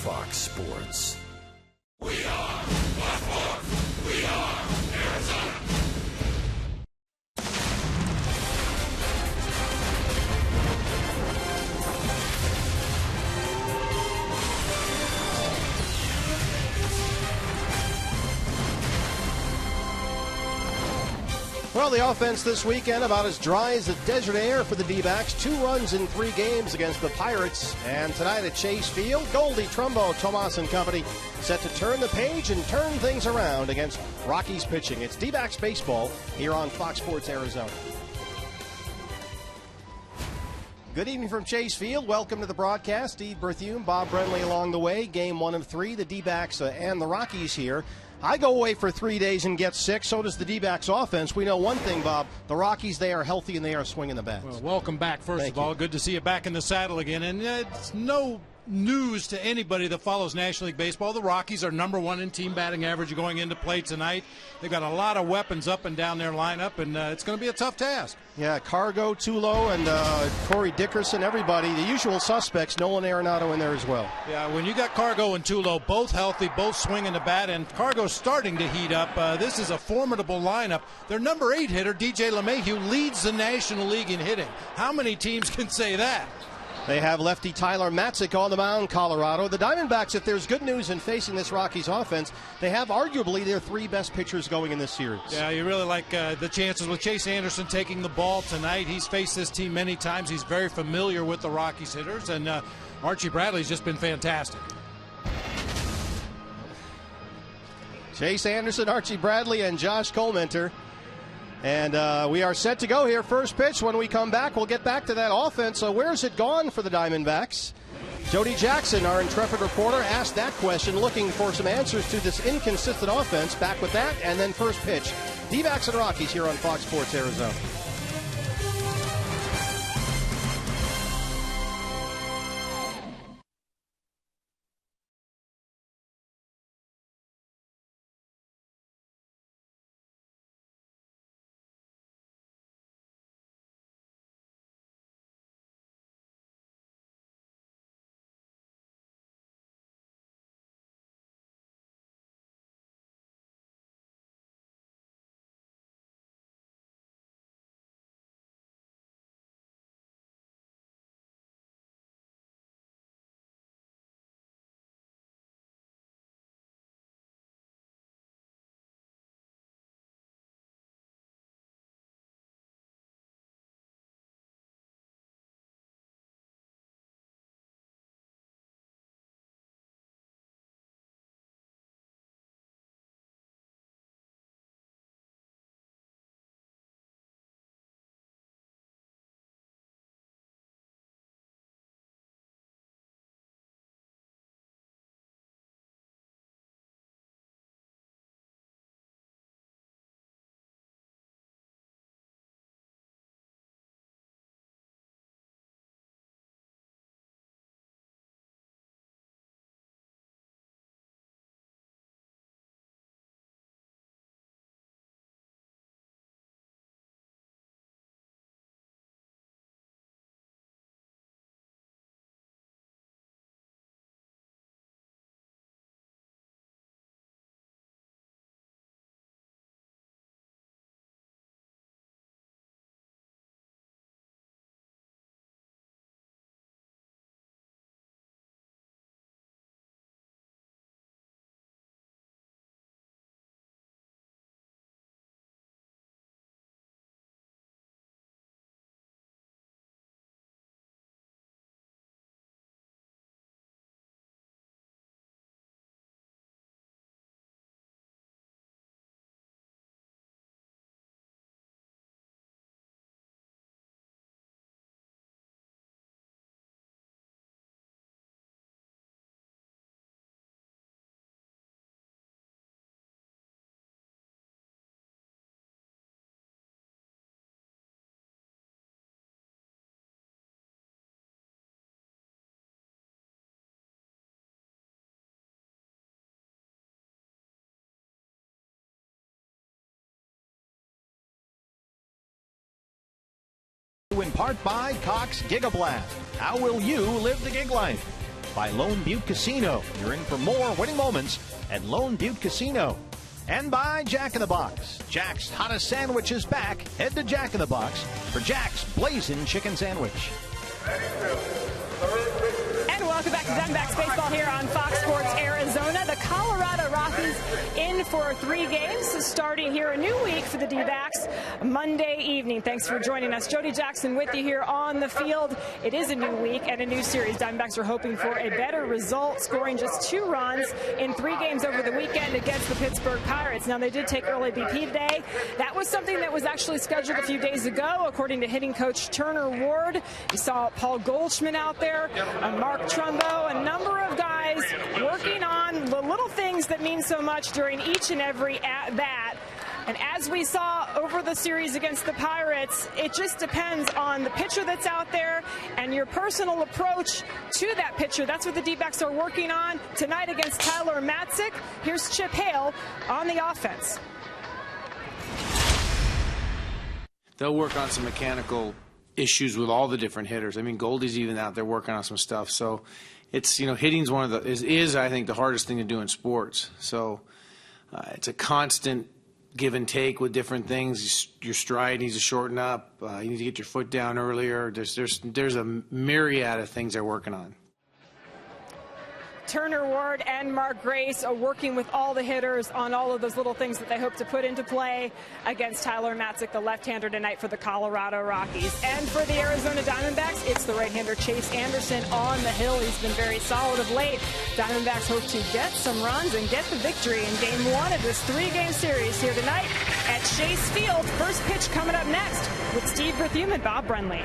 Fox Sports. We are Baltimore. We are Arizona. Well, the offense this weekend about as dry as the desert air for the D-backs. 2 runs in 3 games against the Pirates. And tonight at Chase Field, Goldie, Trumbo, Tomas and company set to turn the page and turn things around against Rockies pitching. It's D-backs baseball here on Fox Sports Arizona. Good evening from Chase Field. Welcome to the broadcast. Steve Berthume, Bob Brenly along the way. Game 1 of 3, the D-backs and the Rockies here. I go away for 3 days and get sick. So does the D-backs offense. We know one thing, Bob. The Rockies, they are healthy and they are swinging the bats. Well, welcome back, first of all. Good to see you back in the saddle again. And it's no news to anybody that follows National League Baseball. The Rockies are number 1 in team batting average going into play tonight. They've got a lot of weapons up and down their lineup, and it's going to be a tough task. Yeah, Cargo, Tulo, and Corey Dickerson, everybody, the usual suspects, Nolan Arenado in there as well. Yeah, when you got Cargo and Tulo both healthy, both swinging the bat, and Cargo's starting to heat up, this is a formidable lineup. Their number 8 hitter, DJ LeMahieu, leads the National League in hitting. How many teams can say that? They have lefty Tyler Matzik on the mound, Colorado. The Diamondbacks, if there's good news in facing this Rockies offense, they have arguably their 3 best pitchers going in this series. Yeah, you really like the chances with Chase Anderson taking the ball tonight. He's faced this team many times. He's very familiar with the Rockies hitters, and Archie Bradley's just been fantastic. Chase Anderson, Archie Bradley, and Josh Colmenter. And we are set to go here. First pitch. When we come back, we'll get back to that offense. So where's it gone for the Diamondbacks? Jody Jackson, our intrepid reporter, asked that question, looking for some answers to this inconsistent offense. Back with that, and then first pitch. D-backs and Rockies here on Fox Sports Arizona. In part by Cox Gigablast. How will you live the gig life? by Lone Butte Casino. You're in for more winning moments at Lone Butte Casino. And by Jack in the Box. Jack's hottest sandwich is back. Head to Jack in the Box for Jack's Blazing Chicken Sandwich. And welcome back to Diamondbacks baseball here on Fox Sports Arizona. The Colorado Rockies in for 3 games, starting here a new week for the D-backs Monday evening. Thanks for joining us. Jody Jackson with you here on the field. It is a new week and a new series. Diamondbacks are hoping for a better result, scoring just 2 runs in 3 games over the weekend against the Pittsburgh Pirates. Now, they did take early BP today. That was something that was actually scheduled a few days ago, according to hitting coach Turner Ward. You saw Paul Goldschmidt out there, Mark Trumbo, a number of guys working on the little things that mean so much during each and every at-bat. And as we saw over the series against the Pirates, it just depends on the pitcher that's out there and your personal approach to that pitcher. That's what the D-backs are working on tonight against Tyler Matzik. Here's Chip Hale on the offense. They'll work on some mechanical issues with all the different hitters. I mean, Goldie's even out there working on some stuff. So it's, hitting's one of the is I think the hardest thing to do in sports. So it's a constant give and take with different things. Your stride needs to shorten up. You need to get your foot down earlier. There's a myriad of things they're working on. Turner Ward and Mark Grace are working with all the hitters on all of those little things that they hope to put into play against Tyler Matzik, the left-hander, tonight for the Colorado Rockies. And for the Arizona Diamondbacks, it's the right-hander Chase Anderson on the hill. He's been very solid of late. Diamondbacks hope to get some runs and get the victory in Game 1 of this 3-game series here tonight at Chase Field. First pitch coming up next with Steve Berthiaume and Bob Brenly.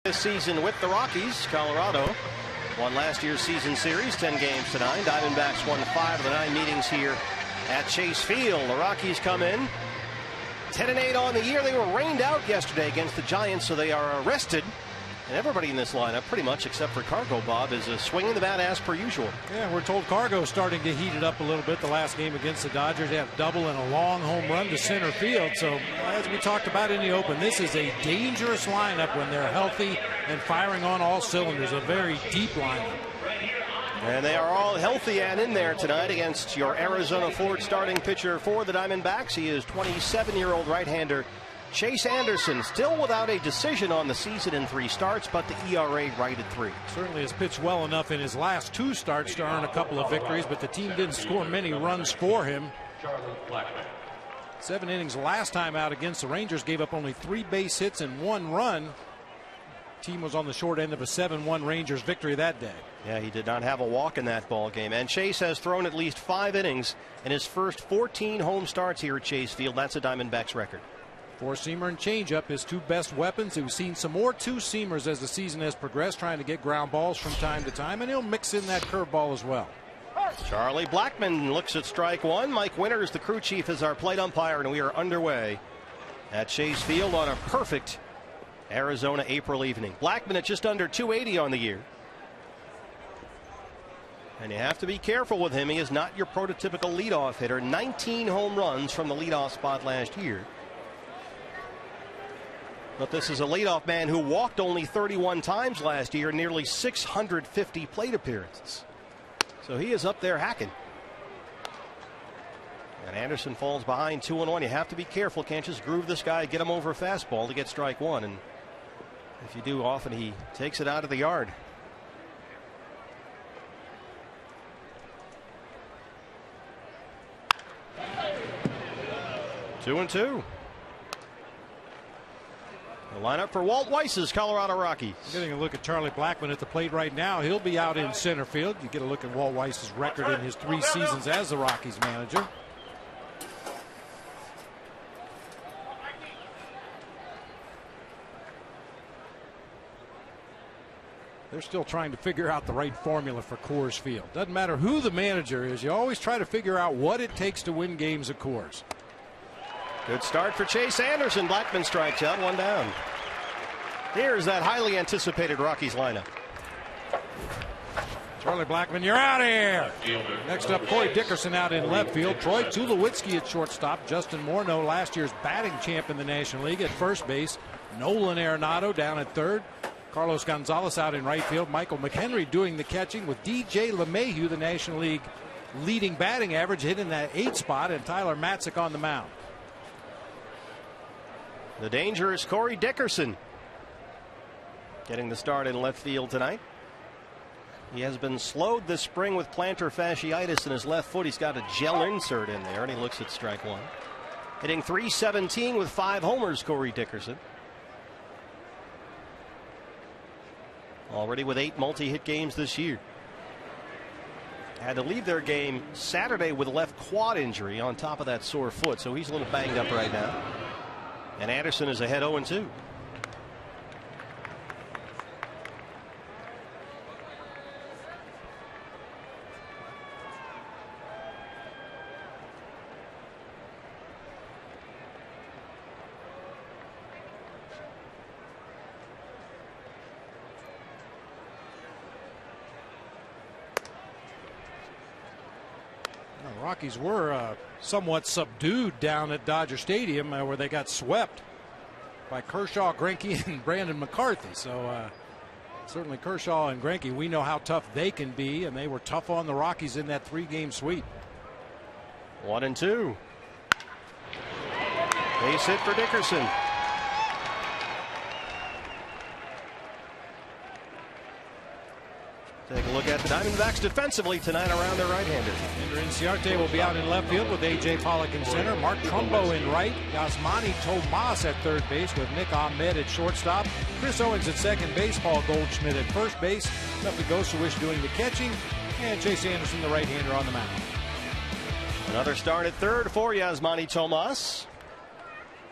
This season with the Rockies, Colorado won last year's season series, 10 games to 9. Diamondbacks won 5 of the 9 meetings here at Chase Field. The Rockies come in 10-8 on the year. They were rained out yesterday against the Giants, so they are rested. And everybody in this lineup, pretty much except for Cargo, Bob, is swinging the bat as per usual. Yeah, we're told Cargo's starting to heat it up a little bit. The last game against the Dodgers, they have double and a long home run to center field. So, as we talked about in the open, this is a dangerous lineup when they're healthy and firing on all cylinders. A very deep lineup. And they are all healthy and in there tonight against your Arizona Ford starting pitcher for the Diamondbacks. He is 27-year-old right-hander Chase Anderson, still without a decision on the season in 3 starts, but the ERA right at 3. Certainly has pitched well enough in his last 2 starts to earn a couple of victories, but the team didn't score many runs for him. Charlie Blackman. 7 innings last time out against the Rangers, gave up only 3 base hits and 1 run. Team was on the short end of a 7-1 Rangers victory that day. Yeah, he did not have a walk in that ball game. And Chase has thrown at least 5 innings in his first 14 home starts here at Chase Field. That's a Diamondbacks record. Four-seamer and changeup, his 2 best weapons. We've seen some more 2-seamers as the season has progressed, trying to get ground balls from time to time, and he'll mix in that curveball as well. Charlie Blackman looks at strike 1. Mike Winters, the crew chief, is our plate umpire, and we are underway at Chase Field on a perfect Arizona April evening. Blackman at just under 280 on the year. And you have to be careful with him. He is not your prototypical leadoff hitter. 19 home runs from the leadoff spot last year. But this is a leadoff man who walked only 31 times last year, nearly 650 plate appearances. So he is up there hacking. And Anderson falls behind 2-1. You have to be careful. Can't just groove this guy, get him over a fastball to get strike 1. And if you do, often he takes it out of the yard. Two and two. The lineup for Walt Weiss's Colorado Rockies. Getting a look at Charlie Blackman at the plate right now. He'll be out in center field. You get a look at Walt Weiss's record in his 3 seasons as the Rockies manager. They're still trying to figure out the right formula for Coors Field. Doesn't matter who the manager is, you always try to figure out what it takes to win games at Coors. Good start for Chase Anderson. Blackman strikes out, 1 down. Here's that highly anticipated Rockies lineup. Charlie Blackman, you're out of here. Next up, Corey Dickerson out in left field. Troy Tulowitzki at shortstop. Justin Morneau, last year's batting champ in the National League, at first base. Nolan Arenado down at third. Carlos Gonzalez out in right field. Michael McHenry doing the catching with DJ LeMahieu, the National League leading batting average, hitting that 8 spot, and Tyler Matzik on the mound. The dangerous Corey Dickerson getting the start in left field tonight. He has been slowed this spring with plantar fasciitis in his left foot. He's got a gel insert in there, and he looks at strike 1. Hitting .317 with 5 homers, Corey Dickerson. Already with 8 multi-hit games this year. Had to leave their game Saturday with a left quad injury on top of that sore foot, so he's a little banged up right now. And Anderson is ahead 0-2. The Rockies were somewhat subdued down at Dodger Stadium, where they got swept by Kershaw, Greinke, and Brandon McCarthy. So certainly Kershaw and Greinke, we know how tough they can be, and they were tough on the Rockies in that 3-game sweep. 1-2. Base hit for Dickerson. Take a look at the Diamondbacks defensively tonight around their right-hander. Ender Inciarte will be out in left field with A.J. Pollock in center. Mark Trumbo in right. Yasmani Tomas at third base with Nick Ahmed at shortstop. Chris Owens at second base. Paul Goldschmidt at first base. Duffy Goswish doing the catching. And Chase Anderson, the right-hander, on the mound. Another start at third for Yasmani Tomas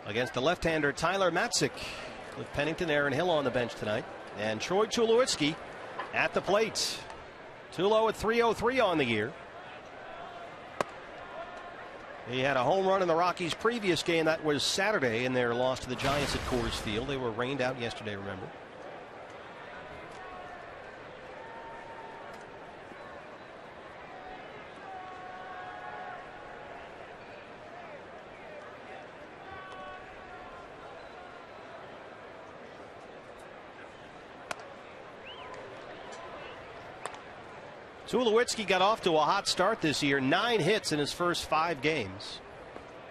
against the left-hander Tyler Matzik, with Pennington, Aaron Hill on the bench tonight. And Troy Tulowitzki at the plate. Tulo at .303 on the year. He had a home run in the Rockies' previous game. That was Saturday in their loss to the Giants at Coors Field. They were rained out yesterday, remember. Tulowitzki got off to a hot start this year. 9 hits in his first 5 games.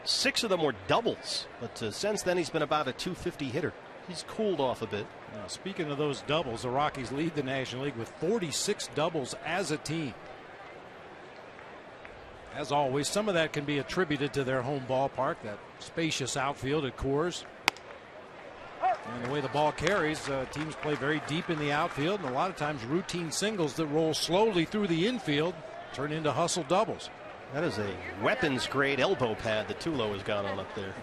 6 of them were doubles, but since then he's been about a .250 hitter. He's cooled off a bit. Now, speaking of those doubles, the Rockies lead the National League with 46 doubles as a team. As always, some of that can be attributed to their home ballpark, that spacious outfield at Coors. And the way the ball carries, teams play very deep in the outfield, and a lot of times routine singles that roll slowly through the infield turn into hustle doubles. That is a weapons grade elbow pad that Tulo has got on up there.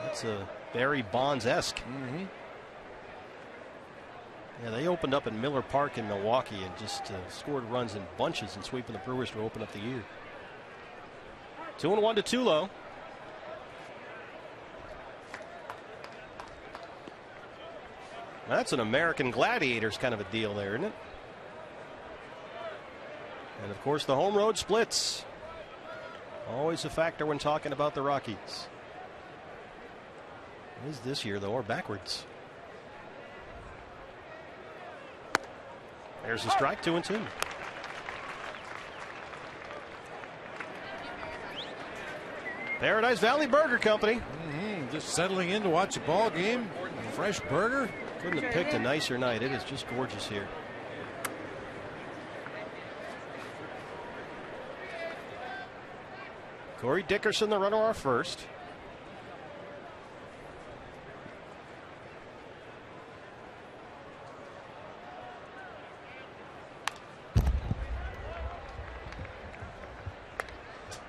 That's a Barry Bonds-esque. Yeah, they opened up in Miller Park in Milwaukee and just scored runs in bunches and sweeping the Brewers to open up the year. 2-1 to Tulo. That's an American Gladiators kind of a deal there, isn't it? And of course the home road splits. Always a factor when talking about the Rockies. It is this year though, or backwards. There's a strike, 2-2. Paradise Valley Burger Company. Just settling in to watch a ball game. Fresh burger. Couldn't have picked a nicer night. It is just gorgeous here. Corey Dickerson, the runner off first.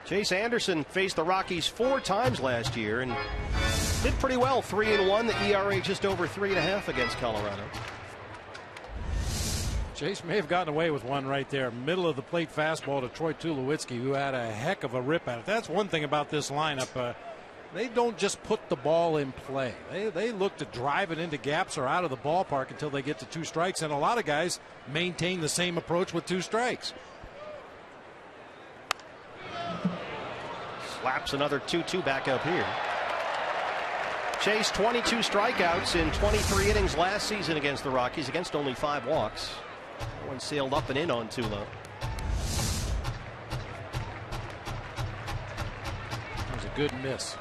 Chase Anderson faced the Rockies 4 times last year and did pretty well. 3-1. The ERA just over 3.5 against Colorado. Chase may have gotten away with one right there. Middle of the plate fastball to Troy Tulowitzki, who had a heck of a rip at it. That's one thing about this lineup. They don't just put the ball in play. They look to drive it into gaps or out of the ballpark until they get to 2 strikes. And a lot of guys maintain the same approach with 2 strikes. Slaps another 2-2 back up here. Chase 22 strikeouts in 23 innings last season against the Rockies, against only 5 walks. One sailed up and in on Tulo. That was a good miss.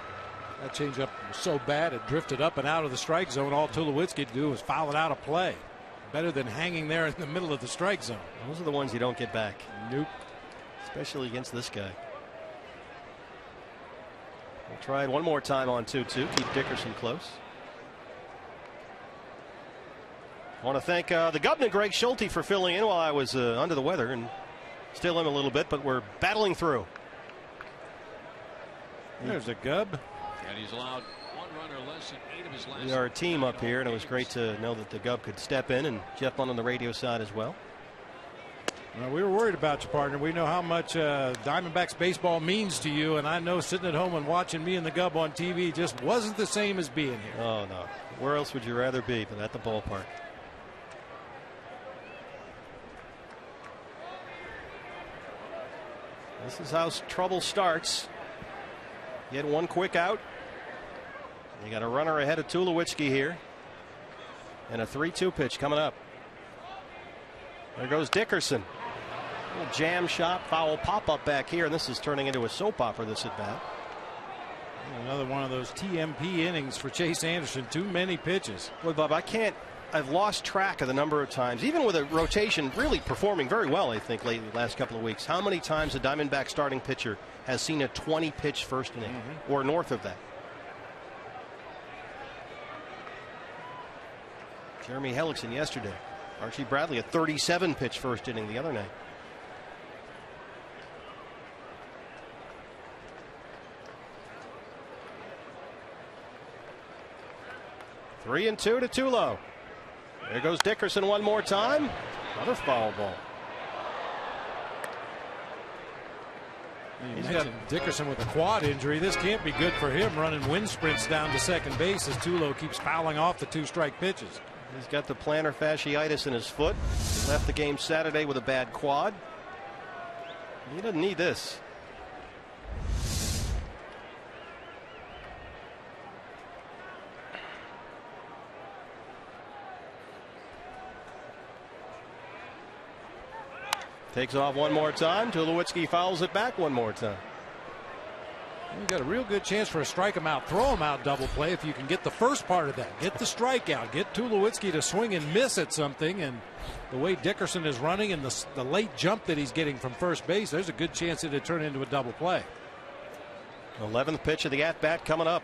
That changeup was so bad it drifted up and out of the strike zone. All Tulowitzki could do was foul it out of play. Better than hanging there in the middle of the strike zone. Those are the ones you don't get back. Nope. Especially against this guy. We'll try it one more time on 2-2. Keep Dickerson close. I want to thank the Governor Greg Schulte for filling in while I was under the weather, and still am a little bit, but we're battling through. There's a Gub. And he's allowed 1 runner less than 8 of his last. We are a team up here, and it was great to know that the Gub could step in, and Jeff Munn on the radio side as well. Well, we were worried about you, partner. We know how much Diamondbacks baseball means to you, and I know sitting at home and watching me and the Gub on TV just wasn't the same as being here. Oh, no. Where else would you rather be but at the ballpark? This is how trouble starts. Get 1 quick out. You got a runner ahead of Tulowitzki here. And a 3-2 pitch coming up. There goes Dickerson. Little jam shot, foul pop-up back here, and this is turning into a soap opera, this at bat. Another one of those TMP innings for Chase Anderson. Too many pitches. Boy, Bob, I've lost track of the number of times, even with a rotation really performing very well, I think, lately, the last couple of weeks. How many times a Diamondback starting pitcher has seen a 20-pitch first inning or north of that? Jeremy Hellickson yesterday. Archie Bradley, a 37-pitch first inning the other night. Three and 2 to Tulo. There goes Dickerson one more time. Another foul ball. He's got Dickerson with a quad injury. This can't be good for him, running wind sprints down to second base as Tulo keeps fouling off the 2-strike pitches. He's got the plantar fasciitis in his foot. He left the game Saturday with a bad quad. He doesn't need this. Takes off one more time. Tulowitzki fouls it back one more time. You got a real good chance for a strike him out, throw him out double play if you can get the first part of that. Get the strikeout, get Tulowitzki to swing and miss at something, and the way Dickerson is running and the late jump that he's getting from first base, there's a good chance it'd turn into a double play. 11th pitch of the at-bat coming up.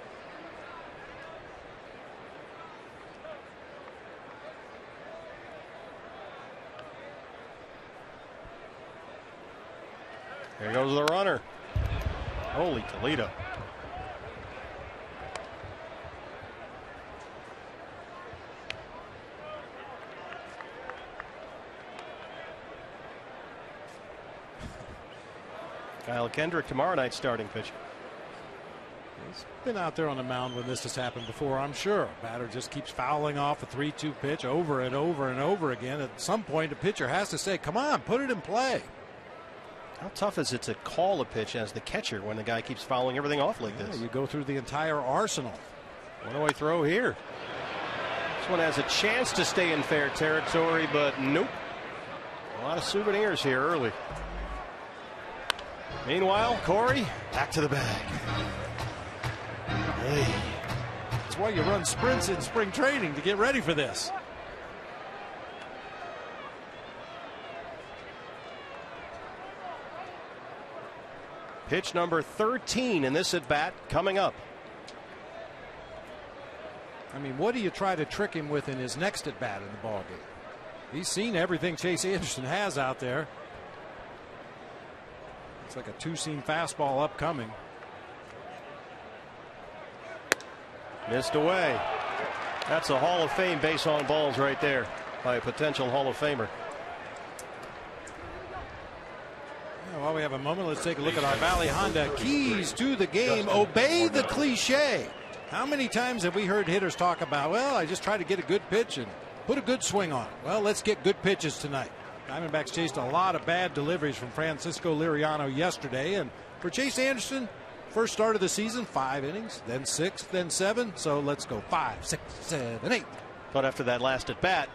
There goes the runner. Holy Toledo. Kyle Kendrick tomorrow night starting pitcher. He's been out there on the mound when this has happened before, I'm sure. Batter just keeps fouling off a 3-2 pitch over and over and over again. At some point, a pitcher has to say, come on, put it in play. How tough is it to call a pitch as the catcher when the guy keeps fouling everything off like this? You go through the entire arsenal. One-away throw here. This one has a chance to stay in fair territory, but nope. A lot of souvenirs here early. Meanwhile, Corey, back to the bag. Hey. That's why you run sprints in spring training, to get ready for this. Pitch number 13 in this at bat coming up. I mean, what do you try to trick him with in his next at bat in the ballgame? He's seen everything Chase Anderson has out there. It's like a two-seam fastball upcoming. Missed away. That's a Hall of Fame base on balls right there by a potential Hall of Famer. While we have a moment, let's take a look at our Valley Honda keys to the game. Obey the cliche. How many times have we heard hitters talk about, well, I just try to get a good pitch and put a good swing on it? Well, let's get good pitches tonight. Diamondbacks chased a lot of bad deliveries from Francisco Liriano yesterday. And for Chase Anderson, first start of the season, 5 innings, then 6, then 7. So let's go 5, 6, 7, 8. But after that last at bat,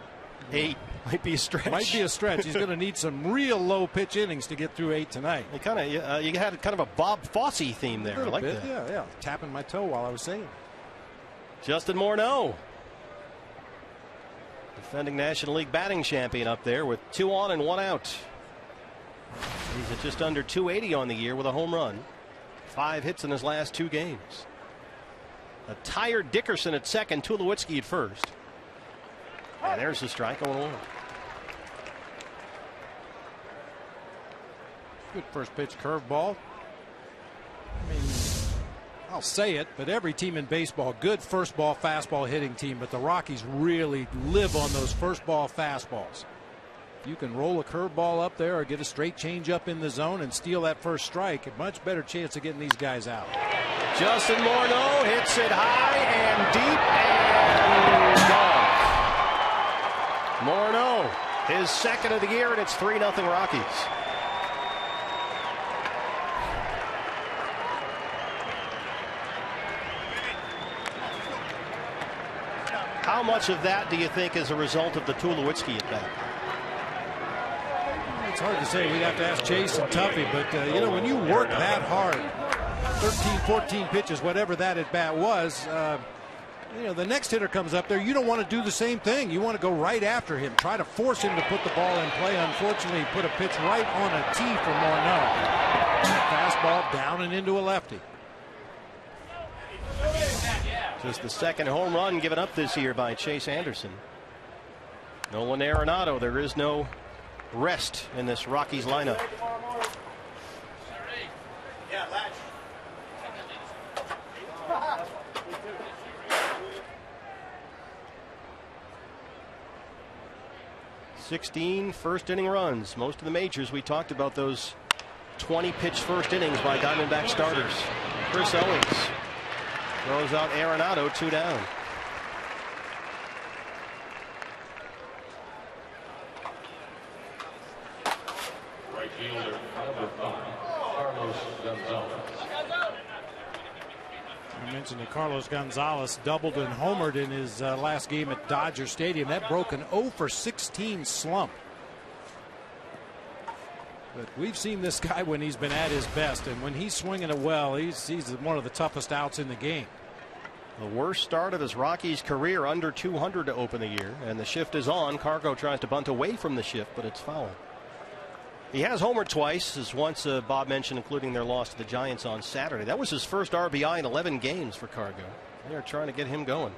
8 might be a stretch. Might be a stretch. He's going to need some real low pitch innings to get through 8 tonight. You kind of you had kind of a Bob Fosse theme there. A little I like bit, that. yeah. Tapping my toe while I was saying. Justin Morneau, defending National League batting champion, up there with 2 on and 1 out. He's at just under 280 on the year with a home run. 5 hits in his last 2 games. A tired Dickerson at second, Tulowitzki at first. And there's the strike, 0-1. Good first pitch curveball. I mean, I'll say it, but every team in baseball, good first ball fastball hitting team, but the Rockies really live on those first ball fastballs. If you can roll a curveball up there or get a straight change up in the zone and steal that first strike, a much better chance of getting these guys out. Justin Morneau hits it high and deep and gone. Morneau, his second of the year, and it's 3-0 Rockies. How much of that do you think is a result of the Tulowitzki at bat? It's hard to say. We'd have to ask Chase and Tuffy, but you know, when you work that hard, 13, 14 pitches, whatever that at bat was, you know, the next hitter comes up there, you don't want to do the same thing. You want to go right after him, try to force him to put the ball in play. Unfortunately, he put a pitch right on a tee for Morneau. Fastball down and into a lefty. Just the second home run given up this year by Chase Anderson. Nolan Arenado, there is no rest in this Rockies lineup. Yeah, 16 first inning runs. Most of the majors, we talked about those 20 pitch first innings by Diamondback starters. Chris Owings throws out Arenado, 2 down. Right fielder, number 5, Carlos Gonzalez. You mentioned that Carlos Gonzalez doubled and homered in his last game at Dodger Stadium. That broke an 0 for 16 slump. But we've seen this guy when he's been at his best, and when he's swinging it well, he's one of the toughest outs in the game. The worst start of his Rockies career, under 200 to open the year, and the shift is on. Cargo tries to bunt away from the shift, but it's foul. He has homered twice, as once Bob mentioned, including their loss to the Giants on Saturday. That was his first RBI in 11 games for Cargo. They are trying to get him going.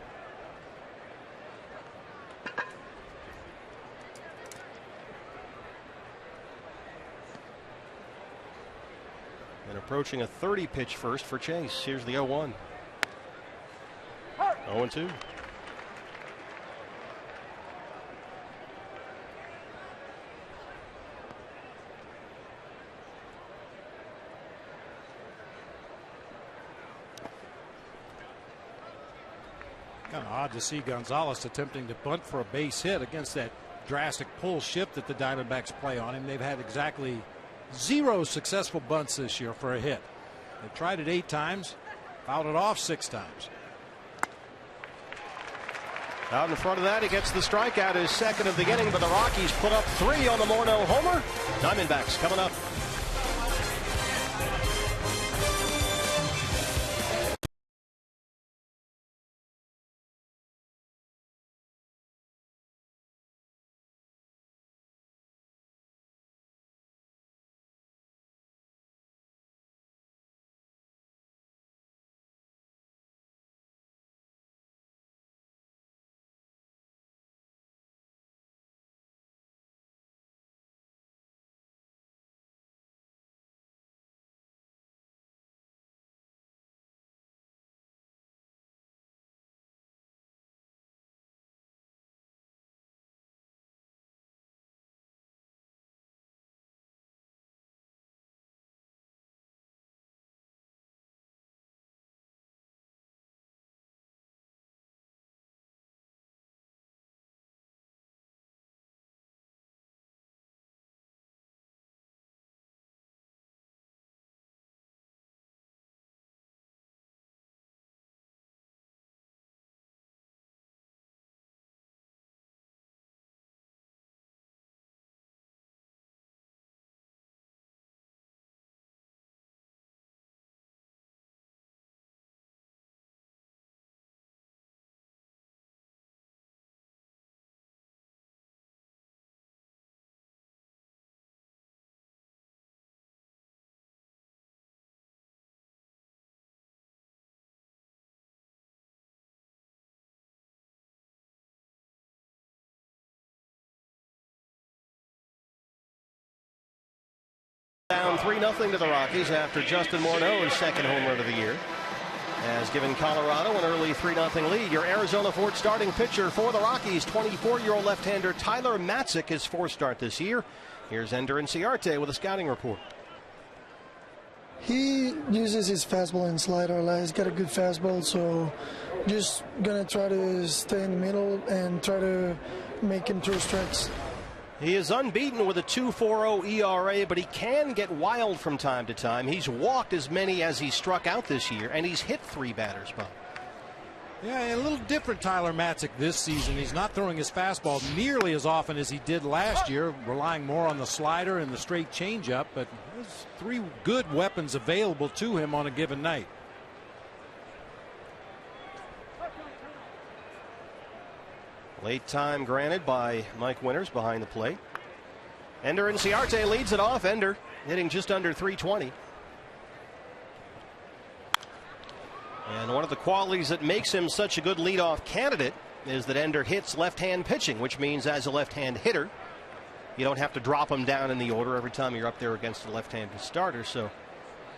And approaching a 30-pitch first for Chase. Here's the 0-1. 0-2. Kind of odd to see Gonzalez attempting to bunt for a base hit against that drastic pull shift that the Diamondbacks play on him. They've had exactly 0 successful bunts this year for a hit. They've tried it 8 times, fouled it off 6 times. Out in front of that, he gets the strikeout, his second of the inning, but the Rockies put up 3 on the Morneau homer. Diamondbacks coming up. Down 3-0 to the Rockies after Justin Morneau's second home run of the year has given Colorado an early 3-0 lead. Your Arizona Ford starting pitcher for the Rockies, 24-year-old left-hander Tyler Matzik, his 4th start this year. Here's Ender Inciarte with a scouting report. He uses his fastball and slider. He's got a good fastball, so just gonna try to stay in the middle and try to make him throw strikes. He is unbeaten with a 2.40 ERA, but he can get wild from time to time. He's walked as many as he struck out this year, and he's hit 3 batters, Bob. Yeah, a little different Tyler Matzik this season. He's not throwing his fastball nearly as often as he did last year, relying more on the slider and the straight changeup, but there's 3 good weapons available to him on a given night. Late time granted by Mike Winters behind the plate. Ender Inciarte leads it off. Ender hitting just under 320. And one of the qualities that makes him such a good leadoff candidate is that Ender hits left-hand pitching, which means as a left-hand hitter, you don't have to drop him down in the order every time you're up there against a left-handed starter. So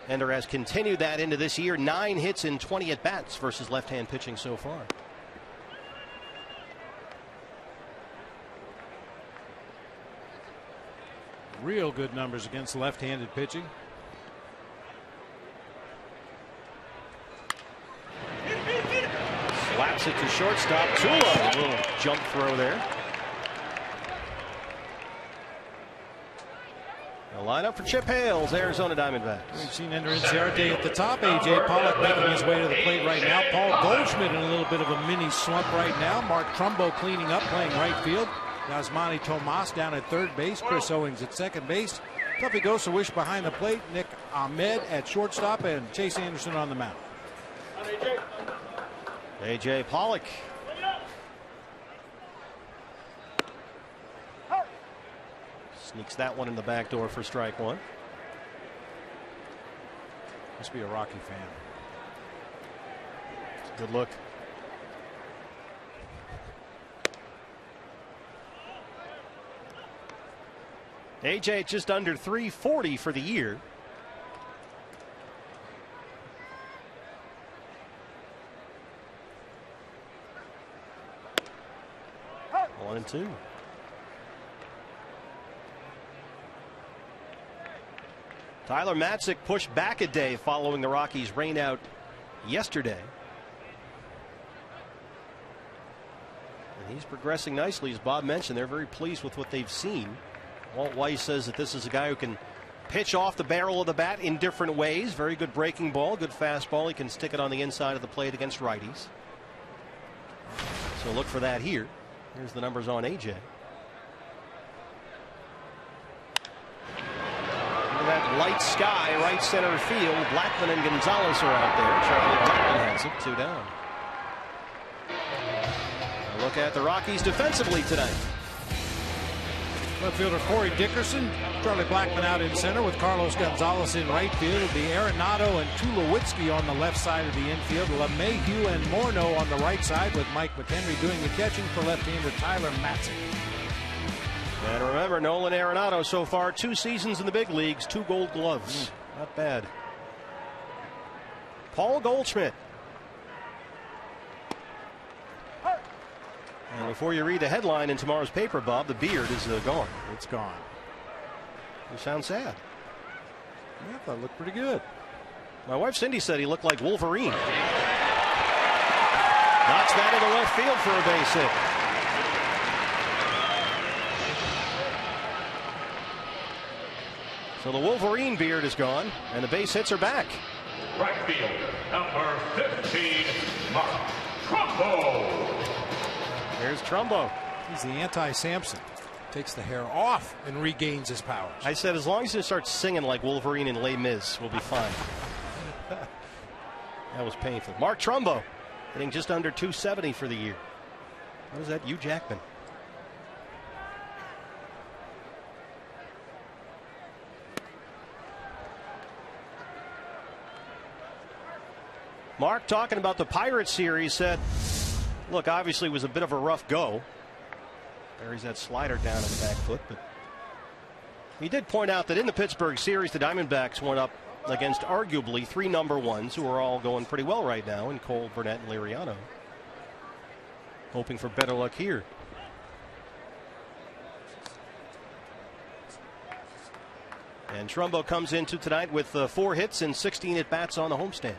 Ender has continued that into this year. 9 hits in 20 at-bats versus left-hand pitching so far. Real good numbers against left-handed pitching. Slaps it to shortstop. Tula, a little jump throw there. The lineup for Chip Hale's Arizona Diamondbacks. We've seen Ender Inciarte at the top. A.J. Pollock making his way to the plate right now. Paul Goldschmidt in a little bit of a mini slump right now. Mark Trumbo cleaning up, playing right field. Yasmani Tomas down at third base. Chris Owings at second base. Tuffy Gosawish behind the plate, Nick Ahmed at shortstop, and Chase Anderson on the mound. A.J. Pollock. Sneaks that one in the back door for strike one. Must be a Rocky fan. Good look. AJ just under 340 for the year. One and two. Tyler Matzik pushed back a day following the Rockies' rainout yesterday. And he's progressing nicely, as Bob mentioned. They're very pleased with what they've seen. Walt Weiss says that this is a guy who can pitch off the barrel of the bat in different ways. Very good breaking ball, good fastball. He can stick it on the inside of the plate against righties. So look for that here. Here's the numbers on AJ. Look at that light sky, right center field. Blackman and Gonzalez are out there. Charlie Blackman has it, 2 down. A look at the Rockies defensively tonight. Left fielder Corey Dickerson, Charlie Blackman out in center with Carlos Gonzalez in right field. It'll be Arenado and Tulowitzki on the left side of the infield. LeMahieu and Morneau on the right side with Mike McHenry doing the catching for left-hander Tyler Matzik. And remember, Nolan Arenado so far 2 seasons in the big leagues, 2 Gold Gloves. Not bad. Paul Goldschmidt. And before you read the headline in tomorrow's paper, Bob, the beard is gone. It's gone. You sound sad. Yeah, that looked pretty good. My wife Cindy said he looked like Wolverine. Knocks that into left field for a base hit. So the Wolverine beard is gone, and the base hits are back. Right field, number 15, Mark Trumbo. There's Trumbo. He's the anti-Samson. Takes the hair off and regains his powers. I said as long as he starts singing like Wolverine and Les Mis, we'll be fine. That was painful. Mark Trumbo hitting just under 270 for the year. What is that? Hugh Jackman. Mark, talking about the Pirates series, said, look, obviously it was a bit of a rough go. Buries that slider down in the back foot, but he did point out that in the Pittsburgh series, the Diamondbacks went up against arguably 3 number 1s who are all going pretty well right now in Cole, Burnett, and Liriano. Hoping for better luck here. And Trumbo comes into tonight with 4 hits and 16 at bats on the homestand.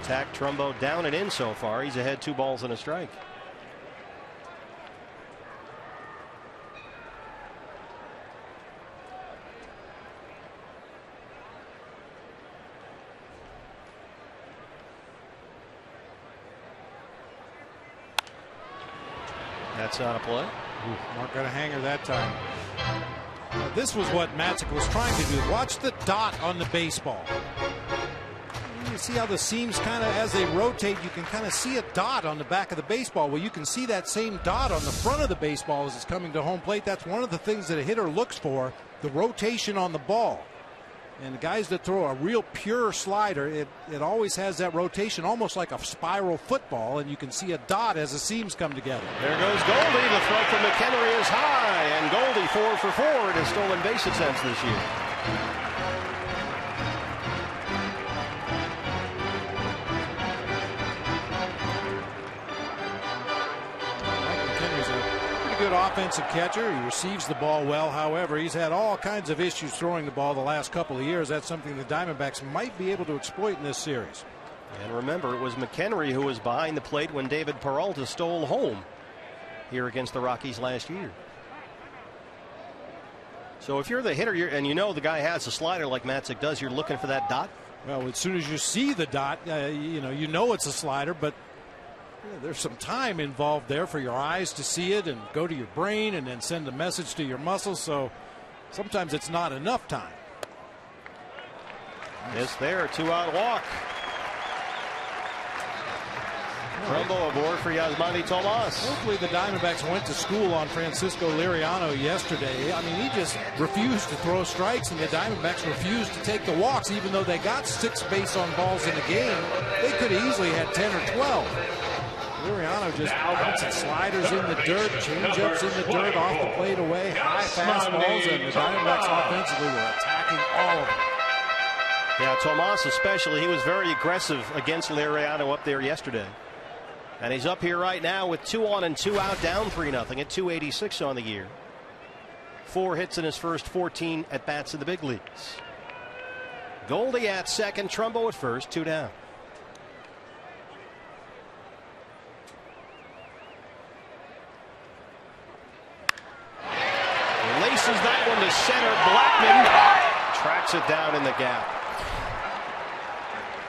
Attack Trumbo down and in so far. He's ahead 2 balls and a strike. That's not a play. Mark got a hanger that time. This was what Matzik was trying to do. Watch the dot on the baseball. You see how the seams kind of, as they rotate, you can kind of see a dot on the back of the baseball. Well, you can see that same dot on the front of the baseball as it's coming to home plate. That's one of the things that a hitter looks for, the rotation on the ball. And the guys that throw a real pure slider, it always has that rotation, almost like a spiral football, and you can see a dot as the seams come together. There goes Goldie. The throw from McHenry is high, and Goldie 4 for 4 in his stolen base attempts this year. Good offensive catcher. He receives the ball well. However, he's had all kinds of issues throwing the ball the last couple of years. That's something the Diamondbacks might be able to exploit in this series. And remember, it was McHenry who was behind the plate when David Peralta stole home here against the Rockies last year. So if you're the hitter and you know the guy has a slider like Matzik does, you're looking for that dot? Well, as soon as you see the dot, you know it's a slider, but there's some time involved there for your eyes to see it and go to your brain and then send a message to your muscles. So sometimes it's not enough time. Miss there, 2-out walk. Trumbo aboard for Yasmani Tomas. Hopefully the Diamondbacks went to school on Francisco Liriano yesterday. I mean, he just refused to throw strikes, and the Diamondbacks refused to take the walks, even though they got 6 base on balls in the game. They could have easily had 10 or 12. Liriano just bouncing sliders in the dirt, changeups in the dirt, off the plate away, high fastballs, and the Diamondbacks offensively were attacking all of them. Yeah, Tomas especially, he was very aggressive against Liriano up there yesterday. And he's up here right now with 2 on and 2 out, down 3-0 at 286 on the year. 4 hits in his first 14 at bats in the big leagues. Goldie at second, Trumbo at first, 2 down. Laces that one to center. Blackmon tracks it down in the gap.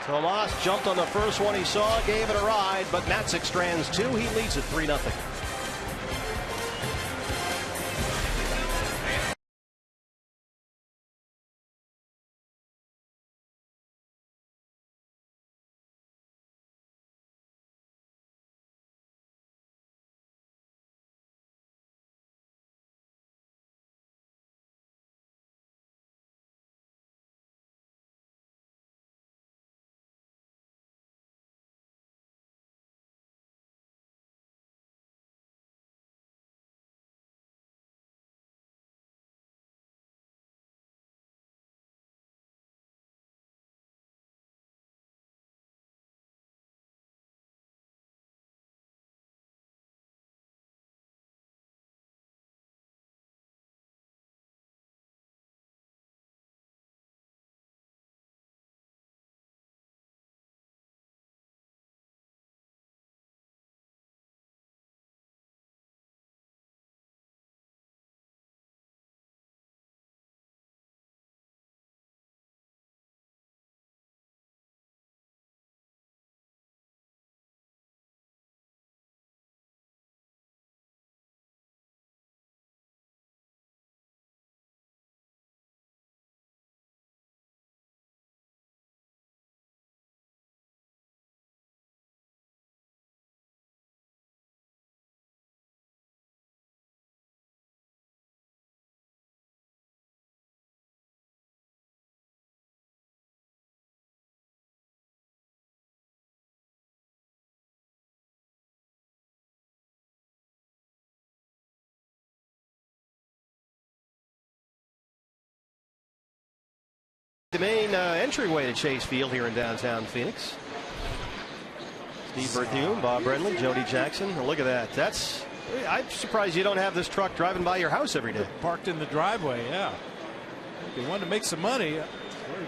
Tomas jumped on the first one he saw, gave it a ride, but Matzik strands 2. He leads it 3-0. The main entryway to Chase Field here in downtown Phoenix. Steve Berthiaume, Bob Brenly, Jody Jackson. Look at that. I'm surprised you don't have this truck driving by your house every day. Parked in the driveway, yeah. If they want to make some money, where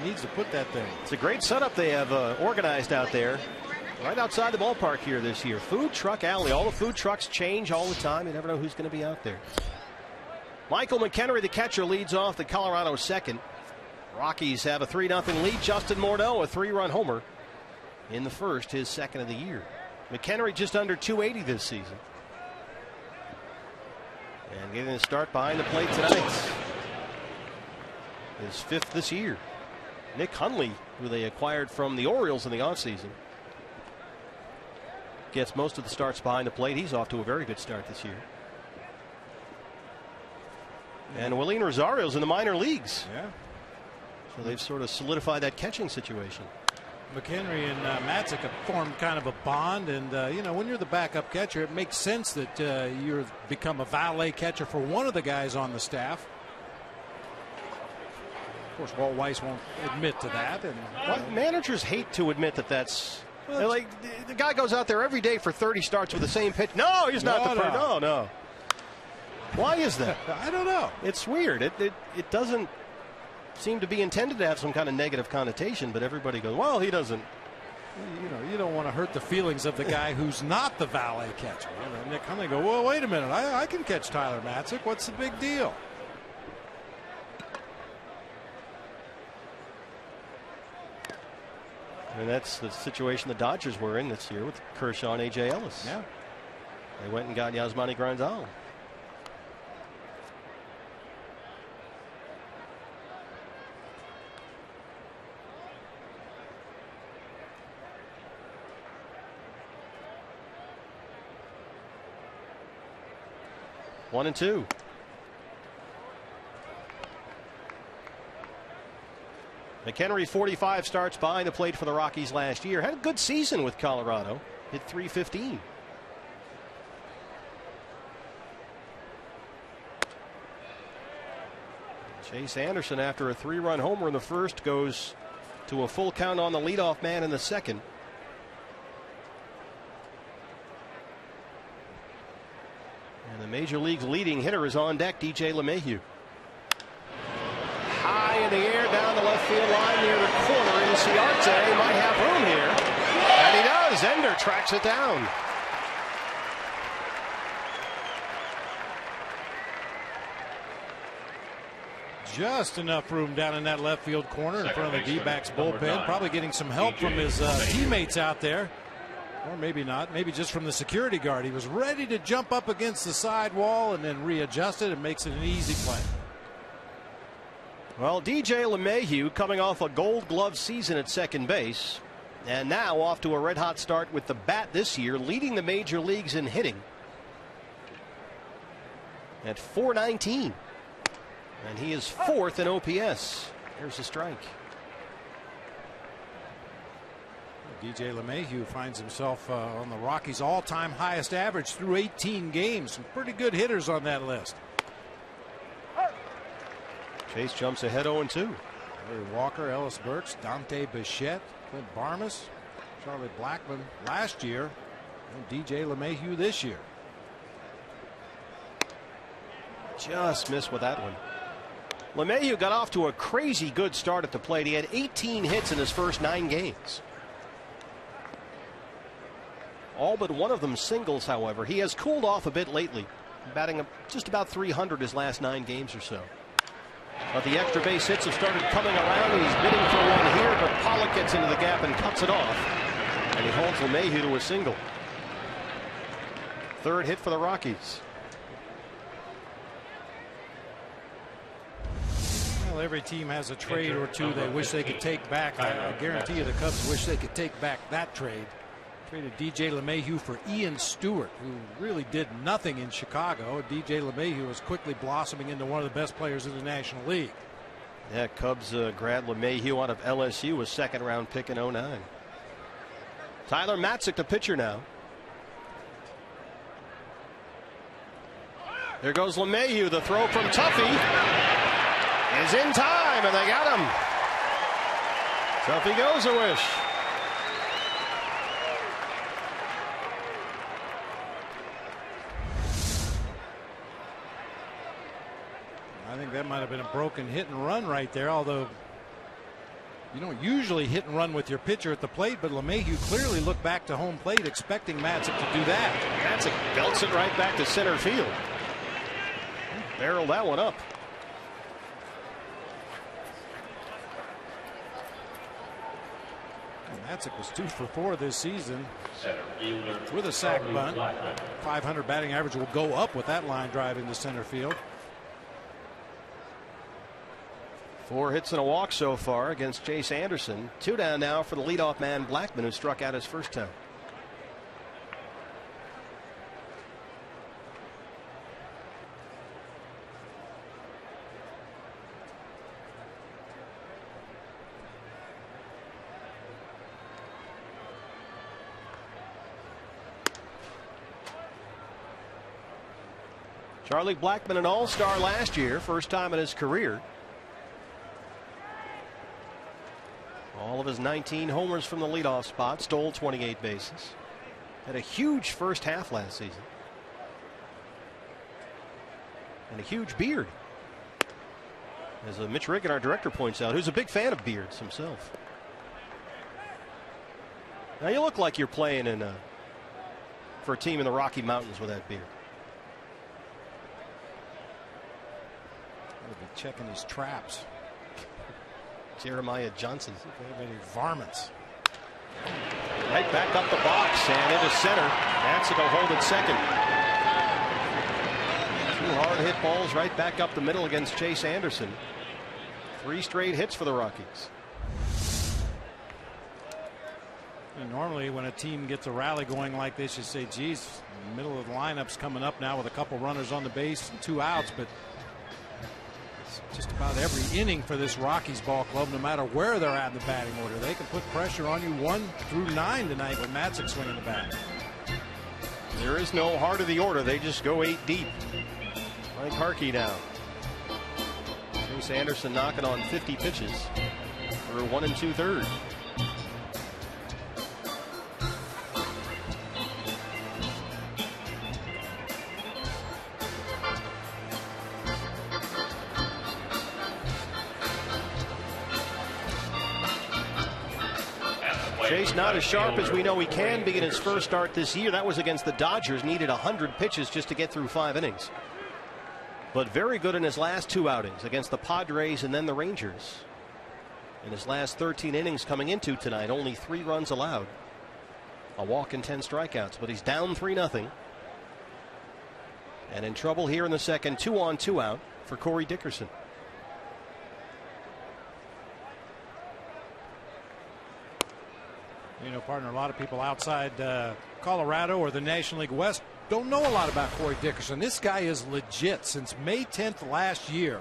he needs to put that thing. It's a great setup they have organized out there. Right outside the ballpark here this year. Food truck alley. All the food trucks change all the time. You never know who's going to be out there. Michael McHenry, the catcher, leads off the Colorado second. Rockies have a 3-0 lead. Justin Morneau, a 3-run homer in the first, his second of the year. McHenry just under 280 this season. And getting a start behind the plate tonight. His 5th this year. Nick Hundley, who they acquired from the Orioles in the offseason, gets most of the starts behind the plate. He's off to a very good start this year. And Willeen Rosario's in the minor leagues. Yeah. So they've sort of solidified that catching situation. McHenry and Matzik have formed kind of a bond, and when you're the backup catcher, it makes sense that you've become a valet catcher for one of the guys on the staff. Of course, Walt Weiss won't admit to that. And managers hate to admit that that's. Well, like the guy goes out there every day for 30 starts with the same pitch. No, he's not No. Why is that? I don't know. It's weird. It doesn't seem to be intended to have some kind of negative connotation, but everybody goes, well, he doesn't You don't want to hurt the feelings of the guy who's not the valet catcher. And they come and go, well, wait a minute, I can catch Tyler Matzik. What's the big deal? And that's the situation the Dodgers were in this year with Kershaw and A.J. Ellis. Yeah. They went and got Yasmani Grandal. One and two. McHenry, 45 starts behind the plate for the Rockies last year. Had a good season with Colorado. Hit .315. Chase Anderson, after a 3-run homer in the first, goes to a full count on the leadoff man in the second. And the Major League's leading hitter is on deck, DJ LeMahieu. High in the air down the left field line near the corner. Inciarte might have room here. And he does. Ender tracks it down. Just enough room down in that left field corner in front of the D-backs bullpen. Probably getting some help from his teammates out there. Or maybe not. Maybe just from the security guard. He was ready to jump up against the side wall and then readjusted and makes it an easy play. Well, DJ LeMahieu coming off a Gold Glove season at second base, and now off to a red-hot start with the bat this year, leading the major leagues in hitting at .419. And he is fourth in OPS. Here's a strike. DJ LeMahieu finds himself on the Rockies' all-time highest average through 18 games. Some pretty good hitters on that list. Chase jumps ahead 0-2. Larry Walker, Ellis Burks, Dante Bichette, Clint Barmas, Charlie Blackmon last year, and DJ LeMahieu this year. Just missed with that one. LeMahieu got off to a crazy good start at the plate. He had 18 hits in his first 9 games. All but one of them singles, however. He has cooled off a bit lately, batting just about .300 his last 9 games or so. But the extra base hits have started coming around. He's bidding for one here, but Pollock gets into the gap and cuts it off. And he holds LeMahieu to a single. Third hit for the Rockies. Well, every team has a trade or two they wish they could take back. I guarantee you the Cubs wish they could take back that trade. Traded DJ LeMahieu for Ian Stewart, who really did nothing in Chicago. DJ LeMahieu is quickly blossoming into one of the best players in the National League. Yeah, Cubs grad LeMahieu out of LSU, a second-round pick in '09. Tyler Matzik, the pitcher now. There goes LeMahieu. The throw from Tuffy is in time, and they got him. Tuffy goes a wish. I think that might have been a broken hit and run right there, although you don't usually hit and run with your pitcher at the plate, but LeMahieu clearly looked back to home plate expecting Matzik to do that. Matzik belts it right back to center field. Barreled that one up. Matzik was 2 for 4 this season with a sac bunt. .500 batting average will go up with that line drive into center field. 4 hits and a walk so far against Chase Anderson. 2 down now for the leadoff man Blackmon, who struck out his first time. Charlie Blackmon, an all-star last year, first time in his career. All of his 19 homers from the leadoff spot, stole 28 bases. Had a huge first half last season. And a huge beard. As Mitch Riggin, our director, points out, who's a big fan of beards himself. Now you look like you're playing for a team in the Rocky Mountains with that beard. He'll be checking his traps. Jeremiah Johnson. Any varmints. Right back up the box and into center. Matzik will hold it second. 2 hard hit balls right back up the middle against Chase Anderson. 3 straight hits for the Rockies. And normally when a team gets a rally going like this, you say, geez, the middle of the lineup's coming up now with a couple runners on the base and 2 outs, but it's just about every inning for this Rockies ball club, no matter where they're at in the batting order. They can put pressure on you 1 through 9 tonight with Matzik swinging the bat. There is no heart of the order. They just go 8 deep. Mike Harkey now. Chase Anderson knocking on 50 pitches for 1 2/3. Chase not as sharp as we know he can be in his first start this year. That was against the Dodgers. Needed 100 pitches just to get through 5 innings. But very good in his last 2 outings against the Padres and then the Rangers. In his last 13 innings coming into tonight, only 3 runs allowed. A walk and 10 strikeouts, but he's down 3-0. And in trouble here in the second, 2 on 2 out for Corey Dickerson. You know, partner, a lot of people outside Colorado or the National League West don't know a lot about Corey Dickerson. This guy is legit. Since May 10th last year,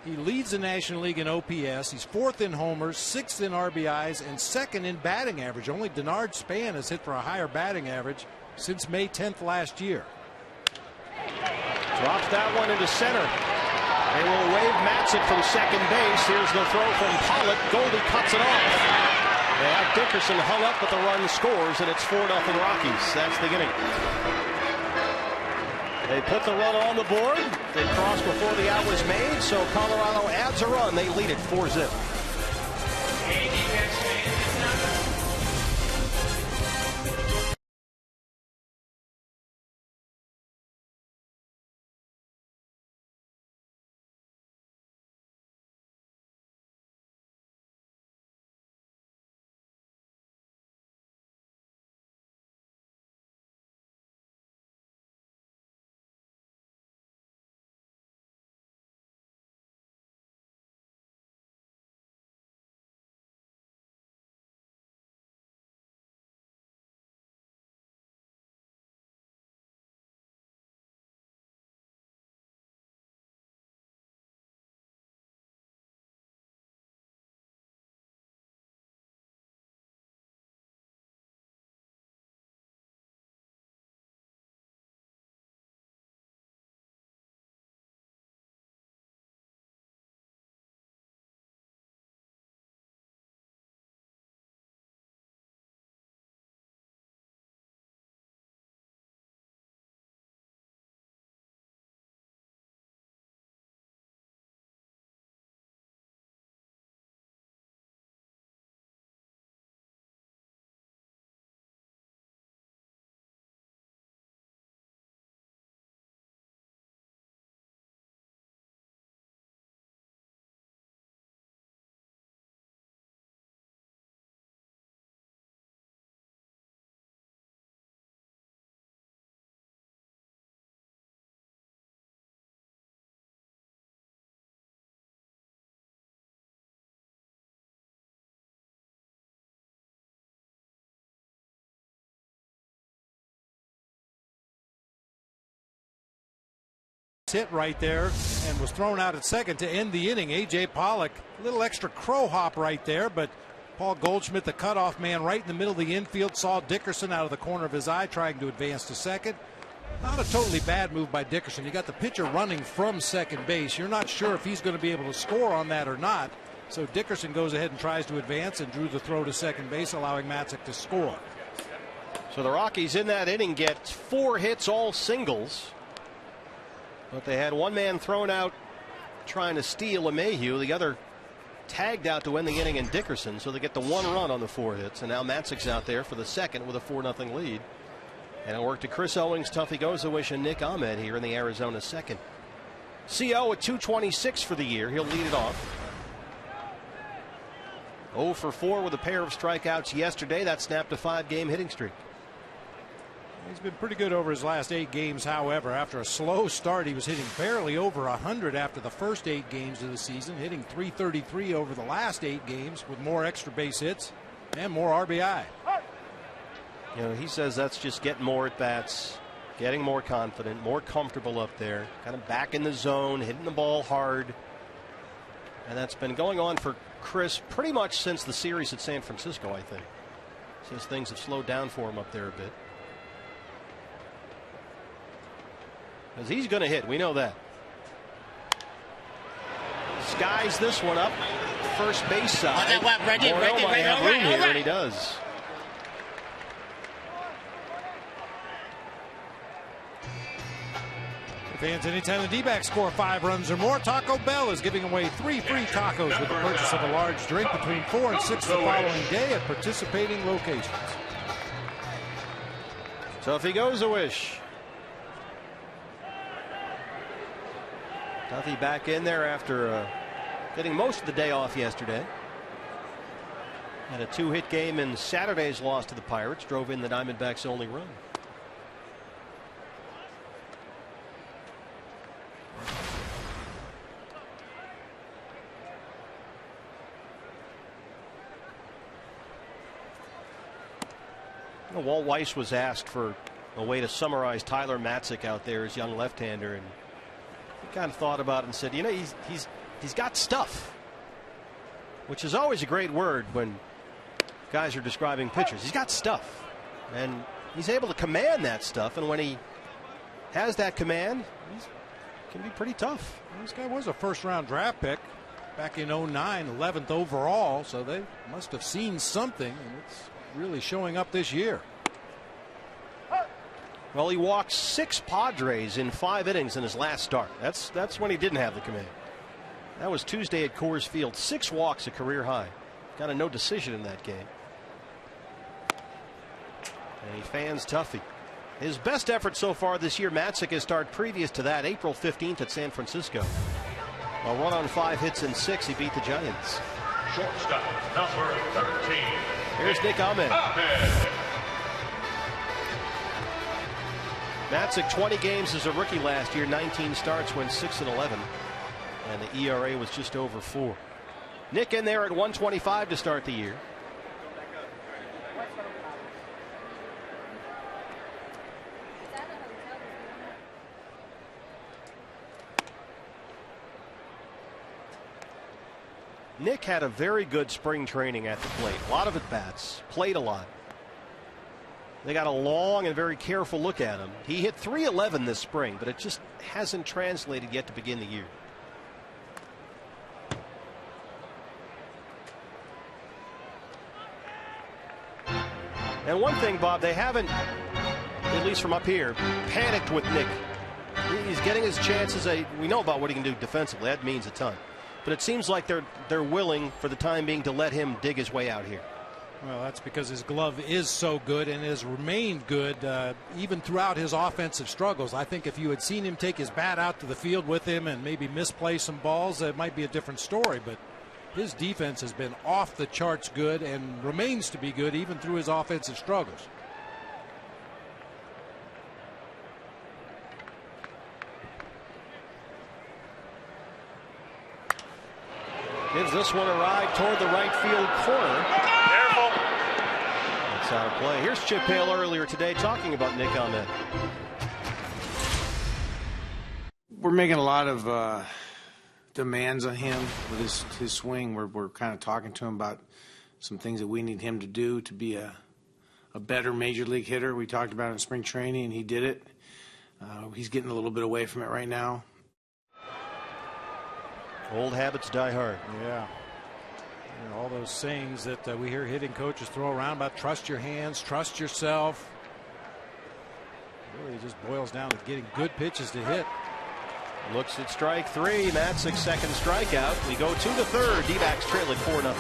he leads the National League in OPS. He's 4th in homers, 6th in RBIs, and 2nd in batting average. Only Denard Span has hit for a higher batting average since May 10th last year. Drops that one into center. They will wave Matzik from second base. Here's the throw from Pollock. Goldie cuts it off. They have Dickerson hung up, but the run scores, and it's 4-0 Rockies. That's the inning. They put the run on the board. They crossed before the out was made, so Colorado adds a run. They lead it 4-0. Hit right there and was thrown out at second to end the inning. A.J. Pollock, a little extra crow hop right there, but Paul Goldschmidt, the cutoff man right in the middle of the infield, saw Dickerson out of the corner of his eye trying to advance to second. Not a totally bad move by Dickerson. You got the pitcher running from second base. You're not sure if he's going to be able to score on that or not. So Dickerson goes ahead and tries to advance and drew the throw to second base, allowing Matzik to score. So the Rockies in that inning get 4 hits, all singles. But they had one man thrown out trying to steal LeMahieu. The other tagged out to end the inning in Dickerson, so they get the 1 run on the 4 hits. And now Matzek's out there for the second with a 4-0 lead. And it worked to Chris Owings, Tuffy Gozawish, and Nick Ahmed here in the Arizona second. CO at 226 for the year. He'll lead it off. 0 for 4 with a pair of strikeouts yesterday. That snapped a 5-game hitting streak. He's been pretty good over his last 8 games. However, after a slow start, he was hitting barely over 100 after the first 8 games of the season, hitting .333 over the last 8 games with more extra base hits and more RBI. You know, he says that's just getting more at bats, getting more confident, more comfortable up there, kind of back in the zone, hitting the ball hard. And that's been going on for Chris pretty much since the series at San Francisco, I think. Since things have slowed down for him up there a bit. Because he's going to hit, we know that. Skies this one up, first base side. Ready, have room here, and he does. Fans, anytime the D-backs score 5 runs or more, Taco Bell is giving away 3 free tacos with the purchase of a large drink between 4 and 6 the following day at participating locations. So if he goes a wish. Duffy back in there after getting most of the day off yesterday. Had a 2-hit game in Saturday's loss to the Pirates. Drove in the Diamondbacks' only run. Walt Weiss was asked for a way to summarize Tyler Matzek out there, his young left-hander, and he kind of thought about it and said, you know, he's got stuff, which is always a great word when guys are describing pitchers. He's got stuff, and he's able to command that stuff, and when he has that command, he can be pretty tough. This guy was a first-round draft pick back in 09, 11th overall, so they must have seen something, and it's really showing up this year. Well, he walked 6 Padres in 5 innings in his last start. That's when he didn't have the command. That was Tuesday at Coors Field. 6 walks, a career high. Got a no decision in that game. And he fans Tuffy. His best effort so far this year, Matzek, his start previous to that, April 15th at San Francisco. A run on 5 hits and 6. He beat the Giants. Shortstop, number 13. Here's Nick Ahmed. Matzek, 20 games as a rookie last year, 19 starts, went 6-11, and the ERA was just over 4. Nick in there at 125 to start the year. Nick had a very good spring training at the plate. A lot of at-bats, played a lot. They got a long and very careful look at him. He hit .311 this spring, but it just hasn't translated yet to begin the year. And one thing, Bob, they haven't, at least from up here, panicked with Nick. He's getting his chances. We know about what he can do defensively. That means a ton. But it seems like they're willing for the time being to let him dig his way out here. Well, that's because his glove is so good and has remained good even throughout his offensive struggles. I think if you had seen him take his bat out to the field with him and maybe misplay some balls, that might be a different story. But his defense has been off the charts good and remains to be good even through his offensive struggles. Gives this one a ride toward the right field corner. Careful. That's out of play. Here's Chip Hale earlier today talking about Nick Ahmed. We're making a lot of demands on him with his swing. We're kind of talking to him about some things that we need him to do to be a better major league hitter. We talked about it in spring training, and he did it. He's getting a little bit away from it right now. Old habits die hard. Yeah. You know, all those sayings that we hear hitting coaches throw around about trust your hands, trust yourself. It really just boils down to getting good pitches to hit. Looks at strike three. Matzek's second strikeout. We go to the third. D-backs trail it 4-0.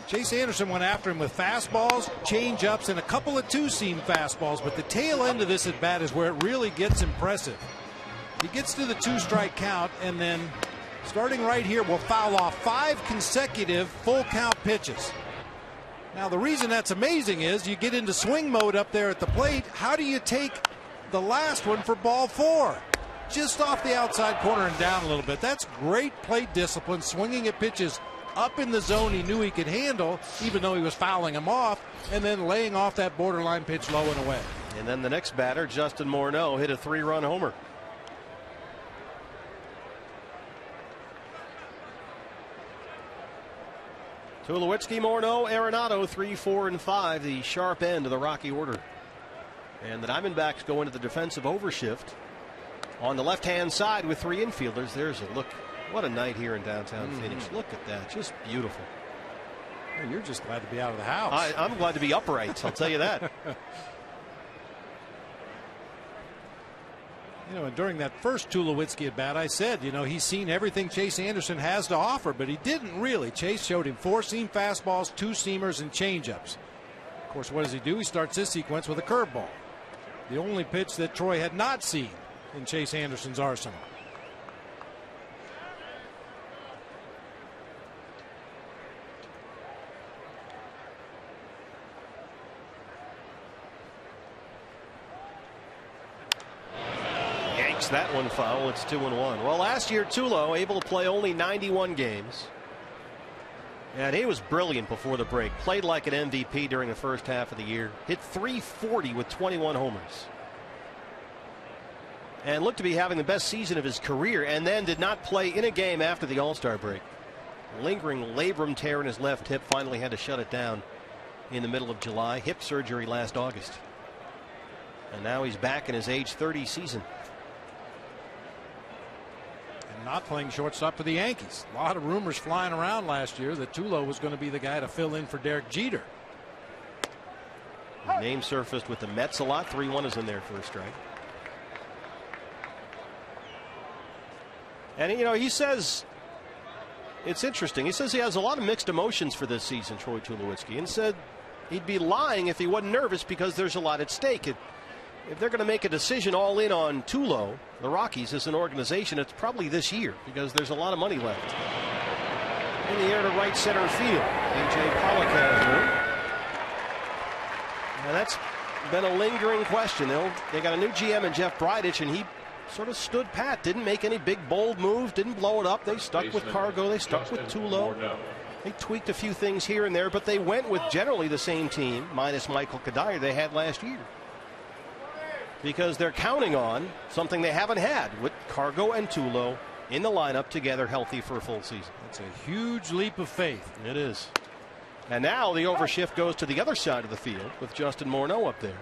Chase Anderson went after him with fastballs, change-ups, and a couple of two-seam fastballs, but the tail end of this at bat is where it really gets impressive. He gets to the two-strike count, and then starting right here will foul off 5 consecutive full-count pitches. Now, the reason that's amazing is you get into swing mode up there at the plate. How do you take the last one for ball 4? Just off the outside corner and down a little bit. That's great plate discipline, swinging at pitches up in the zone he knew he could handle, even though he was fouling him off, and then laying off that borderline pitch low and away. And then the next batter, Justin Morneau, hit a 3-run homer. Tulowitzki, Morneau, Arenado, 3, 4, and 5, the sharp end of the Rocky order. And the Diamondbacks go into the defensive overshift on the left-hand side with 3 infielders. There's a look. What a night here in downtown Phoenix. Look at that. Just beautiful. Well, you're just glad to be out of the house. I'm glad to be upright. I'll tell you that. You know, and during that first Tulowitzki at bat, I said, you know, he's seen everything Chase Anderson has to offer, but he didn't really. Chase showed him 4-seam fastballs, 2-seamers, and changeups. Of course, what does he do? He starts his sequence with a curveball. The only pitch that Troy had not seen in Chase Anderson's arsenal. That one foul. It's 2-1. Well, last year Tulo able to play only 91 games, and he was brilliant before the break. Played like an MVP during the first half of the year. Hit .340 with 21 homers, and looked to be having the best season of his career. And then did not play in a game after the All-Star break. Lingering labrum tear in his left hip. Finally had to shut it down in the middle of July. Hip surgery last August, and now he's back in his age 30 season. Not playing shortstop for the Yankees. A lot of rumors flying around last year that Tulo was going to be the guy to fill in for Derek Jeter. Name surfaced with the Mets a lot. 3-1 is in their first strike. And you know, he says, it's interesting, he says he has a lot of mixed emotions for this season, Troy Tulowitzki, and said he'd be lying if he wasn't nervous because there's a lot at stake. If they're going to make a decision all in on Tulo, the Rockies as an organization, it's probably this year because there's a lot of money left. In the air to right center field, A.J. Pollock has room. And that's been a lingering question. They got a new GM in Jeff Bridich, and he sort of stood pat, didn't make any big bold moves, didn't blow it up. They stuck with Cargo, they stuck with Tulo. They tweaked a few things here and there, but they went with generally the same team, minus Michael Kadire, they had last year. Because they're counting on something they haven't had with Cargo and Tulo in the lineup together healthy for a full season. It's a huge leap of faith. It is. And now the overshift goes to the other side of the field with Justin Morneau up there.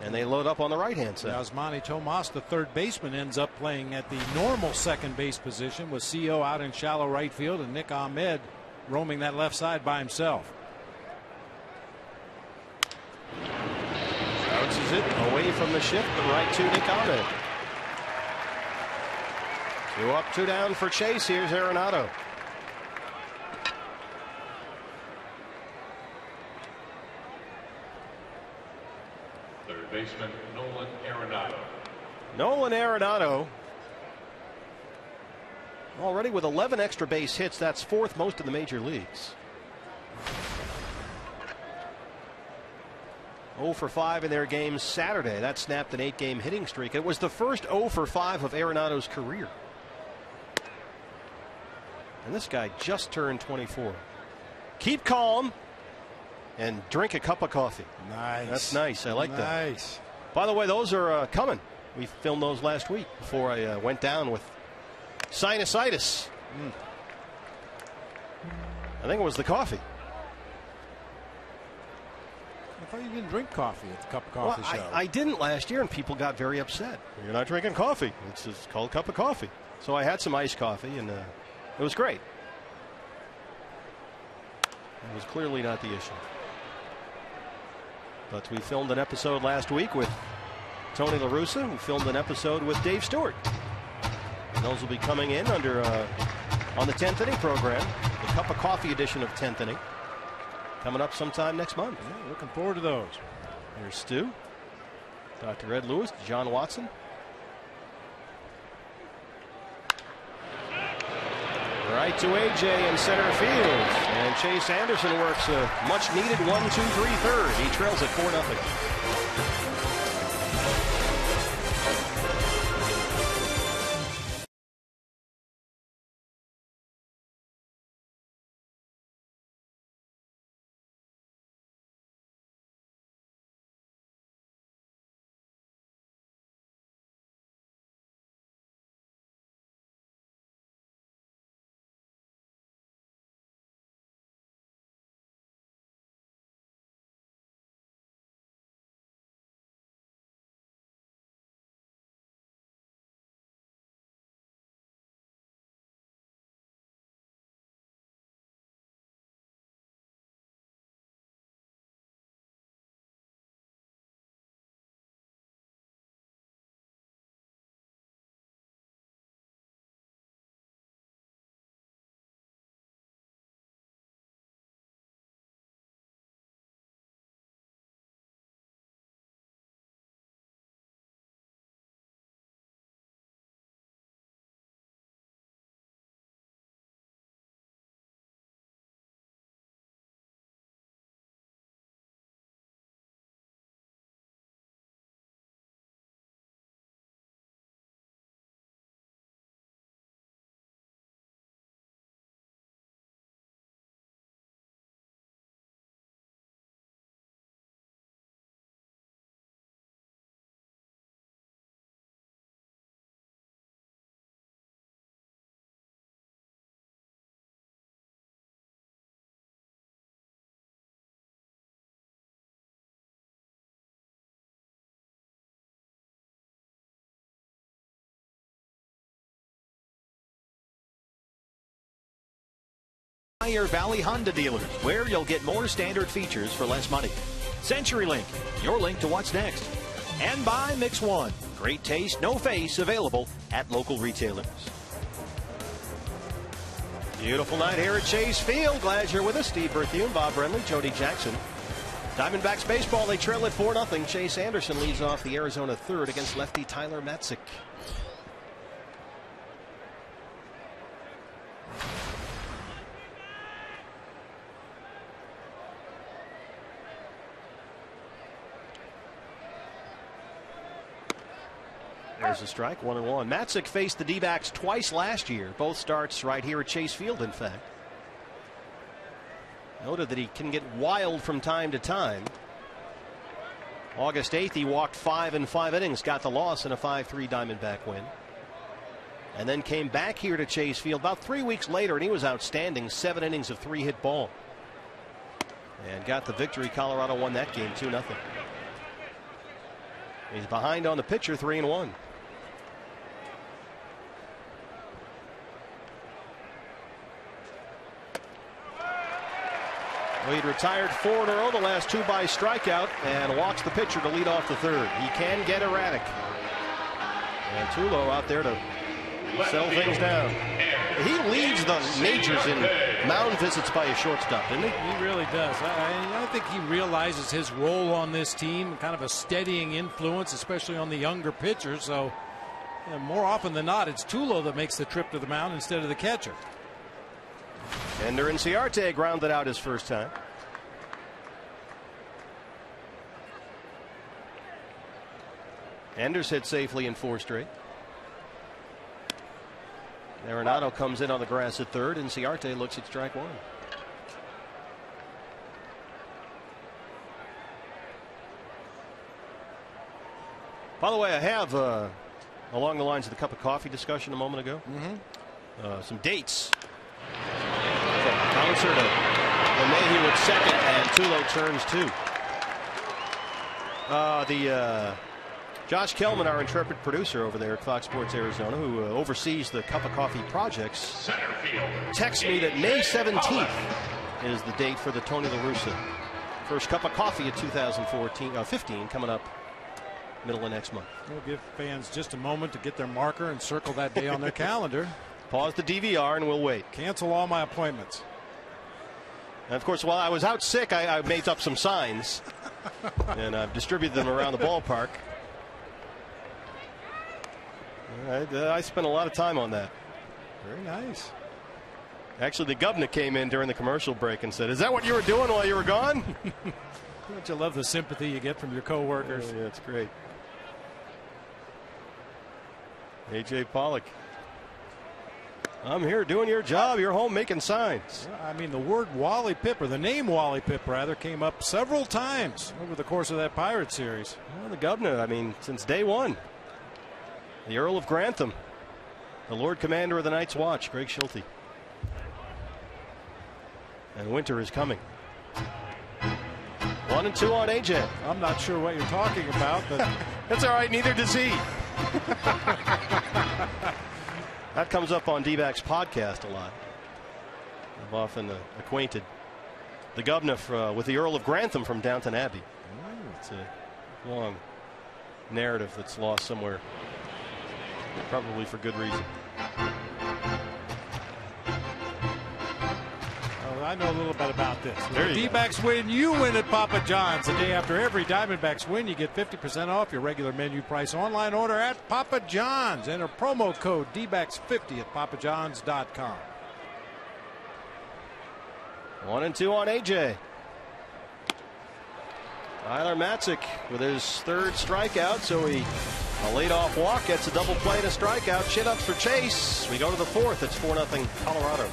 And they load up on the right-hand side. Yasmani Tomas, the third baseman, ends up playing at the normal second base position with CO out in shallow right field and Nick Ahmed roaming that left side by himself. Bounces it away from the shift, but right to Nick Ahmed. 2 up, 2 down for Chase. Here's Arenado. Third baseman Nolan Arenado. Nolan Arenado already with 11 extra base hits. That's 4th most in the major leagues. 0 for 5 in their game Saturday. That snapped an 8-game hitting streak. It was the first 0 for 5 of Arenado's career. And this guy just turned 24. Keep calm and drink a cup of coffee. Nice. That's nice. I like that. Nice. By the way, those are coming. We filmed those last week before I went down with sinusitis. I think it was the coffee. I thought you didn't drink coffee at the Cup of Coffee show. I didn't last year, and people got very upset. You're not drinking coffee. It's just called cup of coffee. So I had some iced coffee, and it was great. It was clearly not the issue. But we filmed an episode last week with Tony La Russa, who filmed an episode with Dave Stewart. And those will be coming in under on the 10th Inning program, the Cup of Coffee edition of 10th Inning, coming up sometime next month. Yeah, looking forward to those. Here's Stu, Dr. Ed Lewis, John Watson. Right to AJ in center field. And Chase Anderson works a much needed 1-2-3 third. He trails at 4-0. Pioneer Valley Honda dealers, where you'll get more standard features for less money. CenturyLink, your link to what's next. And by Mix One, great taste, no face, available at local retailers. Beautiful night here at Chase Field. Glad you're with us. Steve Berthune, Bob Brenly, Jody Jackson. Diamondbacks baseball, they trail at 4-0. Chase Anderson leads off the Arizona third against lefty Tyler Matzik. There's a strike, 1-1. Matzik faced the D-backs twice last year. Both starts right here at Chase Field, in fact. Noted that he can get wild from time to time. August 8th, he walked 5 in 5 innings, got the loss in a 5-3 Diamondback win. and then came back here to Chase Field about 3 weeks later, and he was outstanding. 7 innings of 3-hit ball. And got the victory. Colorado won that game 2-0. He's behind on the pitcher, 3-1. Well, he'd retired 4 in a row, the last 2 by strikeout, and walks the pitcher to lead off the third. He can get erratic. And Tulo out there to settle things down. He leads the majors in mound visits by a shortstop, doesn't he? He really does. I think he realizes his role on this team, kind of a steadying influence, especially on the younger pitchers. So more often than not, it's Tulo that makes the trip to the mound instead of the catcher. Ender Inciarte grounded out his first time. Ender's hit safely in 4 straight. Arenado comes in on the grass at third, and Inciarte looks at strike 1. By the way, I have along the lines of the cup of coffee discussion a moment ago, some dates. Bouncer to LeMahieu at second, and Tulo turns 2. Josh Kellman, our intrepid producer over there at Fox Sports Arizona, who oversees the Cup of Coffee projects, texts me that May 17th is the date for the Tony La Russa first Cup of Coffee of 2015 coming up middle of next month. We'll give fans just a moment to get their marker and circle that day on their calendar. Pause the DVR and we'll wait. Cancel all my appointments. And of course, while I was out sick, I made up some signs and I've distributed them around the ballpark. I spent a lot of time on that. Very nice. Actually, the governor came in during the commercial break and said, "Is that what you were doing while you were gone?" Don't you love the sympathy you get from your coworkers? Yeah, it's great. A.J. Pollock. I'm here doing your job. You're home making signs. I mean, the word Wally Pipp, or the name Wally Pipp, rather, came up several times over the course of that Pirates series. Well, the governor, I mean, since day one. The Earl of Grantham, the Lord Commander of the Night's Watch, Greg Schulte. And winter is coming. 1-2 on AJ. I'm not sure what you're talking about, but that's all right. Neither does he. That comes up on D-Backs podcast a lot. I've often acquainted the governor with the Earl of Grantham from Downton Abbey. It's a long narrative that's lost somewhere. Probably for good reason. Well, I know a little bit about this. There you D-Backs win, you win at Papa John's. The day after every Diamondbacks win, you get 50% off your regular menu price online order at Papa John's. Enter promo code D-Backs50 at papajohns.com. 1-2 on AJ. Tyler Matzik with his 3rd strikeout, so a leadoff walk gets a double play and a strikeout. Chin-ups for Chase. We go to the 4th. It's 4-0 Colorado.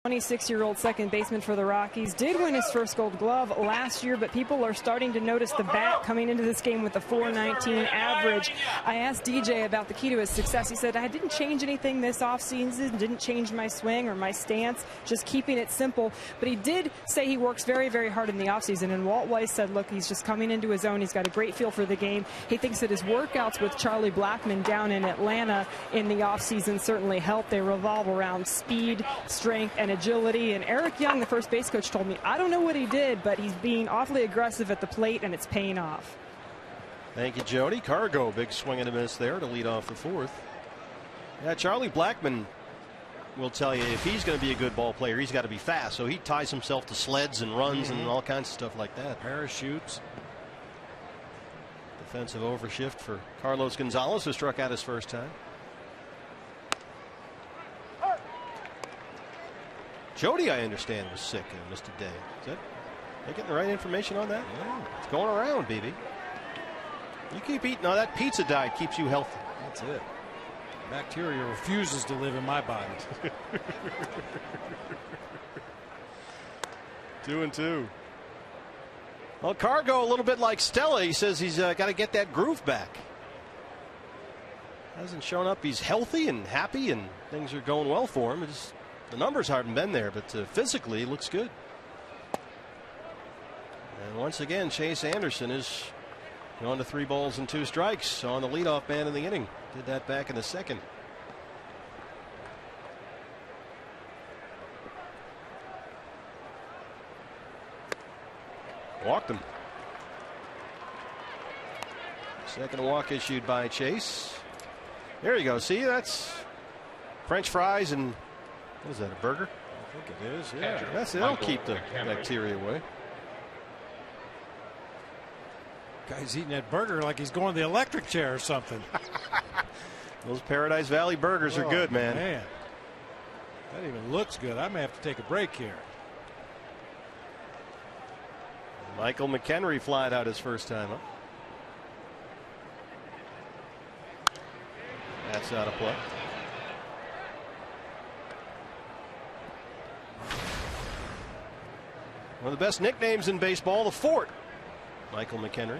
26-year-old second baseman for the Rockies did win his first Gold Glove last year, but people are starting to notice the bat coming into this game with a .419 average. I asked DJ about the key to his success. He said, I didn't change anything this offseason, didn't change my swing or my stance, just keeping it simple. But he did say he works very, very hard in the offseason. And Walt Weiss said, look, he's just coming into his own. He's got a great feel for the game. He thinks that his workouts with Charlie Blackmon down in Atlanta in the offseason certainly helped. They revolve around speed, strength, and agility. And Eric Young, the first base coach, told me, I don't know what he did, but he's being awfully aggressive at the plate, and it's paying off. Thank you, Jody. Cargo, big swing and a miss there to lead off the fourth. Yeah, Charlie Blackmon will tell you if he's going to be a good ball player, he's got to be fast. So he ties himself to sleds and runs and all kinds of stuff like that. Parachutes. Defensive overshift for Carlos Gonzalez, who struck out his first time. Jody, I understand, was sick and missed a day. Is that, they getting the right information on that? Yeah. It's going around, BB. You keep eating. No, that pizza diet keeps you healthy. That's it. Bacteria refuses to live in my body. 2-2. Well, Cargo, a little bit like Stella, he says he's got to get that groove back. Hasn't shown up. He's healthy and happy, and things are going well for him. The numbers haven't been there, but physically he looks good. And once again, Chase Anderson is going to 3 balls and 2 strikes on the leadoff man in the inning. Did that back in the second. Walked him. Second walk issued by Chase. There you go. See, that's French fries and what is that, a burger? I think it is. Yeah, that's it. That'll keep the bacteria away. Guy's eating that burger like he's going to the electric chair or something. Those Paradise Valley burgers are good, man. That even looks good. I may have to take a break here. Michael McHenry flied out his first time up. That's out of play. One of the best nicknames in baseball, the Fort. Michael McHenry.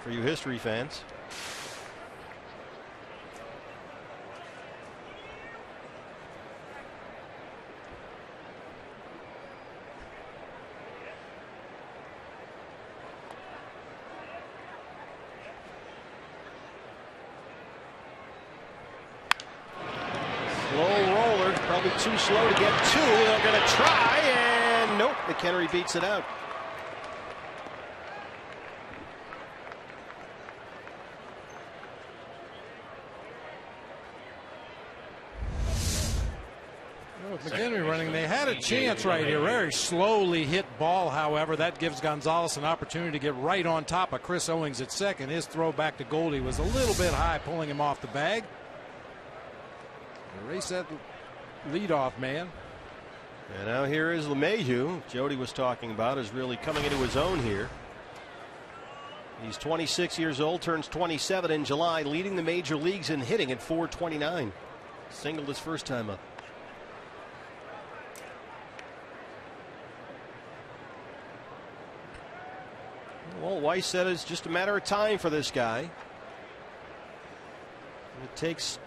For you history fans. Too slow to get 2. They're going to try, and nope, McHenry beats it out. With McHenry running, they had a chance right here. Very slowly hit ball, however. That gives Gonzalez an opportunity to get right on top of Chris Owings at second. His throw back to Goldie was a little bit high, pulling him off the bag. Erase that leadoff man. And now here is LeMahieu. Jody was talking about is really coming into his own here. He's 26 years old, turns 27 in July, leading the major leagues in hitting at .429. Singled his first time up. Well, Weiss said it's just a matter of time for this guy. It takes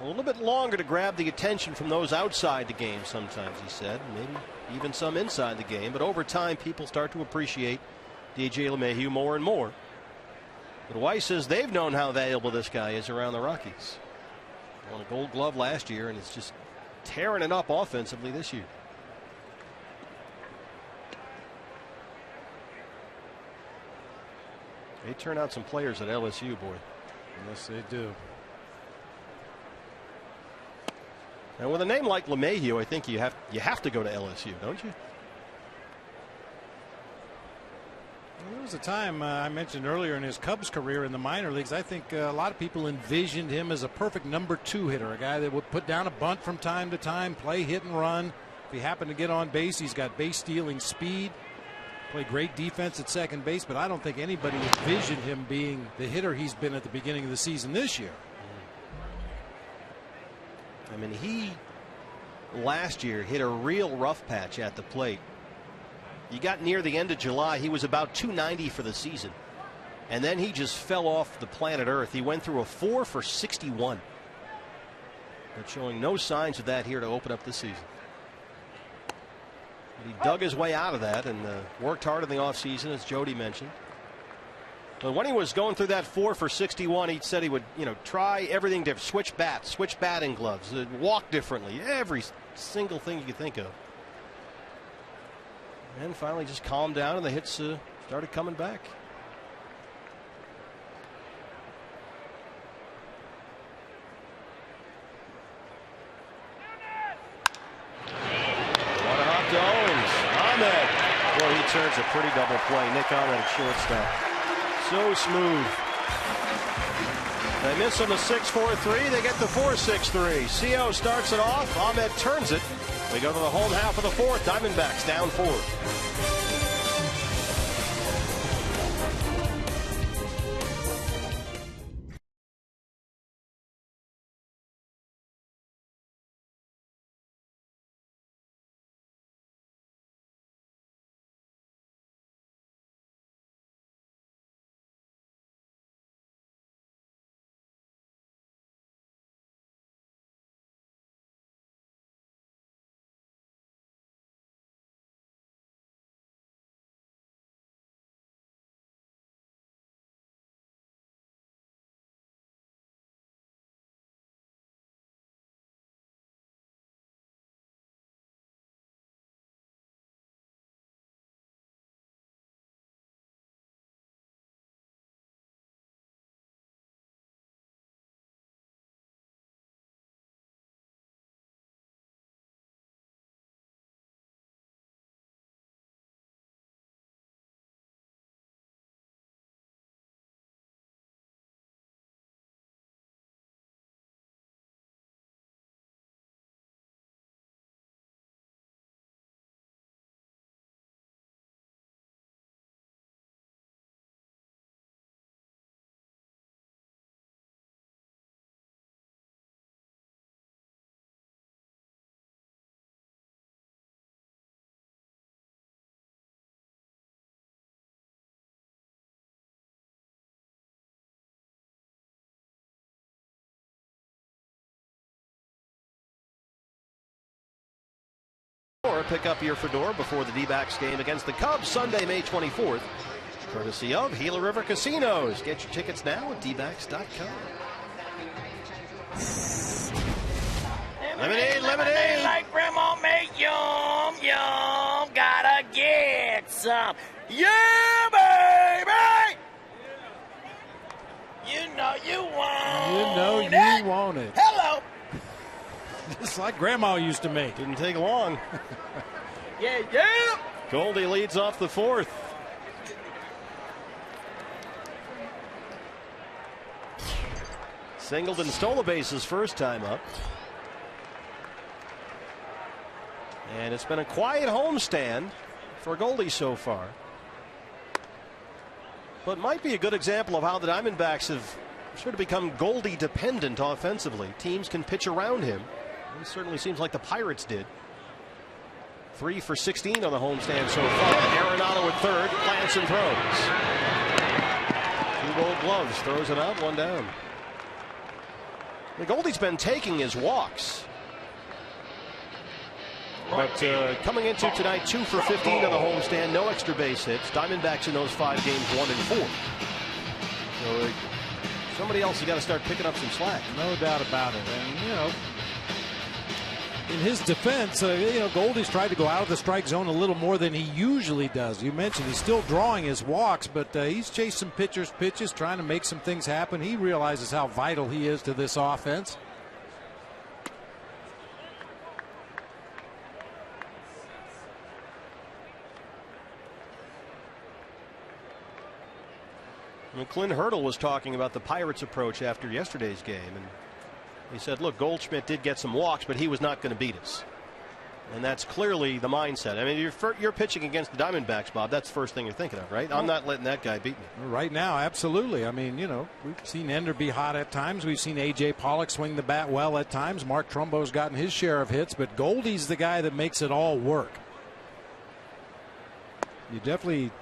a little bit longer to grab the attention from those outside the game sometimes, he said. Maybe even some inside the game. But over time, people start to appreciate DJ LeMahieu more and more. But Weiss says they've known how valuable this guy is around the Rockies. Won a Gold Glove last year, and it's just tearing it up offensively this year. They turn out some players at LSU, boy. Yes, they do. And with a name like LeMahieu, I think you have to go to LSU, don't you? Well, there was a time I mentioned earlier in his Cubs career in the minor leagues. I think a lot of people envisioned him as a perfect number 2 hitter, a guy that would put down a bunt from time to time, play hit and run. If he happened to get on base, he's got base stealing speed. Play great defense at second base, but I don't think anybody envisioned him being the hitter he's been at the beginning of the season this year. I mean, he last year hit a real rough patch at the plate. You got near the end of July, he was about 290 for the season. And then he just fell off the planet Earth. He went through a 4 for 61. But showing no signs of that here to open up the season. But he dug his way out of that and worked hard in the offseason, as Jody mentioned. But when he was going through that 4 for 61, he said he would, try everything different. Switch bats, switch batting gloves, walk differently, every single thing you could think of. And finally just calmed down and the hits started coming back. One hop to Owens. Ahmed. Boy, he turns a pretty double play. Nick Ahmed at shortstop. So smooth. They miss on the 6-4-3. They get the 4-6-3. CO starts it off. Ahmed turns it. We go to the home half of the fourth. Diamondbacks down 4. Pick up your fedora before the D-backs game against the Cubs Sunday, May 24th. Courtesy of Gila River Casinos. Get your tickets now at dbacks.com. Lemonade, lemonade. Like Grandma made, yum, yum. Gotta get some. Yeah, baby. You know you want it. Hello. Just like Grandma used to make. Didn't take long. Yeah. Goldie leads off the fourth. Singleton stole a base his first time up. And it's been a quiet homestand for Goldie so far. But might be a good example of how the Diamondbacks have sort of become Goldie dependent offensively. Teams can pitch around him. It certainly seems like the Pirates did. 3 for 16 on the homestand so far. Arenado at third, plants and throws. 2 Gold Gloves, throws it out, 1 down. The Goldie's been taking his walks. But coming into tonight, 2 for 15 on the homestand, no extra base hits. Diamondbacks in those 5 games, 1-4. So somebody else has got to start picking up some slack. No doubt about it. And, in his defense, Goldie's tried to go out of the strike zone a little more than he usually does. You mentioned he's still drawing his walks, but he's chased some pitchers' pitches, trying to make some things happen. He realizes how vital he is to this offense. Clint Hurdle was talking about the Pirates' approach after yesterday's game, and he said, look, Goldschmidt did get some walks, but he was not going to beat us. And that's clearly the mindset. I mean, you're pitching against the Diamondbacks, Bob. That's the first thing you're thinking of, right? I'm not letting that guy beat me. Right now, absolutely. I mean, we've seen Ender be hot at times. We've seen A.J. Pollock swing the bat well at times. Mark Trumbo's gotten his share of hits, but Goldie's the guy that makes it all work. You definitely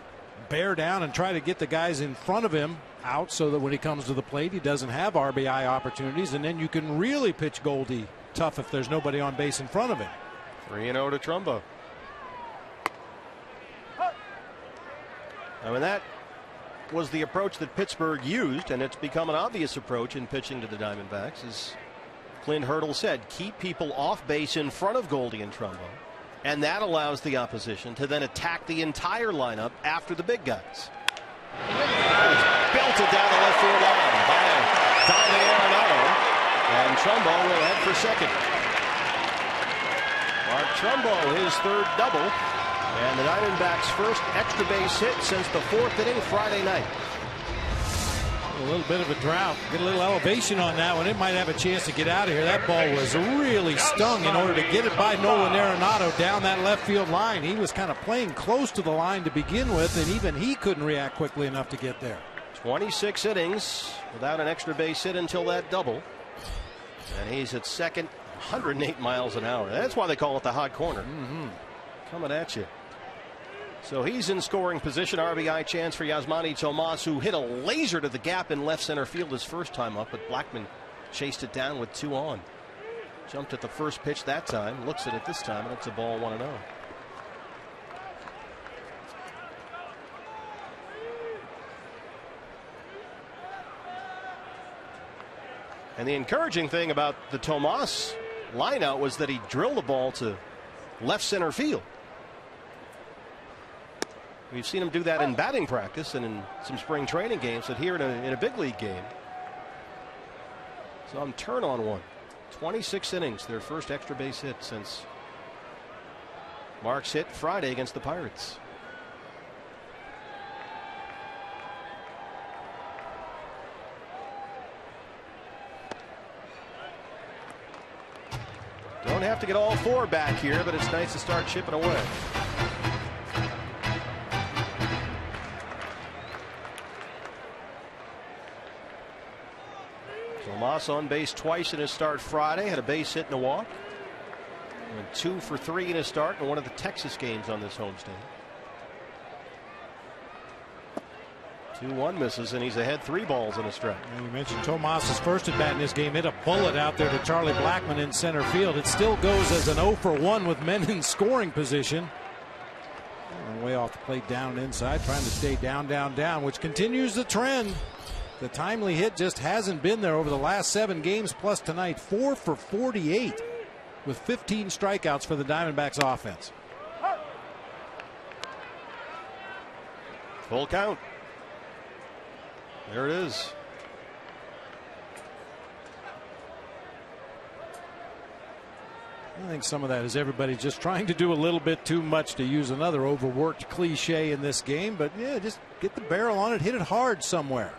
bear down and try to get the guys in front of him out so that when he comes to the plate, he doesn't have RBI opportunities, and then you can really pitch Goldie tough if there's nobody on base in front of him. 3-0 to Trumbo. I mean, that was the approach that Pittsburgh used, and it's become an obvious approach in pitching to the Diamondbacks. As Clint Hurdle said, keep people off base in front of Goldie and Trumbo, and that allows the opposition to then attack the entire lineup after the big guys. Belted down the left field line by diving Arenado, and Trumbo will head for second. Mark Trumbo, his third double, and the Diamondbacks' first extra base hit since the fourth inning Friday night. A little bit of a drought. Get a little elevation on that one. It might have a chance to get out of here. That ball was really stung in order to get it by Nolan Arenado down that left field line. He was kind of playing close to the line to begin with, and even he couldn't react quickly enough to get there. 26 innings without an extra base hit until that double. And he's at second, 108 miles an hour. That's why they call it the hot corner. Coming at you. So he's in scoring position. RBI chance for Yasmani Tomas, who hit a laser to the gap in left center field his first time up, but Blackmon chased it down with 2 on. Jumped at the first pitch that time, looks at it this time, and it's a ball 1-0. And the encouraging thing about the Tomas lineout was that he drilled the ball to left center field. We've seen him do that in batting practice and in some spring training games, but here in a big league game. So I'm turn on one. 26 innings, their first extra base hit since Mark's hit Friday against the Pirates. Don't have to get all 4 back here, but it's nice to start chipping away. Tomas on base twice in his start Friday. Had a base hit and a walk. Went 2 for 3 in his start in one of the Texas games on this homestand. 2-1 misses, and he's ahead 3 balls in a strike. And you mentioned Tomas's first at bat in this game hit a bullet out there to Charlie Blackmon in center field. It still goes as an 0 for 1 with men in scoring position. Way off the plate, down inside, trying to stay down, which continues the trend. The timely hit just hasn't been there over the last 7 games, plus tonight 4 for 48 with 15 strikeouts for the Diamondbacks offense. Full count. There it is. I think some of that is everybody just trying to do a little bit too much, to use another overworked cliche in this game. But yeah, just get the barrel on it, hit it hard somewhere.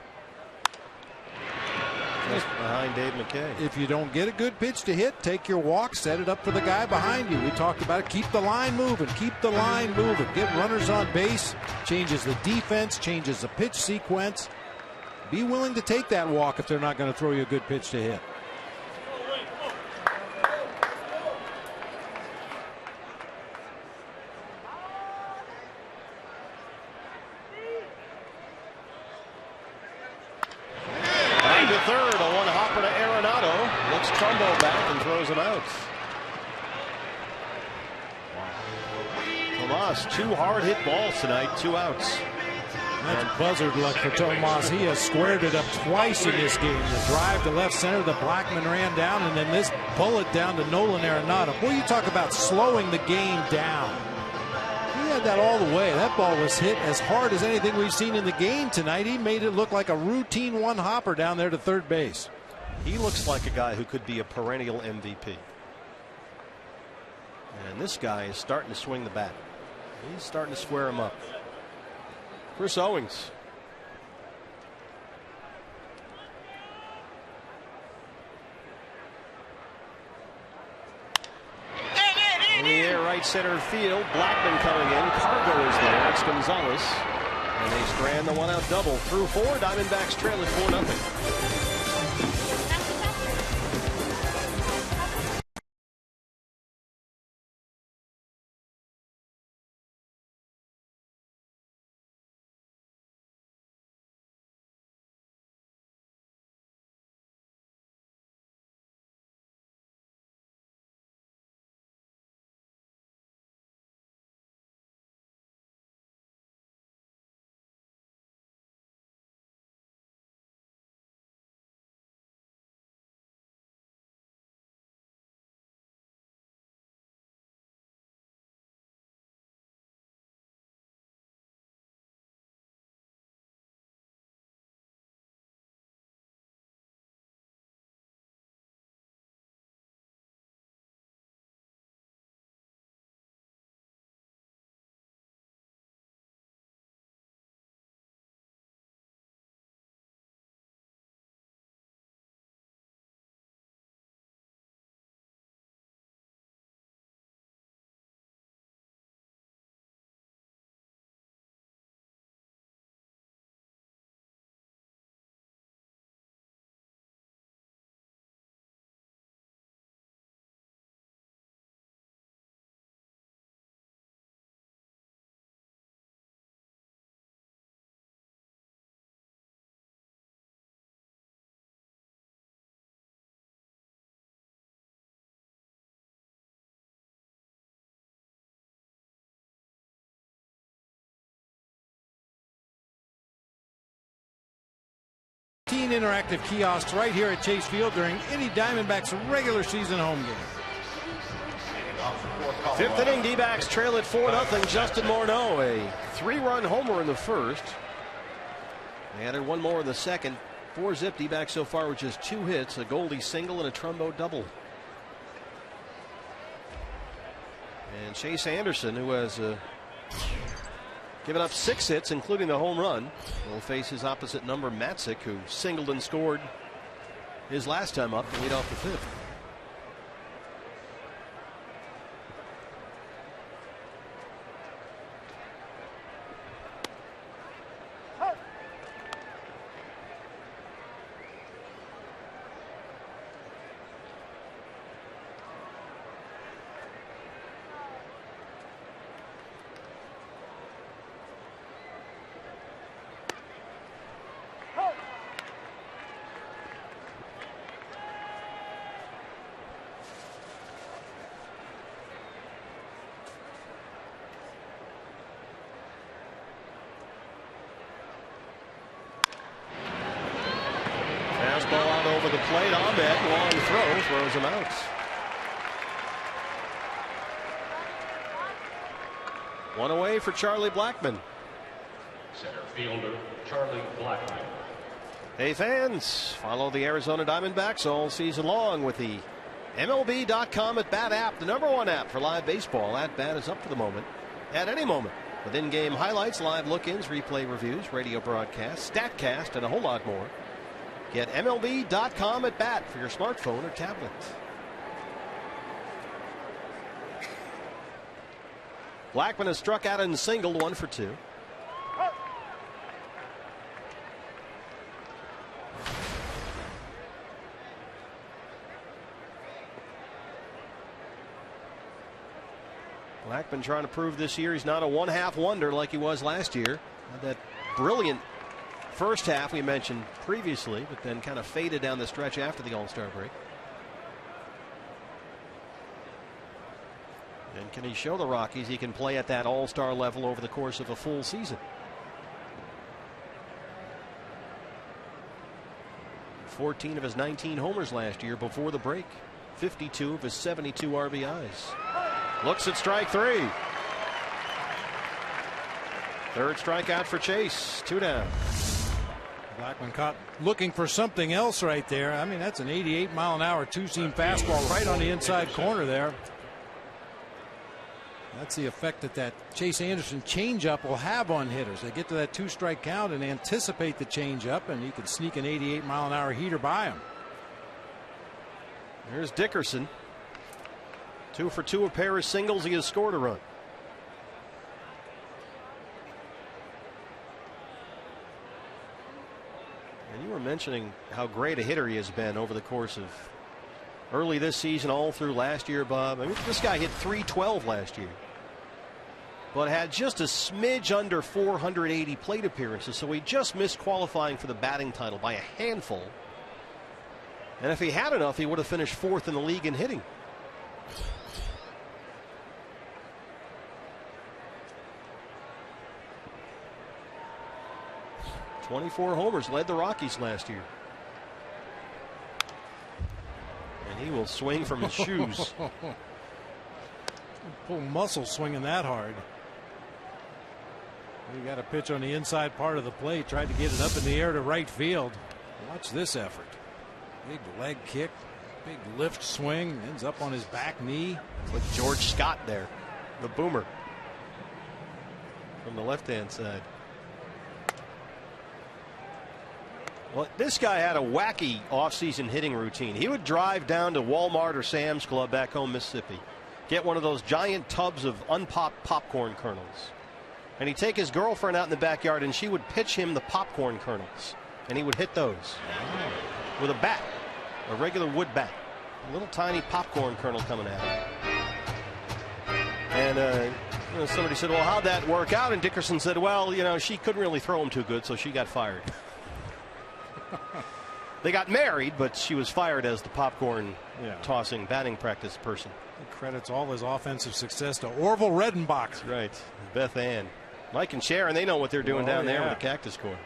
Just behind Dave McKay. If you don't get a good pitch to hit, take your walk, set it up for the guy behind you. We talked about it. Keep the line moving. Keep the line moving. Get runners on base. Changes the defense. Changes the pitch sequence. Be willing to take that walk if they're not going to throw you a good pitch to hit. Third, a one hopper to Arenado. Looks Trumbo back and throws him out. Tomas, 2 hard hit balls tonight, 2 outs. That's buzzard luck for Tomas. He has squared it up twice in this game. The drive to left center, the Blackmon ran down, and then this bullet down to Nolan Arenado. Boy, you talk about slowing the game down. He had that all the way. That ball was hit as hard as anything we've seen in the game tonight. He made it look like a routine one hopper down there to third base. He looks like a guy who could be a perennial MVP. And this guy is starting to swing the bat. He's starting to square him up. Chris Owings. In the air, right center field. Blackman coming in. Cargo is there. It's Gonzalez. And they strand the one-out double. Through 4. Diamondbacks trail at 4-0. Interactive kiosks right here at Chase Field during any Diamondbacks regular season home game. 5th inning, D-backs trail at 4-0. Justin Morneau, a 3-run homer in the first. They added one more in the second. 4-zip. D-backs so far with just 2 hits, a Goldie single and a Trumbo double. And Chase Anderson, who has given up 6 hits, including the home run, will face his opposite number, Matzik, who singled and scored his last time up to lead off the 5th. Over the plate, Ahmed, long throw, throws him out. One away for Charlie Blackmon. Center fielder Charlie Blackmon. Hey fans, follow the Arizona Diamondbacks all season long with the MLB.com at Bat app, the #1 app for live baseball. At Bat is up for the moment, at any moment, with in-game highlights, live look-ins, replay reviews, radio broadcasts, StatCast, and a whole lot more. Get MLB.com at Bat for your smartphone or tablet. Blackmon has struck out and singled, 1 for 2. Blackmon trying to prove this year he's not a one-half wonder like he was last year. Had that brilliant first half we mentioned previously, but then kind of faded down the stretch after the All-Star break. And can he show the Rockies he can play at that All-Star level over the course of a full season? 14 of his 19 homers last year before the break. 52 of his 72 RBIs. Looks at strike 3. Third strikeout for Chase. 2 down. Blackmon caught looking for something else right there. I mean, that's an 88-mile-an-hour two-seam fastball right on the inside corner there. That's the effect that Chase Anderson changeup will have on hitters. They get to that 2-strike count and anticipate the changeup, and he can sneak an 88-mile-an-hour heater by him. Here's Dickerson. 2 for 2, a pair of singles. He has scored a run. And you were mentioning how great a hitter he has been over the course of early this season, all through last year, Bob. I mean, this guy hit .312 last year, but had just a smidge under 480 plate appearances, so he just missed qualifying for the batting title by a handful. And if he had enough, he would have finished 4th in the league in hitting. "24 homers, led the Rockies last year." And he will swing from his shoes. Pull muscle swinging that hard. He got a pitch on the inside part of the plate, tried to get it up in the air to right field. Watch this effort. Big leg kick, big lift swing, ends up on his back knee. It's like George Scott there, the boomer from the left-hand side. Well, this guy had a wacky offseason hitting routine. He would drive down to Walmart or Sam's Club back home, Mississippi, get one of those giant tubs of unpopped popcorn kernels, and he'd take his girlfriend out in the backyard and she would pitch him the popcorn kernels, and he would hit those with a bat, a regular wood bat, a little tiny popcorn kernel coming at him. And somebody said, "Well, how'd that work out?" And Dickerson said, "Well, she couldn't really throw him too good, so she got fired." They got married, but she was fired as the popcorn tossing batting practice person. He credits all his offensive success to Orville Redenbach. Right. Beth Ann. Mike and Sharon, they know what they're doing down there with the Cactus Corps.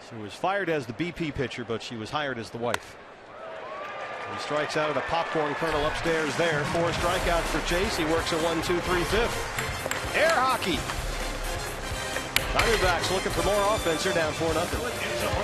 She was fired as the BP pitcher, but she was hired as the wife. He strikes out at a popcorn kernel upstairs there. 4 strikeouts for Chase. He works a 1-2-3-5. Air hockey. Diamondbacks looking for more offense. They're down 4-0.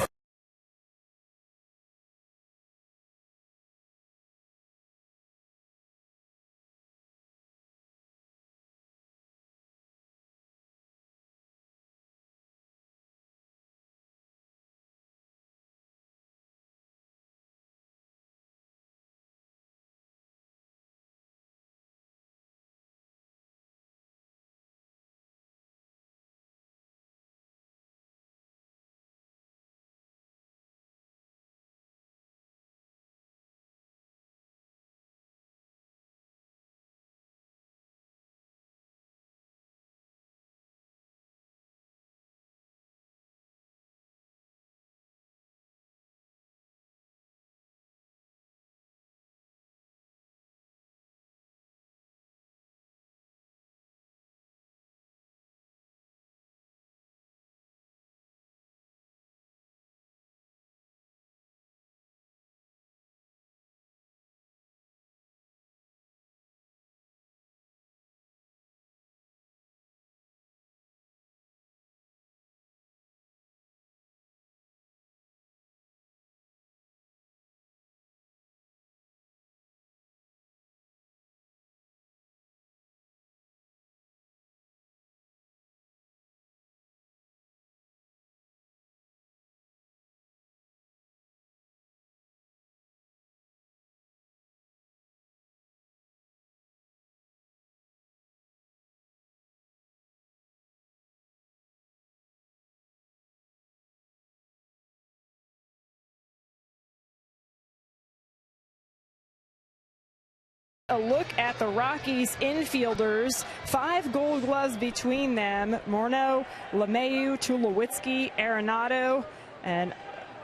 A look at the Rockies infielders. 5 Gold Gloves between them. Morneau, LeMahieu, Tulowitzki, Arenado, and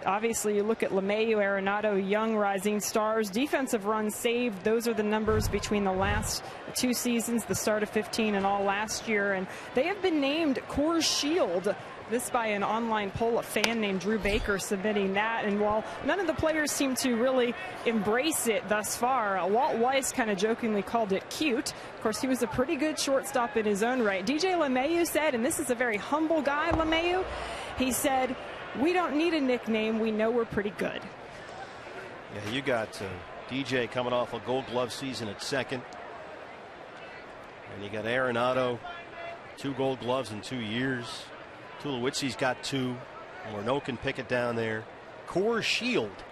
obviously you look at LeMahieu, Arenado, young rising stars. Defensive runs saved, those are the numbers between the last 2 seasons, the start of 15 and all last year, and they have been named Coors Shield. This by an online poll, a fan named Drew Baker submitting that. And while none of the players seem to really embrace it thus far, Walt Weiss kind of jokingly called it cute. Of course, he was a pretty good shortstop in his own right. DJ LeMahieu said, and this is a very humble guy, LeMahieu, he said, "We don't need a nickname. We know we're pretty good." Yeah, you got DJ coming off a Gold Glove season at second. And you got Arenado, 2 Gold Gloves in 2 years. Tulowitzki's got 2. Morneau can pick it down there. Coors Shield.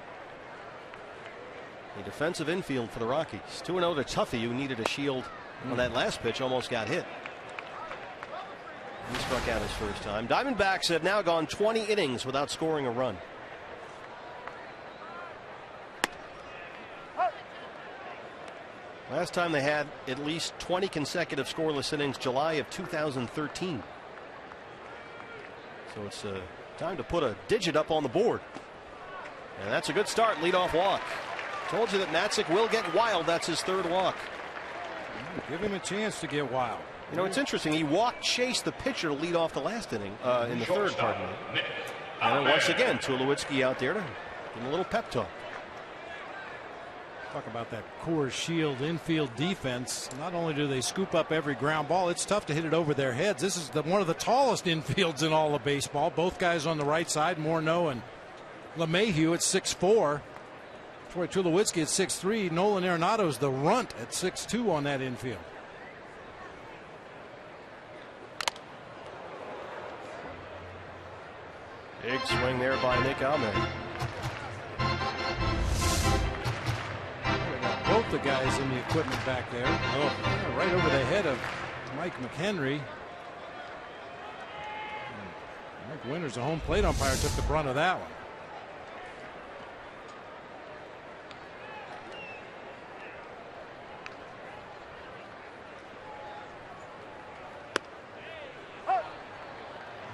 The defensive infield for the Rockies. 2-0 to Tuffy, who needed a shield on that last pitch, almost got hit. He struck out his first time. Diamondbacks have now gone 20 innings without scoring a run. Last time they had at least 20 consecutive scoreless innings, July of 2013. So it's time to put a digit up on the board. And that's a good start. Leadoff walk. Told you that Matzik will get wild. That's his third walk. Give him a chance to get wild. You know, it's interesting. He walked Chase, the pitcher, to lead off the last inning, in the third, pardon me. And then once again, Tulowitzki out there to give him a little pep talk. Talk about that Coors Shield infield defense. Not only do they scoop up every ground ball, it's tough to hit it over their heads. This is one of the tallest infields in all of baseball. Both guys on the right side, Morneau and LeMahieu at 6'4". Troy Tulowitzki at 6'3". Nolan Arenado's the runt at 6'2" on that infield. Big swing there by Nick Ahmed. Both the guys in the equipment back there. Oh, right over the head of Mike McHenry. Mike Winters, the home plate umpire, took the brunt of that one.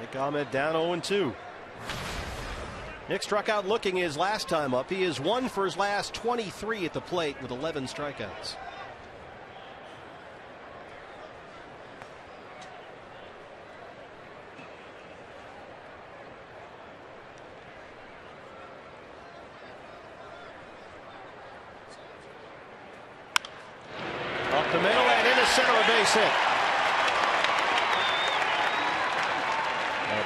Nick Ahmed down 0-2. Nick struck out looking his last time up. He is 1 for his last 23 at the plate with 11 strikeouts. Up the middle and into center, a base hit.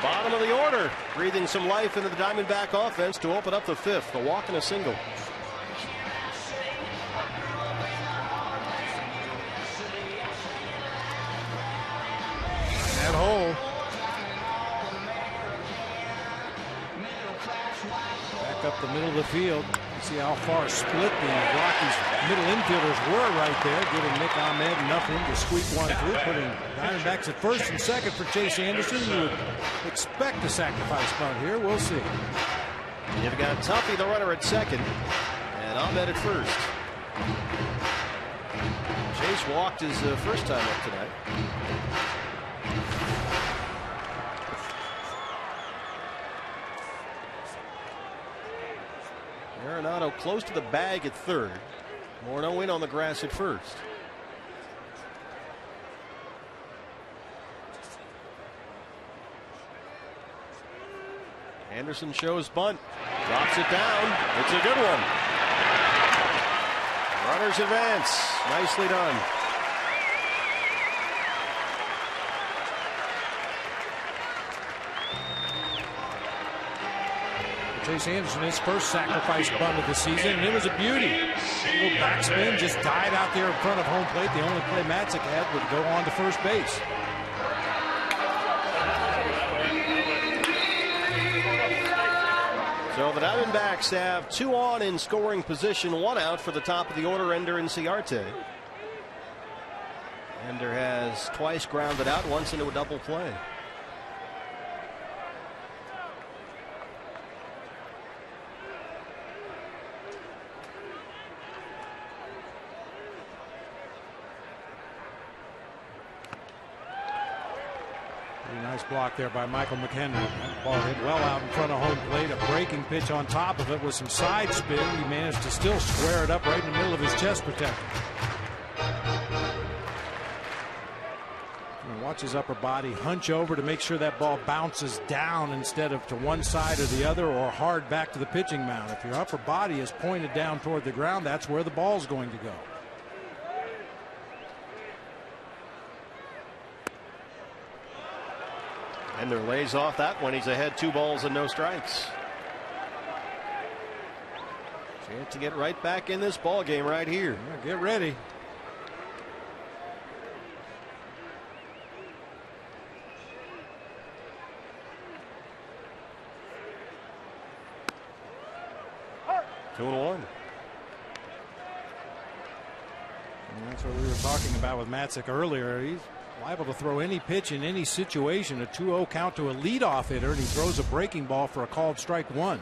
Bottom of the order, breathing some life into the Diamondback offense to open up the fifth. A walk and a single. That hole. Back up the middle of the field. See how far split the Rockies middle infielders were right there, giving Nick Ahmed enough room to squeak one through, putting Diamondbacks at first and second for Chase Anderson. You would expect a sacrifice bunt here. We'll see. You've got Tuffy, the runner, at second, and Ahmed at first. Chase walked his first time up tonight. Arenado close to the bag at third. Morneau in on the grass at first. Anderson shows bunt. Drops it down. It's a good one. Runners advance. Nicely done. Chase Anderson, his first sacrifice bunt of the season, and it was a beauty. A little backspin, just died out there in front of home plate. The only play Matzik had would go on to first base. So the Diamondbacks have 2 on in scoring position, 1 out for the top of the order, Ender and Ciarte. Ender has twice grounded out, once into a double play. Nice block there by Michael McHenry. That ball hit well out in front of home plate. A breaking pitch on top of it with some side spin. He managed to still square it up right in the middle of his chest protector. And watch his upper body hunch over to make sure that ball bounces down instead of to one side or the other or hard back to the pitching mound. If your upper body is pointed down toward the ground, that's where the ball's going to go. Ender lays off that one. He's ahead 2 balls and no strikes. Chance to get right back in this ball game right here. Yeah, get ready. And that's what we were talking about with Matzik earlier. He's liable to throw any pitch in any situation. A 2-0 count to a leadoff hitter, and he throws a breaking ball for a called strike one.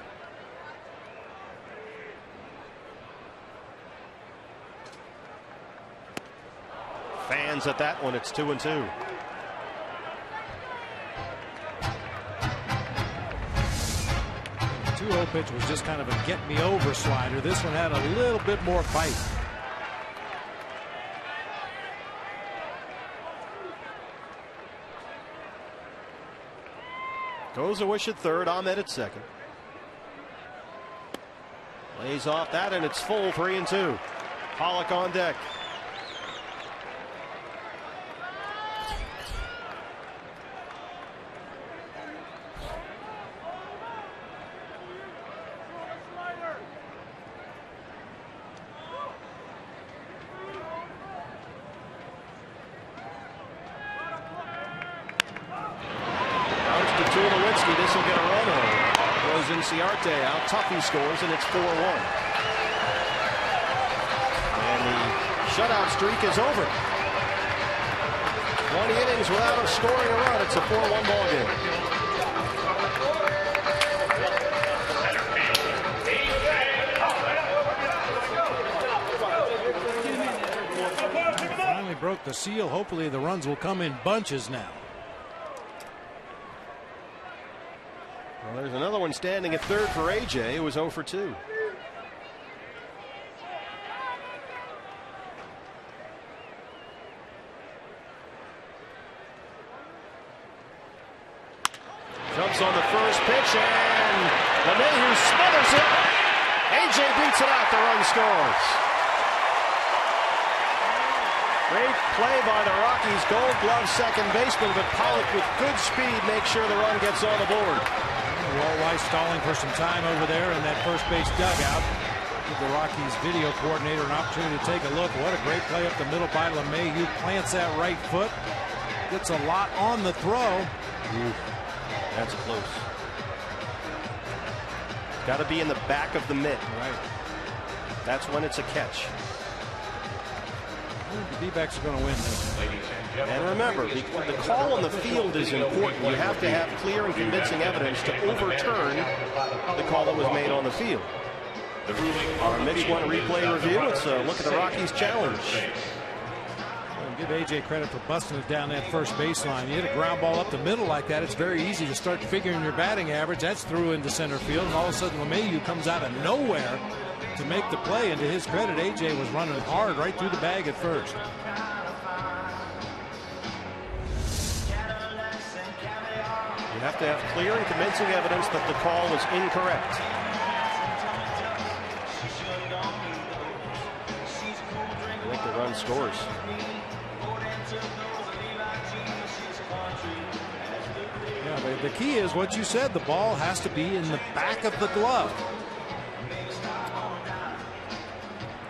Fans at that one. It's 2-2. The 2-0 pitch was just kind of a get me over slider. This one had a little bit more bite. Goes a wish at third. Ahmed at second. Lays off that, and it's full. 3-2. Pollock on deck. This will get a run home. Goes Inciarte out. Tuffy scores, and it's 4-1. And the shutout streak is over. 20 innings without scoring a run. It's a 4-1 ball game. Finally broke the seal. Hopefully the runs will come in bunches now. Well, there's another one standing at third for AJ. It was 0 for 2. Jumps on the first pitch, and LeMahieu smothers it. AJ beats it out. The run scores. Great play by the Rockies Gold Glove second baseman, but Pollock with good speed makes sure the run gets on the board. Walleye stalling for some time over there in that first base dugout. Give the Rockies video coordinator an opportunity to take a look. What a great play up the middle by LeMahieu. Plants that right foot. Gets a lot on the throw. That's close. Got to be in the back of the mitt. Right. That's when it's a catch. The D-backs are going to win this. And remember, the call on the field is important. You have to have clear and convincing evidence to overturn the call that was made on the field. Our Mix One replay review. Let's look at the Rockies challenge. Give AJ credit for busting it down that first baseline. You hit a ground ball up the middle like that, it's very easy to start figuring your batting average. That's through into center field, and all of a sudden LeMahieu comes out of nowhere to make the play. And to his credit, AJ was running hard right through the bag at first. You have to have clear and convincing evidence that the call was incorrect. I think the run scores. Yeah, the key is what you said. The ball has to be in the back of the glove.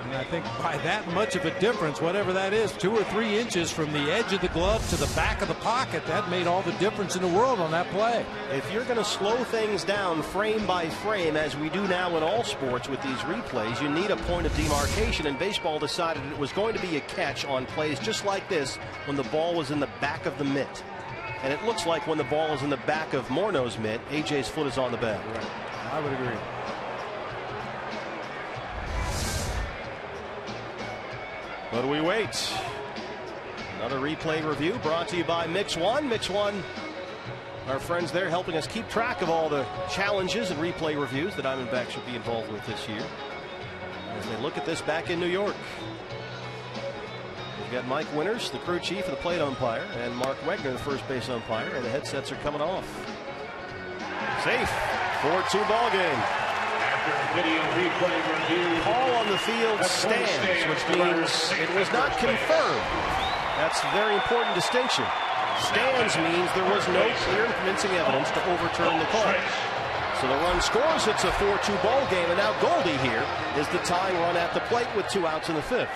And I think by that much of a difference, whatever that is, 2 or 3 inches from the edge of the glove to the back of the pocket, that made all the difference in the world on that play. If you're going to slow things down frame by frame, as we do now in all sports with these replays, you need a point of demarcation, and baseball decided it was going to be a catch on plays just like this when the ball was in the back of the mitt. And it looks like when the ball is in the back of Morneau's mitt, AJ's foot is on the bag. Right. I would agree. But we wait. Another replay review brought to you by Mix One. Mix One, our friends there helping us keep track of all the challenges and replay reviews that Diamondbacks should be involved with this year as they look at this back in New York. We've got Mike Winters, the crew chief and the plate umpire, and Mark Wegner, the first base umpire, and the headsets are coming off. Safe. 4-2 ball game. Video replay review. Call on the field stands, which means it was not confirmed. That's a very important distinction. Stands means there was no clear and convincing evidence to overturn the call. So the run scores. It's a 4-2 ball game, and now Goldie here is the tying run at the plate with 2 outs in the 5th.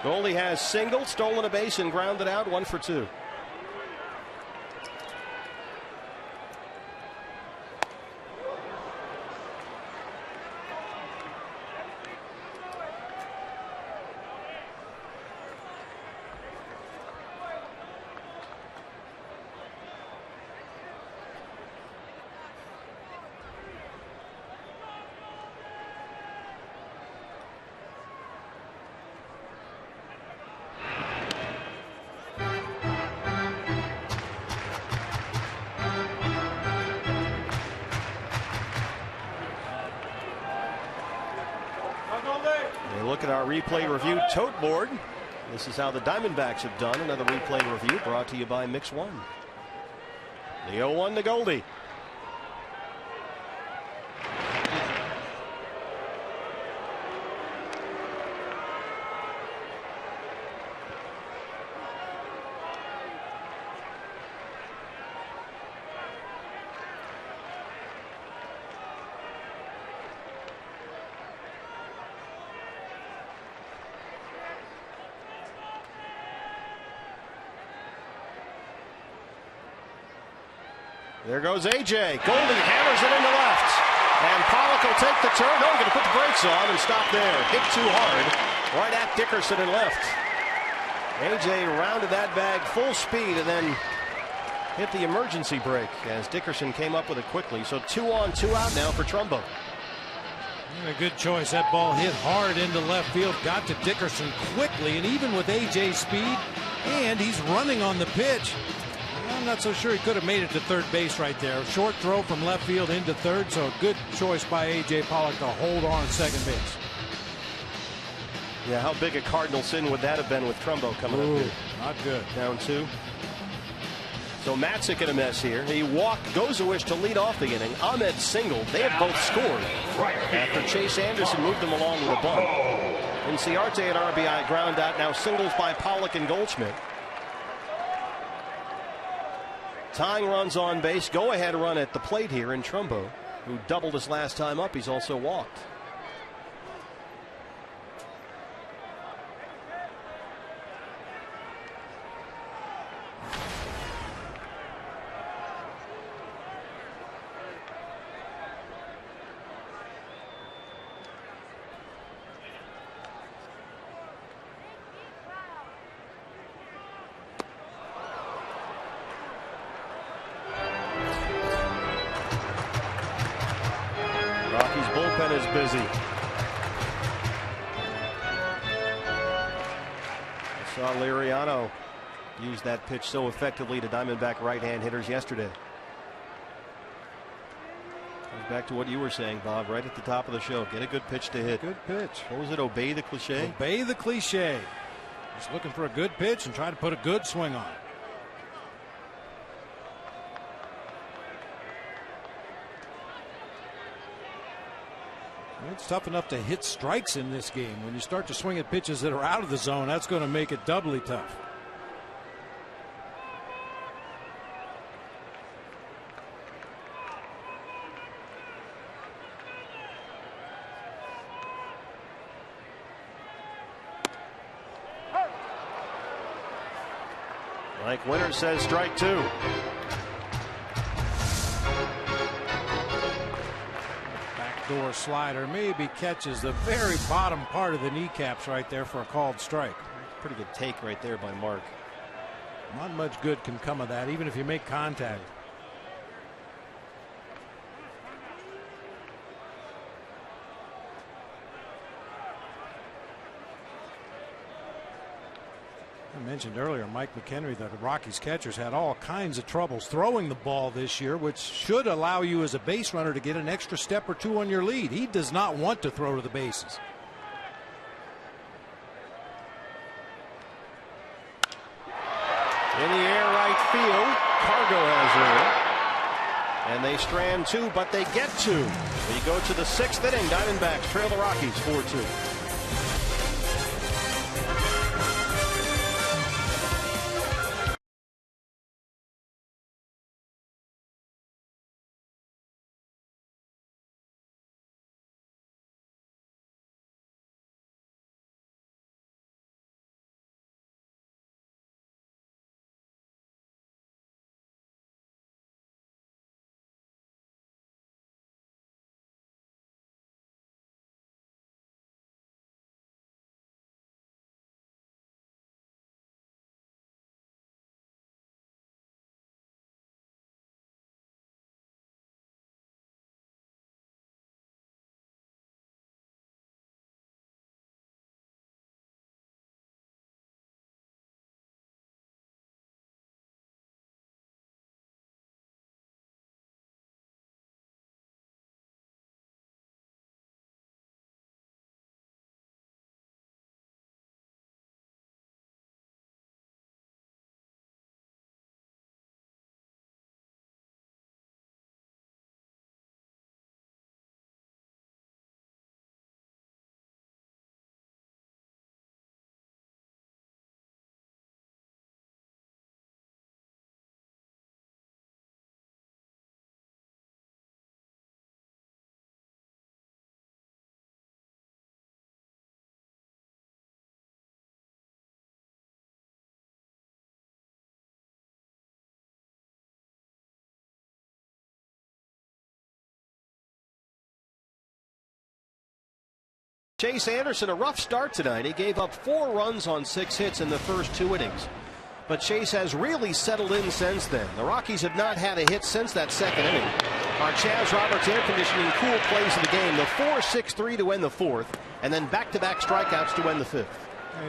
Goldie has singled, stolen a base, and grounded out. 1 for 2. look at our replay review tote board. This is how the Diamondbacks have done. Another replay review brought to you by Mix One. The 0-1 to Goldie. There goes A.J. Goldie hammers it into left. And Pollock will take the turn. No, going to put the brakes on and stop there. Hit too hard. Right at Dickerson and left. A.J. rounded that bag full speed and then hit the emergency brake as Dickerson came up with it quickly. So 2 on, 2 out now for Trumbo. A good choice. That ball hit hard into left field. Got to Dickerson quickly. And even with A.J.'s speed, and he's running on the pitch. I'm not so sure he could have made it to third base right there. Short throw from left field into third, so a good choice by A.J. Pollock to hold on second base. Yeah, how big a Cardinal sin would that have been with Trumbo coming up here? Not good. Down 2. So Matzik in a mess here. He walked Gozawish to lead off the inning. Ahmed singled. They have both scored after Chase Anderson moved them along with a bunt. Inciarte at RBI ground out. Now singles by Pollock and Goldschmidt. Tying runs on base. Go ahead run at the plate here in Trumbo, who doubled his last time up. He's also walked. Rockies bullpen is busy. I saw Liriano use that pitch so effectively to Diamondback right-hand hitters yesterday. Goes back to what you were saying, Bob, right at the top of the show. Get a good pitch to hit. Good pitch. What was it? Obey the cliche? Obey the cliche. Just looking for a good pitch and try to put a good swing on it. It's tough enough to hit strikes in this game. When you start to swing at pitches that are out of the zone, that's going to make it doubly tough. Mike Winters says strike 2. Door slider maybe catches the very bottom part of the kneecaps right there for a called strike. Pretty good take right there by Mark. Not much good can come of that, even if you make contact. I mentioned earlier, Mike McHenry, that the Rockies catchers had all kinds of troubles throwing the ball this year, which should allow you as a base runner to get an extra step or 2 on your lead. He does not want to throw to the bases. In the air right field, Cargo has room. And they strand 2, but they get 2. We go to the 6th inning. Diamondbacks trail the Rockies 4-2. Chase Anderson, a rough start tonight. He gave up 4 runs on 6 hits in the first 2 innings. But Chase has really settled in since then. The Rockies have not had a hit since that 2nd inning. Our Chaz Roberts air conditioning cool plays of the game. The 4-6-3 to end the 4th, and then back-to-back strikeouts to end the 5th.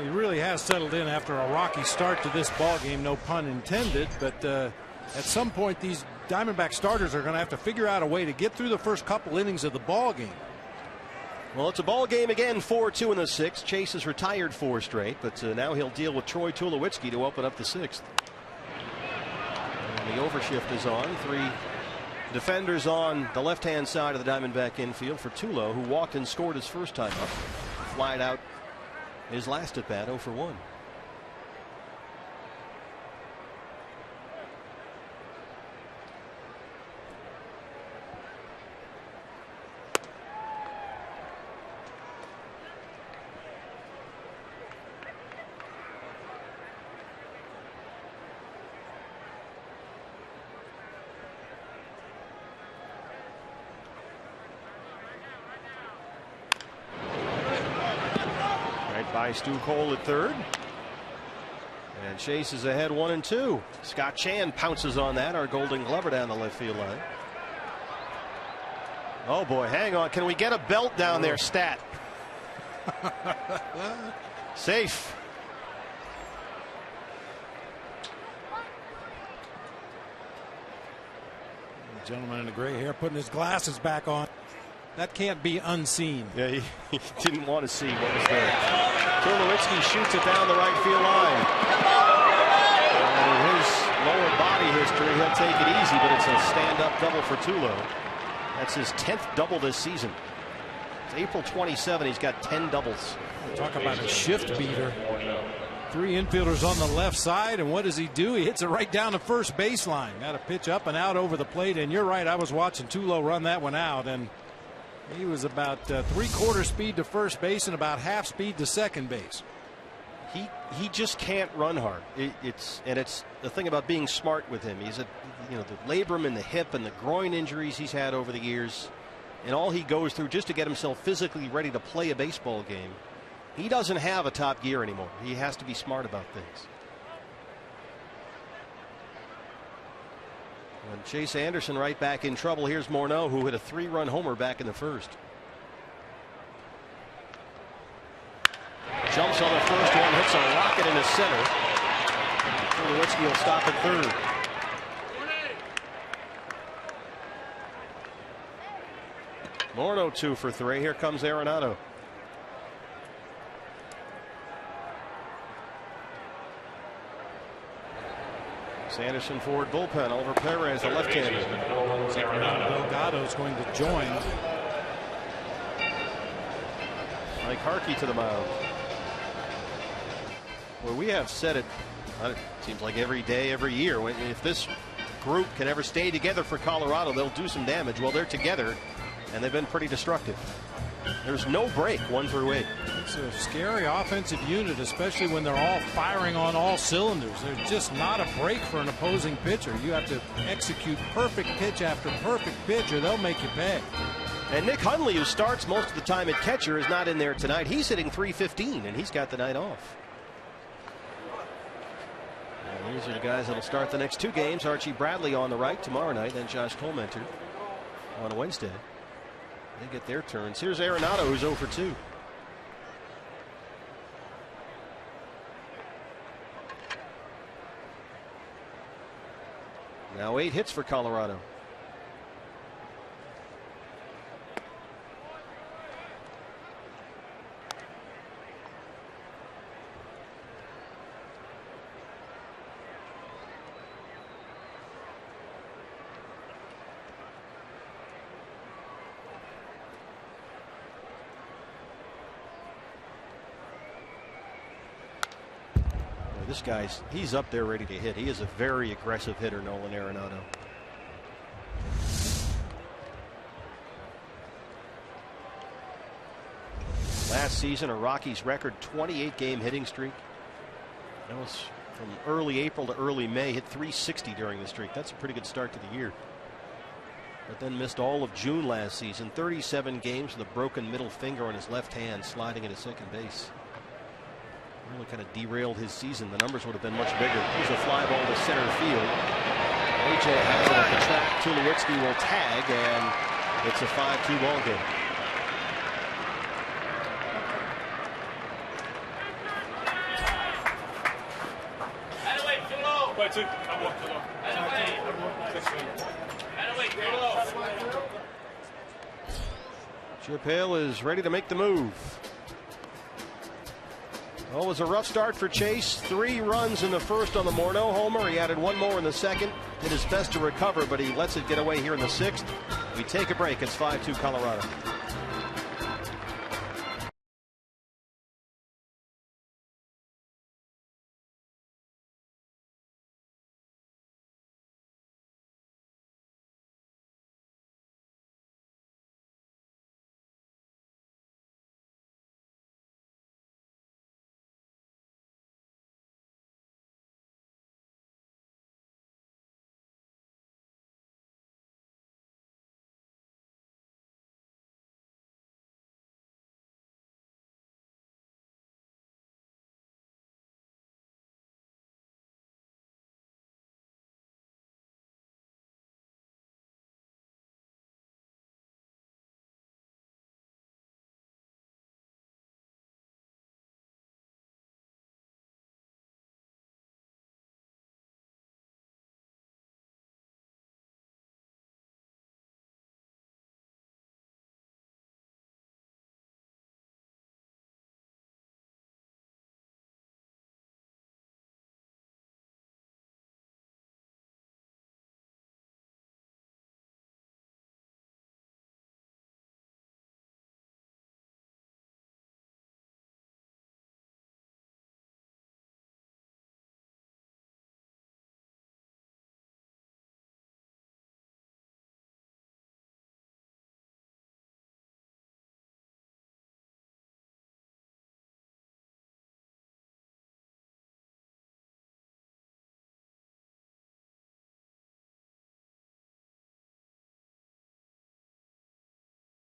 He really has settled in after a rocky start to this ball game, no pun intended. But at some point, these Diamondback starters are going to have to figure out a way to get through the first couple innings of the ball game. Well, it's a ball game again, 4-2 in the 6th. Chase has retired 4 straight, but now he'll deal with Troy Tulowitzki to open up the 6th. And the overshift is on. 3 defenders on the left-hand side of the Diamondback infield for Tulo, who walked and scored his first time up. Flied out his last at bat, 0 for 1. By Stu Cole at 3rd. And Chase is ahead 1-2. Scott Chan pounces on that. Our Golden Glover down the left field line. Oh boy, hang on. Can we get a belt down there, Stat? Safe. The gentleman in the gray hair putting his glasses back on. That can't be unseen. Yeah, he didn't want to see what was there. Tulowitzki shoots it down the right field line. And in his lower body history, he'll take it easy, but it's a stand-up double for Tulo. That's his 10th double this season. It's April 27. He's got 10 doubles. Talk about a shift beater. 3 infielders on the left side, and what does he do? He hits it right down the first baseline. Got a pitch up and out over the plate, and you're right. I was watching Tulo run that one out, and he was about 3/4 speed to first base and about half speed to second base. He just can't run hard. It's the thing about being smart with him. He's the labrum in the hip and the groin injuries he's had over the years, and all he goes through just to get himself physically ready to play a baseball game. He doesn't have a top gear anymore. He has to be smart about things. And Chase Anderson right back in trouble. Here's Morneau, who hit a 3-run homer back in the 1st. Jumps on the first one, hits a rocket into center. Tulowitzki will stop at 3rd. Morneau 2 for 3. Here comes Arenado. Sanderson forward bullpen. Oliver Perez, the left-hander. Delgado's going to join. Mike Harkey to the mound. Well, we have said it seems like every day, every year. If this group can ever stay together for Colorado, they'll do some damage. Well, they're together, and they've been pretty destructive. There's no break 1 through 8. It's a scary offensive unit, especially when they're all firing on all cylinders. There's just not a break for an opposing pitcher. You have to execute perfect pitch after perfect pitch, or they'll make you pay. And Nick Hundley, who starts most of the time at catcher, is not in there tonight. He's hitting .315, and he's got the night off. And these are the guys that'll start the next 2 games. Archie Bradley on the right tomorrow night, then Josh Colmenter on Wednesday. They get their turns. Here's Arenado, who's 0 for 2. Now 8 hits for Colorado. This guy's, he's up there ready to hit. He is a very aggressive hitter, Nolan Arenado. Last season, a Rockies record 28-game hitting streak. That was from early April to early May. Hit .360 during the streak. That's a pretty good start to the year. but then missed all of June last season. 37 games with a broken middle finger on his left hand, sliding into second base. Really kind of derailed his season. The numbers would have been much bigger. Here's a fly ball to center field. AJ has it at the track. Tulowitzki will tag, and it's a 5-2 ball game. Chip Hale is ready to make the move. Well, it was a rough start for Chase. 3 runs in the first on the Morneau homer. He added 1 more in the second. Did his best to recover, but he lets it get away here in the 6th. We take a break. It's 5-2 Colorado.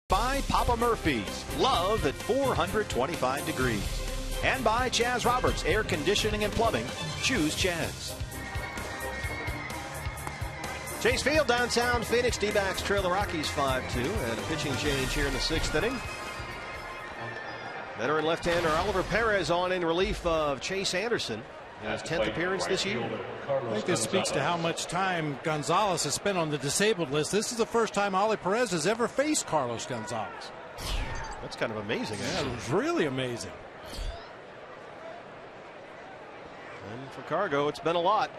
By Papa Murphy's, love at 425 degrees. And by Chaz Roberts, air conditioning and plumbing. Choose Chaz. Chase Field, downtown Phoenix. D-backs trail the Rockies 5-2. And a pitching change here in the 6th inning. Veteran left-hander Oliver Perez on in relief of Chase Anderson. His 10th appearance this year. I think this speaks to how much time Gonzalez has spent on the disabled list. This is the first time Oli Perez has ever faced Carlos Gonzalez. That's kind of amazing. Yeah, it was really amazing. And for Cargo, it's been a lot.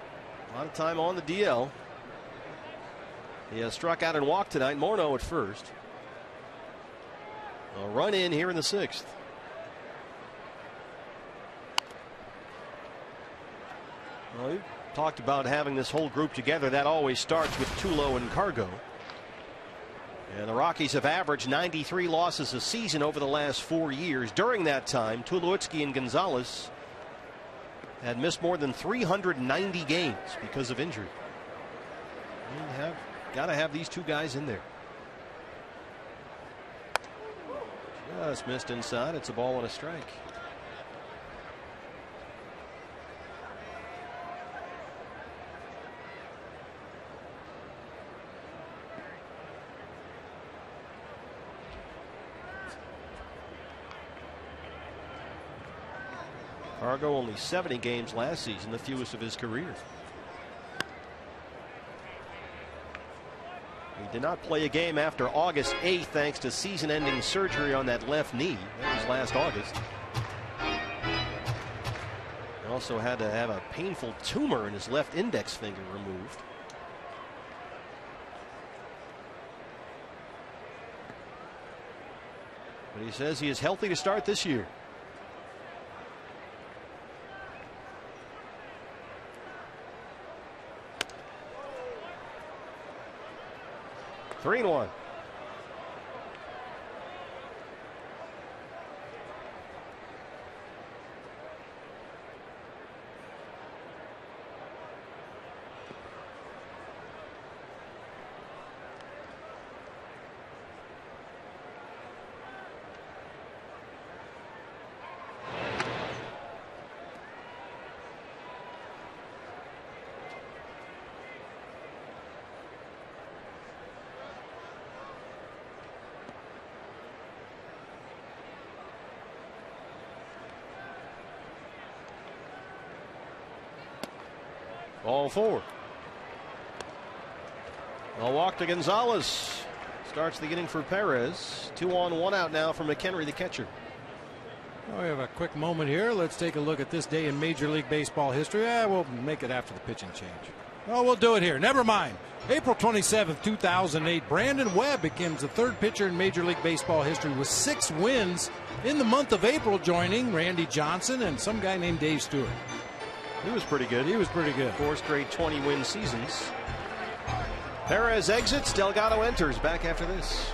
A lot of time on the DL. He has struck out and walked tonight. Morneau at first. A run in here in the 6th. Well, we've talked about having this whole group together. That always starts with Tulo and Cargo. And the Rockies have averaged 93 losses a season over the last 4 years. During that time, Tulowitzki and Gonzalez had missed more than 390 games because of injury. You have got to have these two guys in there. Just missed inside. It's a ball and a strike. Cargo only 70 games last season, the fewest of his career. He did not play a game after August 8th thanks to season-ending surgery on that left knee. That was last August. He also had to have a painful tumor in his left index finger removed. But he says he is healthy to start this year. Three and one. Ball 4. A walk to Gonzalez. Starts the inning for Perez. 2 on, 1 out now for McHenry, the catcher. Well, we have a quick moment here. Let's take a look at this day in Major League Baseball history. We'll make it after the pitching change. Oh, we'll do it here. Never mind. April 27th, 2008, Brandon Webb becomes the third pitcher in Major League Baseball history with 6 wins in the month of April, joining Randy Johnson and some guy named Dave Stewart. He was pretty good. He was pretty good. 4 straight 20-win seasons. Perez exits. Delgado enters. Back after this.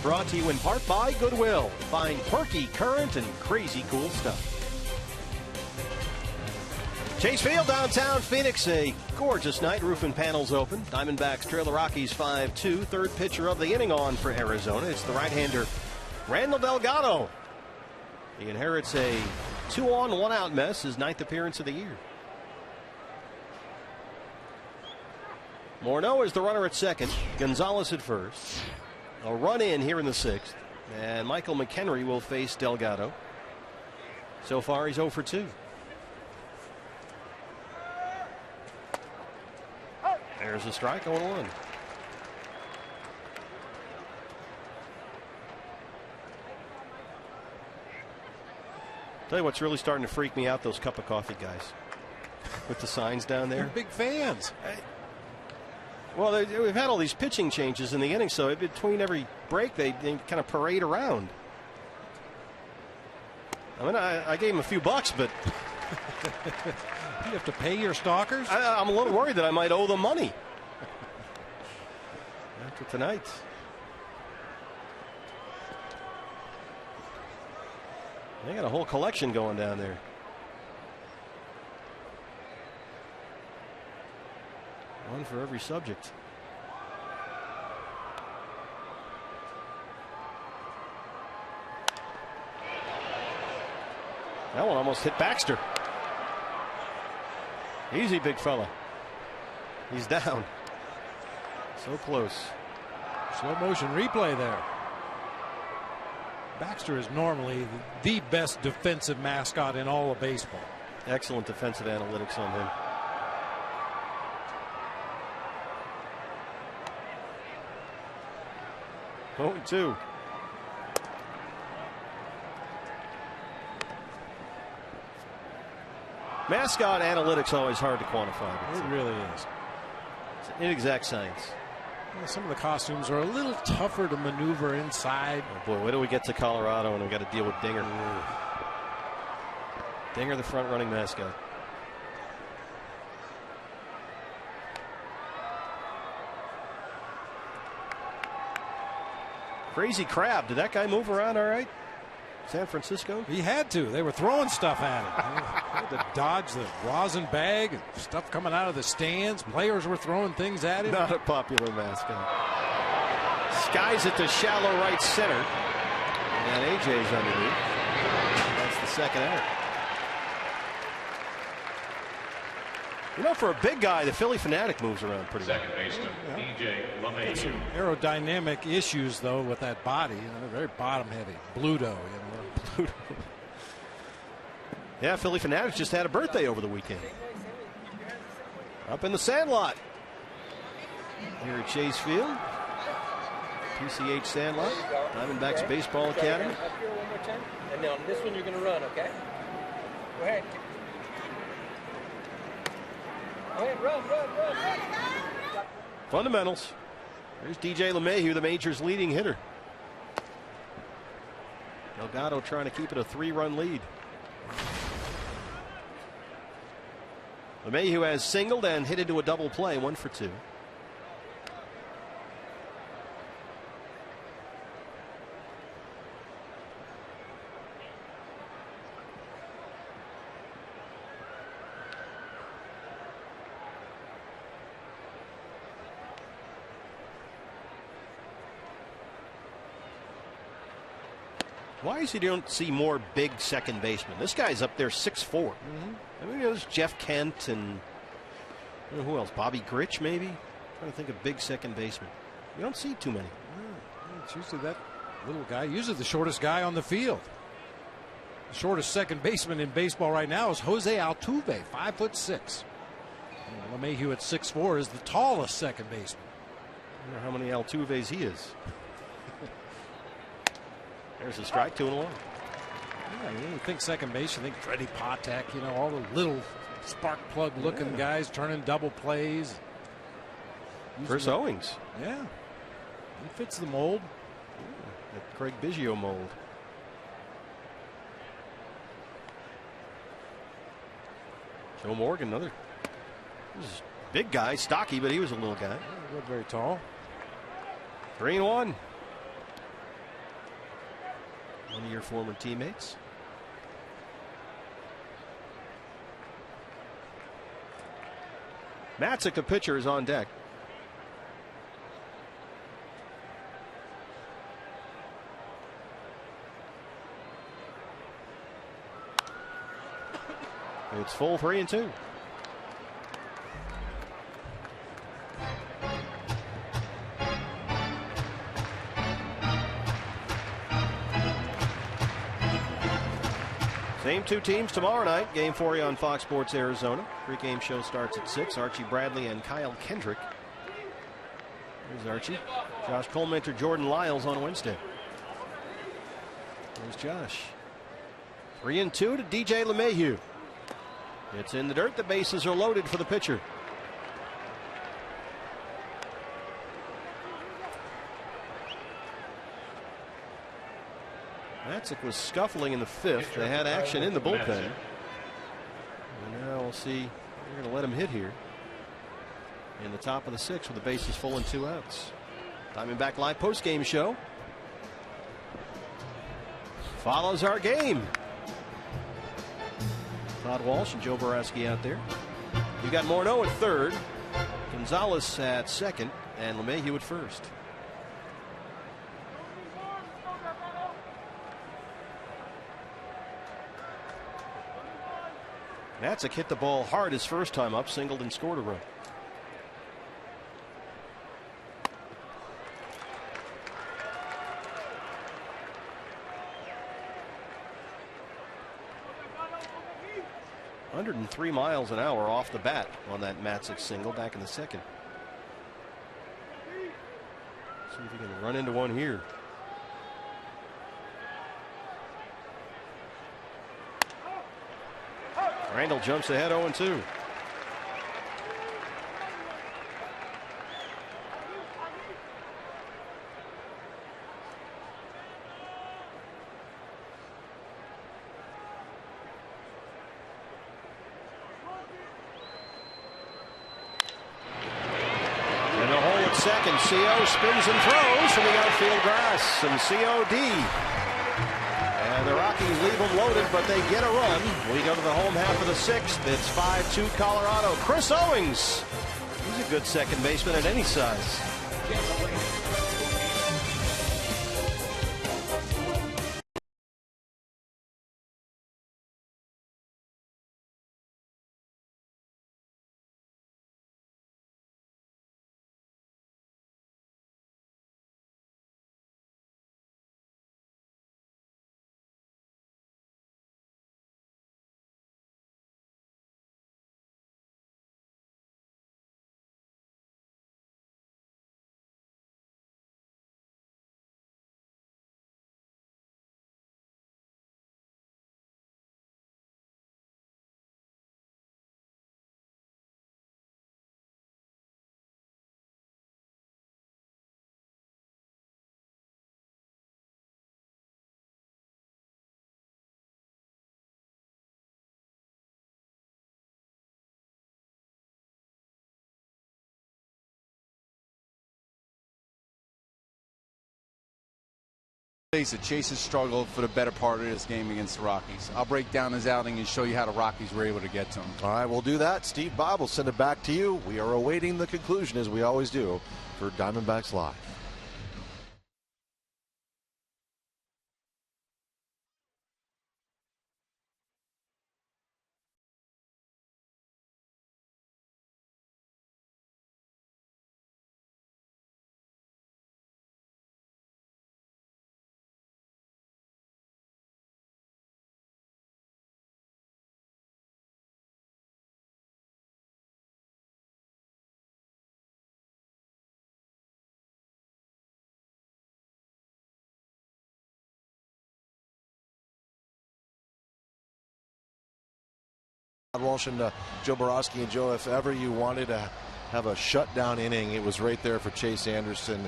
Brought to you in part by Goodwill. Find quirky, current, and crazy cool stuff. Chase Field, downtown Phoenix. A gorgeous night. Roof and panels open. Diamondbacks trail the Rockies 5-2. Third pitcher of the inning on for Arizona. It's the right-hander, Randall Delgado. He inherits a 2 on, 1 out mess. His 9th appearance of the year. Morneau is the runner at second. Gonzalez at first. A run in here in the 6th, and Michael McHenry will face Delgado. So far, he's 0 for 2. There's a strike, 0-1. Tell you what's really starting to freak me out, those cup of coffee guys with the signs down there. They're big fans. Well, we've had all these pitching changes in the inning, so between every break, they kind of parade around. I mean, I gave him a few bucks, but you have to pay your stalkers? I'm a little worried that I might owe them money after tonight. They got a whole collection going down there. One for every subject. That one almost hit Baxter. Easy, big fella. He's down. So close. Slow motion replay there. Baxter is normally the best defensive mascot in all of baseball. Excellent defensive analytics on him. Oh, 2. Mascot analytics always hard to quantify. It really is. It's an inexact science. Well, some of the costumes are a little tougher to maneuver inside. Oh boy, wait till we get to Colorado and we got to deal with Dinger. Ooh. Dinger, the front running mascot. Crazy Crab. Did that guy move around all right? San Francisco? He had to. They were throwing stuff at him. He had to dodge the rosin bag, and stuff coming out of the stands. Players were throwing things at him. Not a popular mascot. Skies it to shallow right center. And AJ's underneath. That's the second error. You know, for a big guy, the Philly Fanatic moves around pretty well. Second baseman, DJ LeMahieu. Some aerodynamic issues, though, with that body. Very bottom heavy. Bluto. Bluto. Yeah, Philly Fanatics just had a birthday over the weekend. Up in the Sandlot. Here at Chase Field. PCH Sandlot. Diamondbacks Baseball Academy. Up here one more time. And now this one you're going to run, okay? Go ahead. Go ahead, run. Fundamentals. There's DJ LeMahieu, the major's leading hitter. Delgado trying to keep it a 3-run lead. LeMahieu has singled and hit into a double play, 1 for 2. Why is you don't see more big second basemen? This guy's up there 6'4". I mean, there's Jeff Kent and who else? Bobby Grich, maybe? I'm trying to think of big second basemen. You don't see too many. It's usually that little guy, usually the shortest guy on the field. The shortest second baseman in baseball right now is Jose Altuve, 5'6". LeMahieu at 6'4" is the tallest second baseman. I wonder how many Altuves he is. There's a strike, 2-1. Yeah, you think second base, you think Freddie Patek, all the little spark plug looking guys turning double plays. Chris Owings. Yeah. He fits the mold. The Craig Biggio mold. Joe Morgan, another big guy, stocky, but he was a little guy. He wasn't very tall. 3-1. One of your former teammates. Matzik, the pitcher, is on deck. It's full 3-2. Same two teams tomorrow night. Game 4 on Fox Sports Arizona. Pre-game show starts at 6. Archie Bradley and Kyle Kendrick. There's Archie. Josh Coleman, Jordan Lyles on Wednesday. There's Josh. 3-2 to DJ LeMahieu. It's in the dirt. The bases are loaded for the pitcher. Matzik was scuffling in the 5th. They had action in the bullpen. And now we'll see. They're going to let him hit here in the top of the 6th with the bases full and 2 outs. Diamondback Live post-game show follows our game. Todd Walsh and Joe Boraski out there. You got Morneau at 3rd, Gonzalez at 2nd, and LeMahieu at 1st. Matzik hit the ball hard his first time up, singled and scored a run. ...103 miles an hour off the bat on that Matzik single back in the 2nd. See if he can run into one here. Randall jumps ahead 0-2. In the hole at second, CO spins and throws from the outfield grass. Some COD. And the them loaded, but they get a run. We go to the home half of the sixth. It's 5-2 Colorado. Chris Owings. He's a good second baseman at any size. Chase has struggled for the better part of this game against the Rockies. I'll break down his outing and show you how the Rockies were able to get to him. All right, we'll do that. Steve Bob will send it back to you. We are awaiting the conclusion, as we always do, for Diamondbacks Live. Walsh and Joe Borowski. And Joe, if ever you wanted to have a shutdown inning, it was right there for Chase Anderson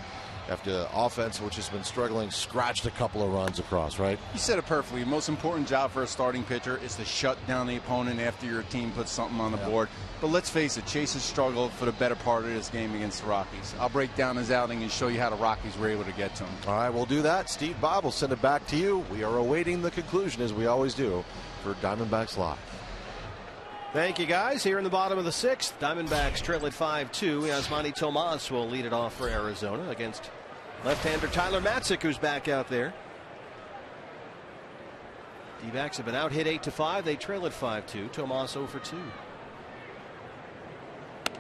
after the offense, which has been struggling, scratched a couple of runs across, right? You said it perfectly. The most important job for a starting pitcher is to shut down the opponent after your team puts something on the board. But let's face it, Chase has struggled for the better part of this game against the Rockies. I'll break down his outing and show you how the Rockies were able to get to him. All right, we'll do that. Steve Bob will send it back to you. We are awaiting the conclusion, as we always do, for Diamondbacks Live. Thank you, guys. Here in the bottom of the sixth, Diamondbacks trail at 5-2. Yasmani Tomas will lead it off for Arizona against left-hander Tyler Matzik, who's back out there. D-backs have been out hit 8-5. They trail at 5-2. Tomas 0 for 2.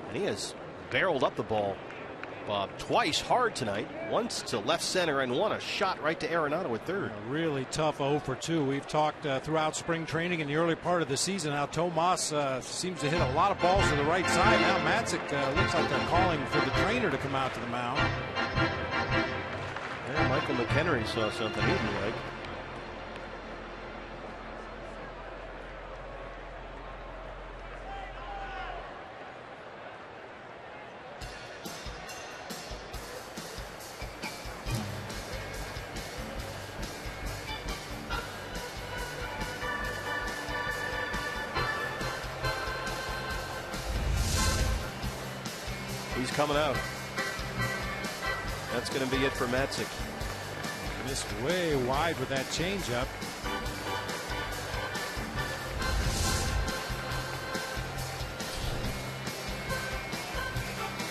And he has barreled up the ball, Bob, twice hard tonight. Once to left center and one a shot right to Arenado at third. A really tough 0 for 2. We've talked throughout spring training in the early part of the season how Tomas seems to hit a lot of balls to the right side. Now Matzik looks like they're calling for the trainer to come out to the mound. Yeah, Michael McHenry saw something he didn't like. He's coming out. That's going to be it for Matzik. Missed way wide with that changeup.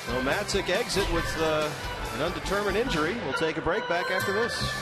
So Matzik exit with an undetermined injury. We'll take a break. Back after this.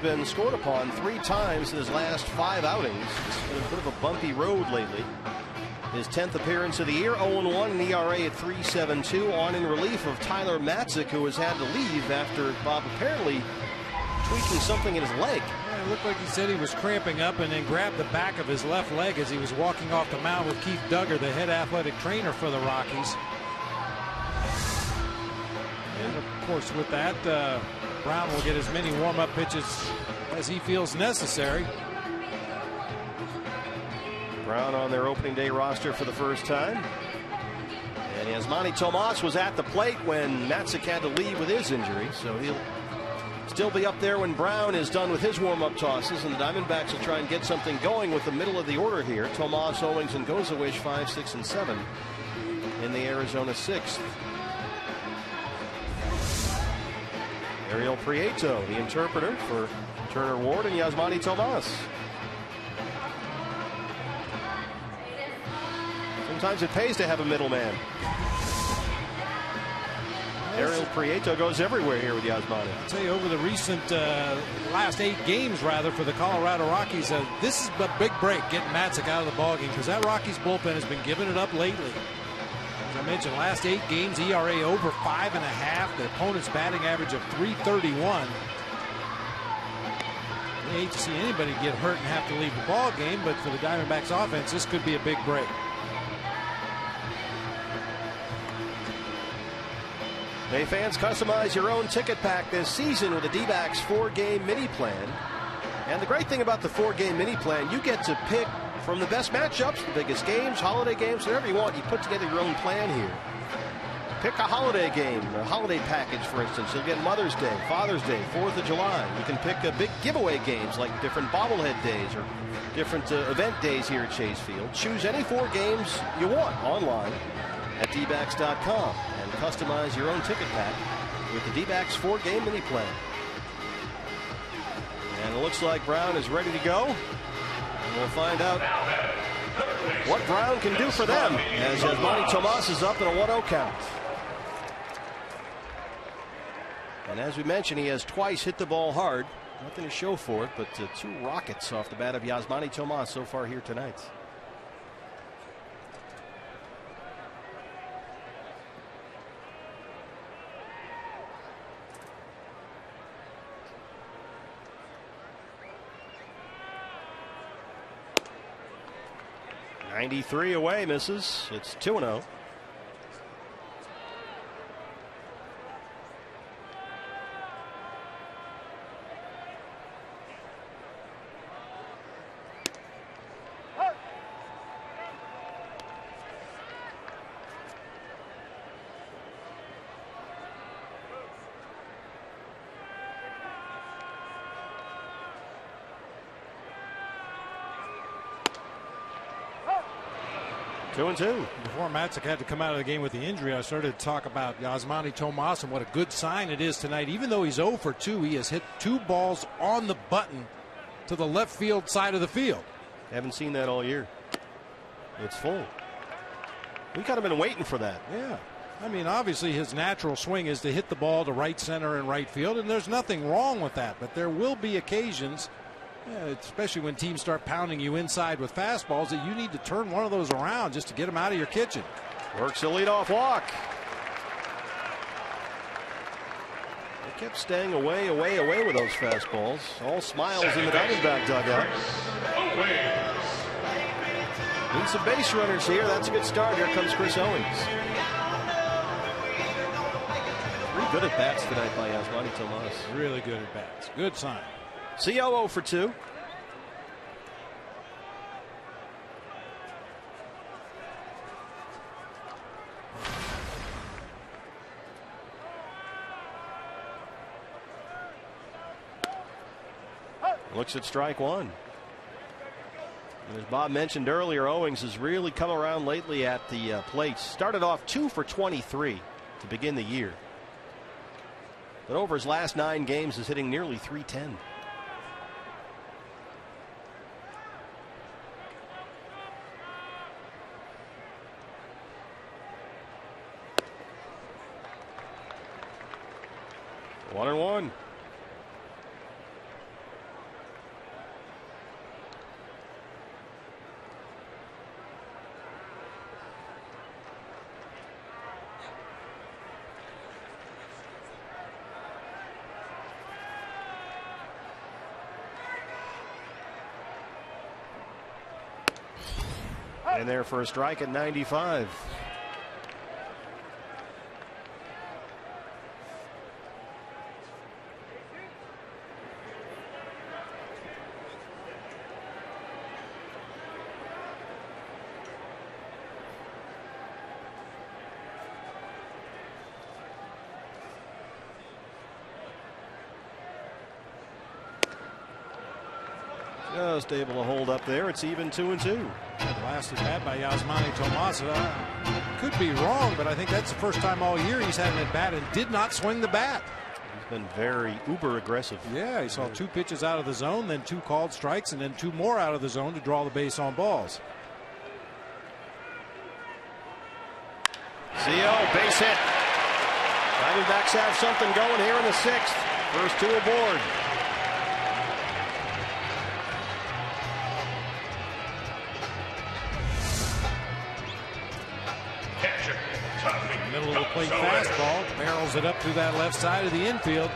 been scored upon 3 times in his last 5 outings. It's been a bit of a bumpy road lately. His 10th appearance of the year, 0-1, an ERA at 3.72, on in relief of Tyler Matzik, who has had to leave after Bob apparently tweaking something in his leg. Yeah, it looked like he said he was cramping up and then grabbed the back of his left leg as he was walking off the mound with Keith Duggar, the head athletic trainer for the Rockies. And of course, with that, Brown will get as many warm-up pitches as he feels necessary. Brown on their opening day roster for the first time. And Yasmani Tomas was at the plate when Matzik had to leave with his injury, so he'll still be up there when Brown is done with his warm-up tosses, and the Diamondbacks will try and get something going with the middle of the order here. Tomas, Owings, and Gozawish 5, 6, and 7 in the Arizona 6th. Ariel Prieto, the interpreter for Turner Ward and Yasmani Tomas. Sometimes it pays to have a middleman. Ariel Prieto goes everywhere here with Yasmani. I'll tell you, over the recent last 8 games, rather, for the Colorado Rockies, this is a big break getting Matzik out of the ballgame, because that Rockies bullpen has been giving it up lately. As I mentioned, last 8 games, ERA over 5.5. The opponent's batting average of .331. I hate to see anybody get hurt and have to leave the ball game, but for the Diamondbacks offense, this could be a big break. Hey fans, customize your own ticket pack this season with the D-backs 4-game mini plan. And the great thing about the 4-game mini plan, you get to pick from the best matchups, the biggest games, holiday games, whatever you want. You put together your own plan here. Pick a holiday game, a holiday package, for instance. You'll get Mother's Day, Father's Day, 4th of July. You can pick big giveaway games like different bobblehead days or different event days here at Chase Field. Choose any 4 games you want online at dbacks.com and customize your own ticket pack with the D-backs 4-game mini plan. And it looks like Brown is ready to go. And we'll find out what Brown can do for them as Yasmani Tomas is up in a 1-0 count. And as we mentioned, he has twice hit the ball hard. Nothing to show for it, but 2 rockets off the bat of Yasmani Tomas so far here tonight. .93 away, misses. It's 2-0. Two and two. Before Matzik had to come out of the game with the injury, I started to talk about Yasmani Tomas and what a good sign it is tonight. Even though he's 0 for 2, he has hit 2 balls on the button to the left field side of the field. Haven't seen that all year. It's full. We kind of been waiting for that. Yeah. I mean, obviously his natural swing is to hit the ball to right center and right field, and there's nothing wrong with that. But there will be occasions, especially when teams start pounding you inside with fastballs, that you need to turn one of those around just to get them out of your kitchen. Works a leadoff walk. They kept staying away with those fastballs. All smiles in the Diamondback dugout. Need some base runners here. That's a good start. Here comes Chris Owings. 3 good at bats tonight by Yasmani Tomas. Really good at bats. Good sign. CO 0 for 2. Looks at strike 1. As Bob mentioned earlier, Owings has really come around lately at the plate. Started off 2 for 23 to begin the year. But over his last 9 games is hitting nearly .310. One and one. in there for a strike at 95. Just able to hold up there. It's even 2-2. Blasted bat by Yasmani Tomas. Could be wrong, but I think that's the first time all year he's had an at bat and did not swing the bat. He's been very uber aggressive. Yeah, he saw 2 pitches out of the zone, then 2 called strikes, and then 2 more out of the zone to draw the base on balls. CO, base hit. Diamondbacks have something going here in the 6th. First 2 aboard. Middle of the plate fastball, barrels it up through that left side of the infield.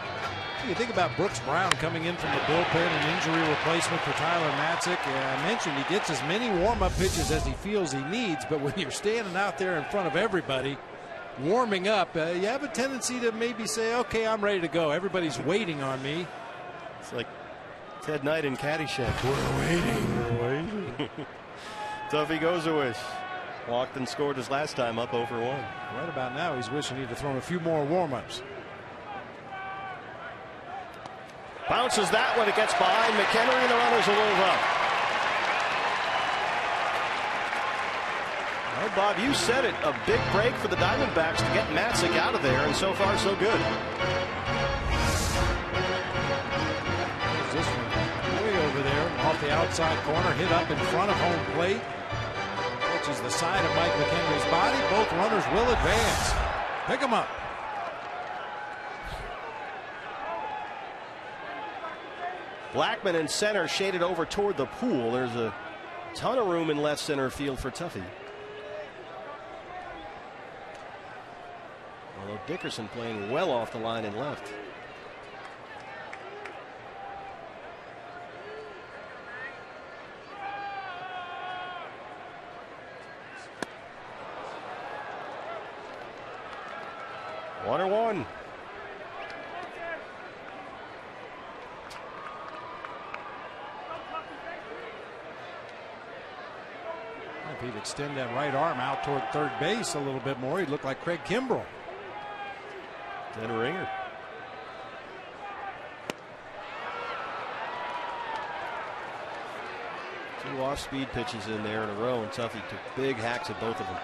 You think about Brooks Brown coming in from the bullpen, an injury replacement for Tyler Matzik. I mentioned he gets as many warm-up pitches as he feels he needs, but when you're standing out there in front of everybody warming up, you have a tendency to maybe say, okay, I'm ready to go. Everybody's waiting on me. It's like Ted Knight in Caddyshack. We're waiting. Tuffy Gozowicz walked and scored his last time up 0-1. Right about now, he's wishing he'd have thrown a few more warm-ups. Bounces that when it gets behind McHenry, and the runners will move up. Well, Bob, you said it. A big break for the Diamondbacks to get Matzik out of there, and so far, so good. There's this one way over there off the outside corner, hit up in front of home plate. Is the side of Mike McHenry's body. Both runners will advance. Pick them up. Blackman in center, shaded over toward the pool. There's a ton of room in left center field for Tuffy. Although Dickerson playing well off the line in left. One and one. If he'd extend that right arm out toward third base a little bit more, he'd look like Craig Kimbrell. Then a ringer. Two off-speed pitches in there in a row, and Tuffy took big hacks at both of them.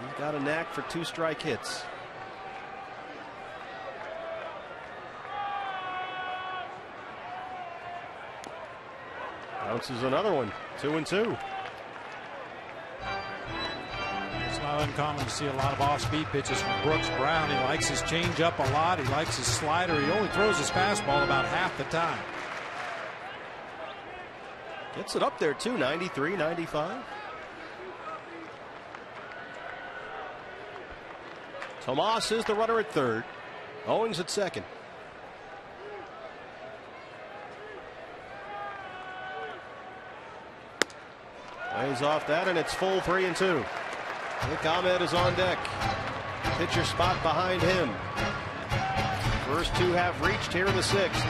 He's got a knack for 2-strike hits. Bounces another one. 2-2. It's not uncommon to see a lot of off-speed pitches from Brooks Brown. He likes his changeup a lot. He likes his slider. He only throws his fastball about half the time. Gets it up there too. 93, 95. Tomas is the runner at third. Owings at second. Plays off that, and it's full 3-2. Nick Ahmed is on deck. Pitcher spot behind him. First two have reached here in the 6th.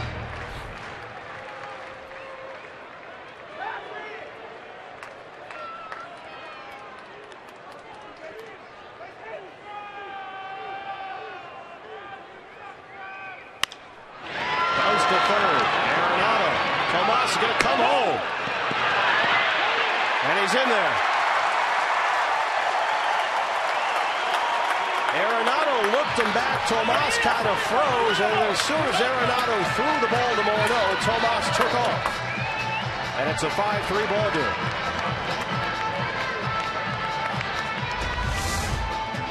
Goes to third. Arenado. Tomas is going to come home. And he's in there. Arenado looked him back. Tomas kind of froze, and as soon as Arenado threw the ball to Morneau, Tomas took off. And it's a 5-3 ball game.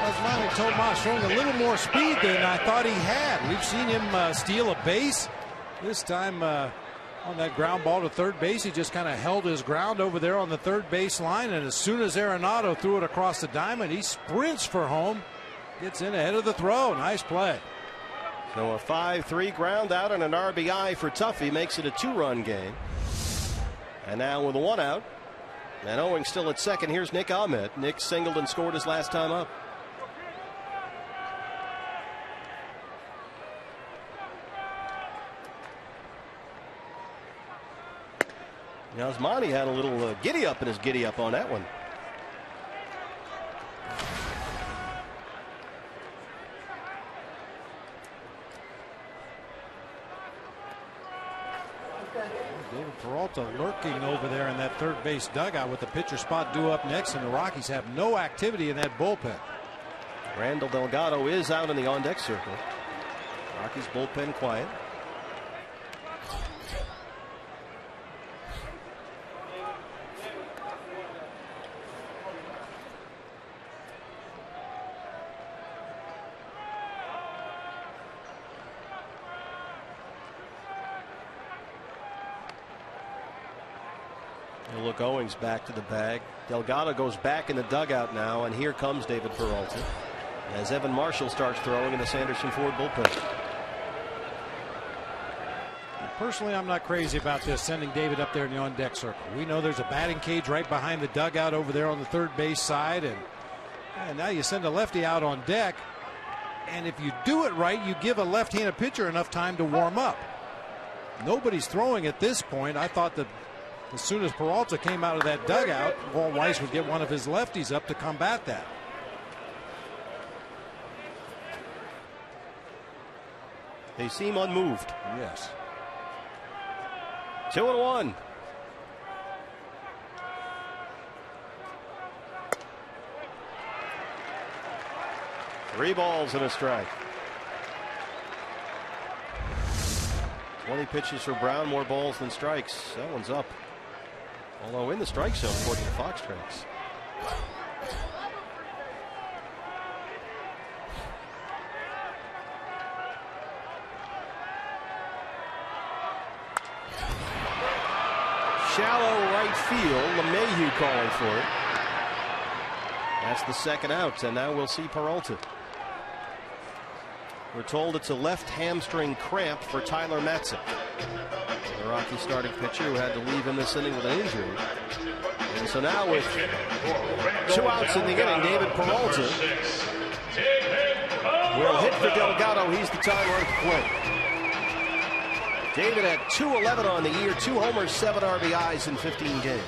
Yasmani Tomas showing a little more speed than I thought he had. We've seen him steal a base. This time on that ground ball to third base, he just kind of held his ground over there on the third base line, and as soon as Arenado threw it across the diamond, he sprints for home, gets in ahead of the throw. Nice play. So a 5-3 ground out and an RBI for Tuffy makes it a 2-run game. And now with a 1 out and Owing still at second, here's Nick Ahmed. Nick singled and scored his last time up. Now Osmani had a little giddy up in his giddy up on that one. David Peralta lurking over there in that third base dugout with the pitcher spot due up next, and the Rockies have no activity in that bullpen. Randall Delgado is out in the on-deck circle. Rockies bullpen quiet. Look, Owings back to the bag. Delgado goes back in the dugout now, and here comes David Peralta as Evan Marshall starts throwing in the Sanderson Ford bullpen. Personally, I'm not crazy about this, sending David up there in the on-deck circle. We know there's a batting cage right behind the dugout over there on the third base side, and now you send a lefty out on deck, and if you do it right, you give a left-handed pitcher enough time to warm up. Nobody's throwing at this point. I thought that as soon as Peralta came out of that dugout, Walt Weiss would get one of his lefties up to combat that. They seem unmoved. Yes. 2-1. Three balls and a strike. 20 pitches for Brown, more balls than strikes. That one's up. Although in the strike zone, according to Fox Tracks. Shallow right field. LeMahieu calling for it. That's the second out, and now we'll see Peralta. We're told it's a left hamstring cramp for Tyler Matzek, the Rocky starting pitcher who had to leave in this inning with an injury. And so now with 2 outs in the inning, David Peralta will hit for Delgado. He's the time run at the plate. David had 211 on the year, 2 homers, 7 RBIs in 15 games.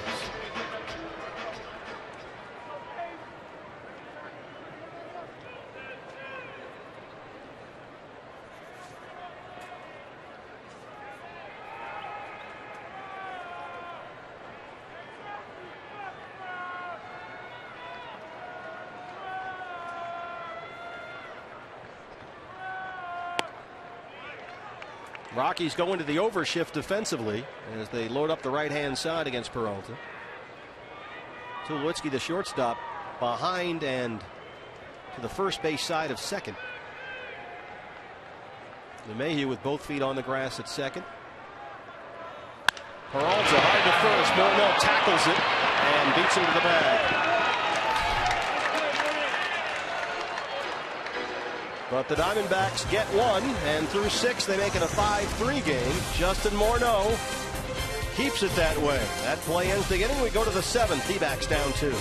Rockies go into the overshift defensively as they load up the right-hand side against Peralta. Tulowitzki, the shortstop, behind and to the first base side of second. LeMahieu with both feet on the grass at second. Peralta hard to first. Morneau tackles it and beats him to the bag. But the Diamondbacks get 1, and through 6 they make it a 5-3 game. Justin Morneau keeps it that way. That play ends the inning. We go to the 7th. D-backs down 2.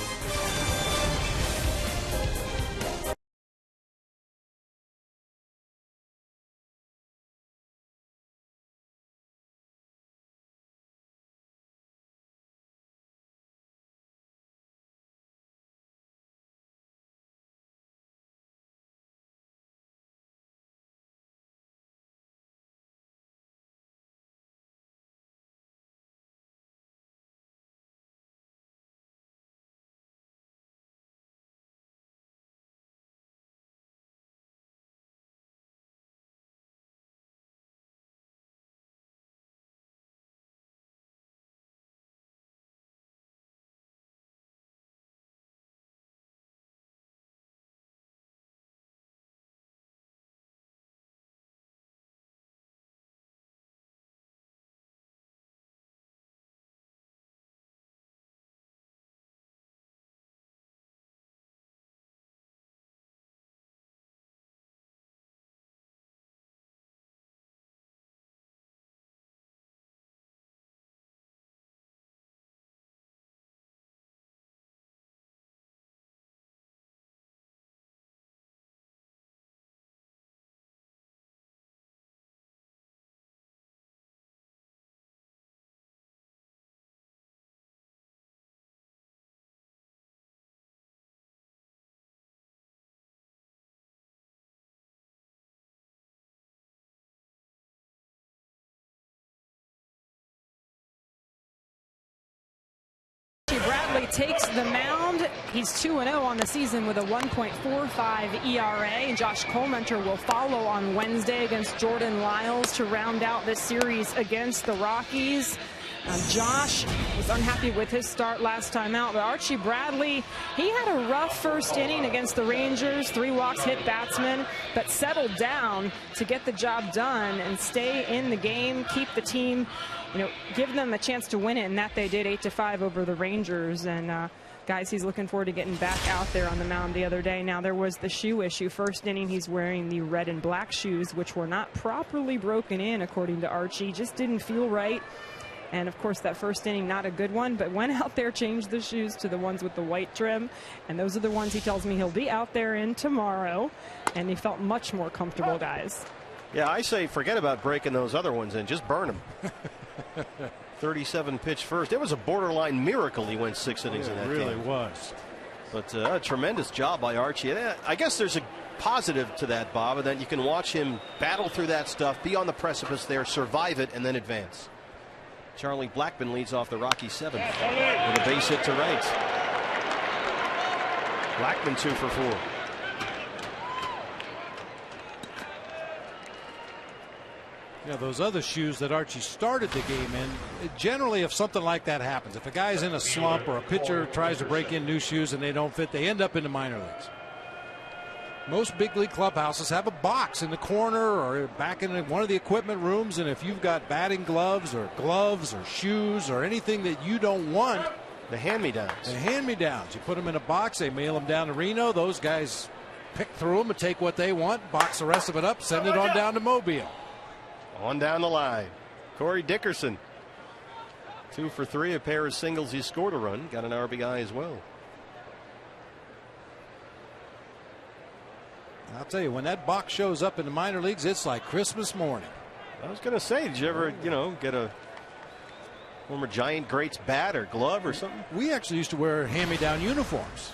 Bradley takes the mound. He's 2-0 on the season with a 1.45 ERA. And Josh Colmenter will follow on Wednesday against Jordan Lyles to round out this series against the Rockies. Josh was unhappy with his start last time out, but Archie Bradley, he had a rough first inning against the Rangers. 3 walks, hit batsman, but settled down to get the job done and stay in the game, keep the team, give them a chance to win it, and that they did 8-5 over the Rangers. And guys, he's looking forward to getting back out there on the mound the other day. Now, there was the shoe issue. First inning, he's wearing the red and black shoes, which were not properly broken in, according to Archie. Just didn't feel right. And, of course, that first inning, not a good one, but went out there, changed the shoes to the ones with the white trim. And those are the ones he tells me he'll be out there in tomorrow. And he felt much more comfortable, guys. Yeah, I say forget about breaking those other ones in. Just burn them. 37 pitch first. It was a borderline miracle he went 6 innings in that game. It really was. But a tremendous job by Archie. I guess there's a positive to that, Bob, and that you can watch him battle through that stuff, be on the precipice there, survive it, and then advance. Charlie Blackmon leads off the Rockies 7th with a base hit to right. Blackmon 2 for 4. Yeah, those other shoes that Archie started the game in, generally if something like that happens, if a guy's in a slump or a pitcher tries to break in new shoes and they don't fit, they end up in the minor leagues. Most big league clubhouses have a box in the corner or back in one of the equipment rooms, and if you've got batting gloves or shoes or anything that you don't want, the hand-me-downs. You put them in a box, they mail them down to Reno. Those guys pick through them and take what they want, box the rest of it up, send it on down to Mobile. On down the line, Corey Dickerson, 2 for 3, a pair of singles. He scored a run, got an RBI as well. I'll tell you, when that box shows up in the minor leagues, it's like Christmas morning. I was going to say, did you ever, get a former Giant Greats bat or glove or something? We actually used to wear hand-me-down uniforms.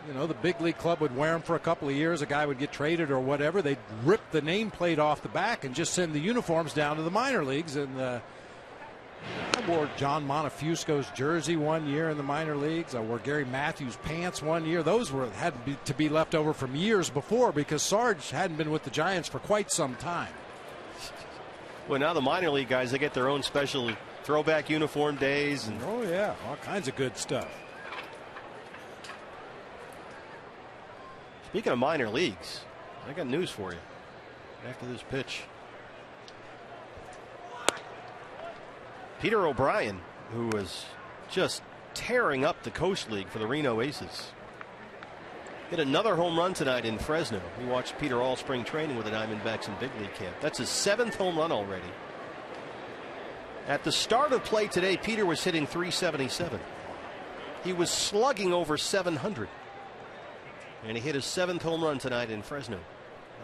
The big league club would wear them for a couple of years. A guy would get traded or whatever. They'd rip the nameplate off the back and just send the uniforms down to the minor leagues. And I wore John Montefusco's jersey one year in the minor leagues. I wore Gary Matthews' pants one year. Those had to be left over from years before because Sarge hadn't been with the Giants for quite some time. Well, now the minor league guys, they get their own special throwback uniform days. And oh, yeah, all kinds of good stuff. Speaking of minor leagues, I got news for you after this pitch. Peter O'Brien, who was just tearing up the Coast League for the Reno Aces, hit another home run tonight in Fresno. We watched Peter all spring training with the Diamondbacks in big league camp. That's his 7th home run already. At the start of play today, Peter was hitting .377. He was slugging over .700. And he hit his 7th home run tonight in Fresno.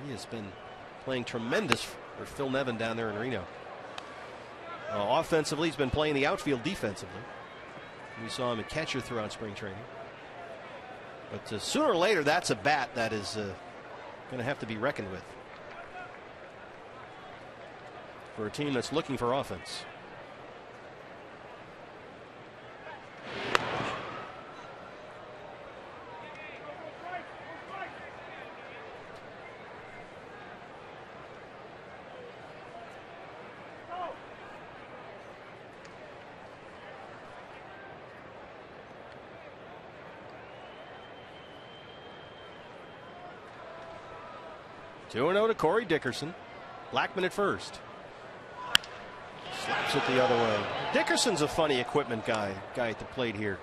He has been playing tremendous for Phil Nevin down there in Reno. Offensively, he's been playing the outfield defensively. We saw him at catcher throughout spring training. But sooner or later, that's a bat that is going to have to be reckoned with for a team that's looking for offense. Two 2-0 to Corey Dickerson. Blackmon at first. Slaps it the other way. Dickerson's a funny equipment guy at the plate here.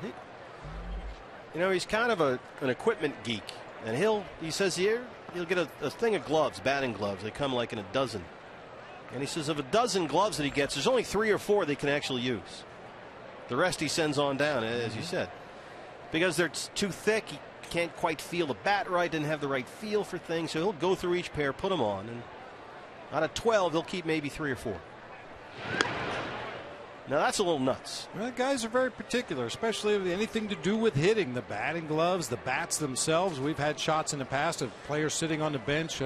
He's kind of an equipment geek. And he says he'll get a thing of gloves, batting gloves. They come like in a dozen. And he says of a dozen gloves that he gets, there's only 3 or 4 they can actually use. The rest he sends on down, as you said. Because they're too thick, he can't quite feel the bat right, didn't have the right feel for things, so he'll go through each pair, put them on, and out of 12, he'll keep maybe 3 or 4. Now that's a little nuts. Well, guys are very particular, especially with anything to do with hitting. The batting gloves, the bats themselves. We've had shots in the past of players sitting on the bench,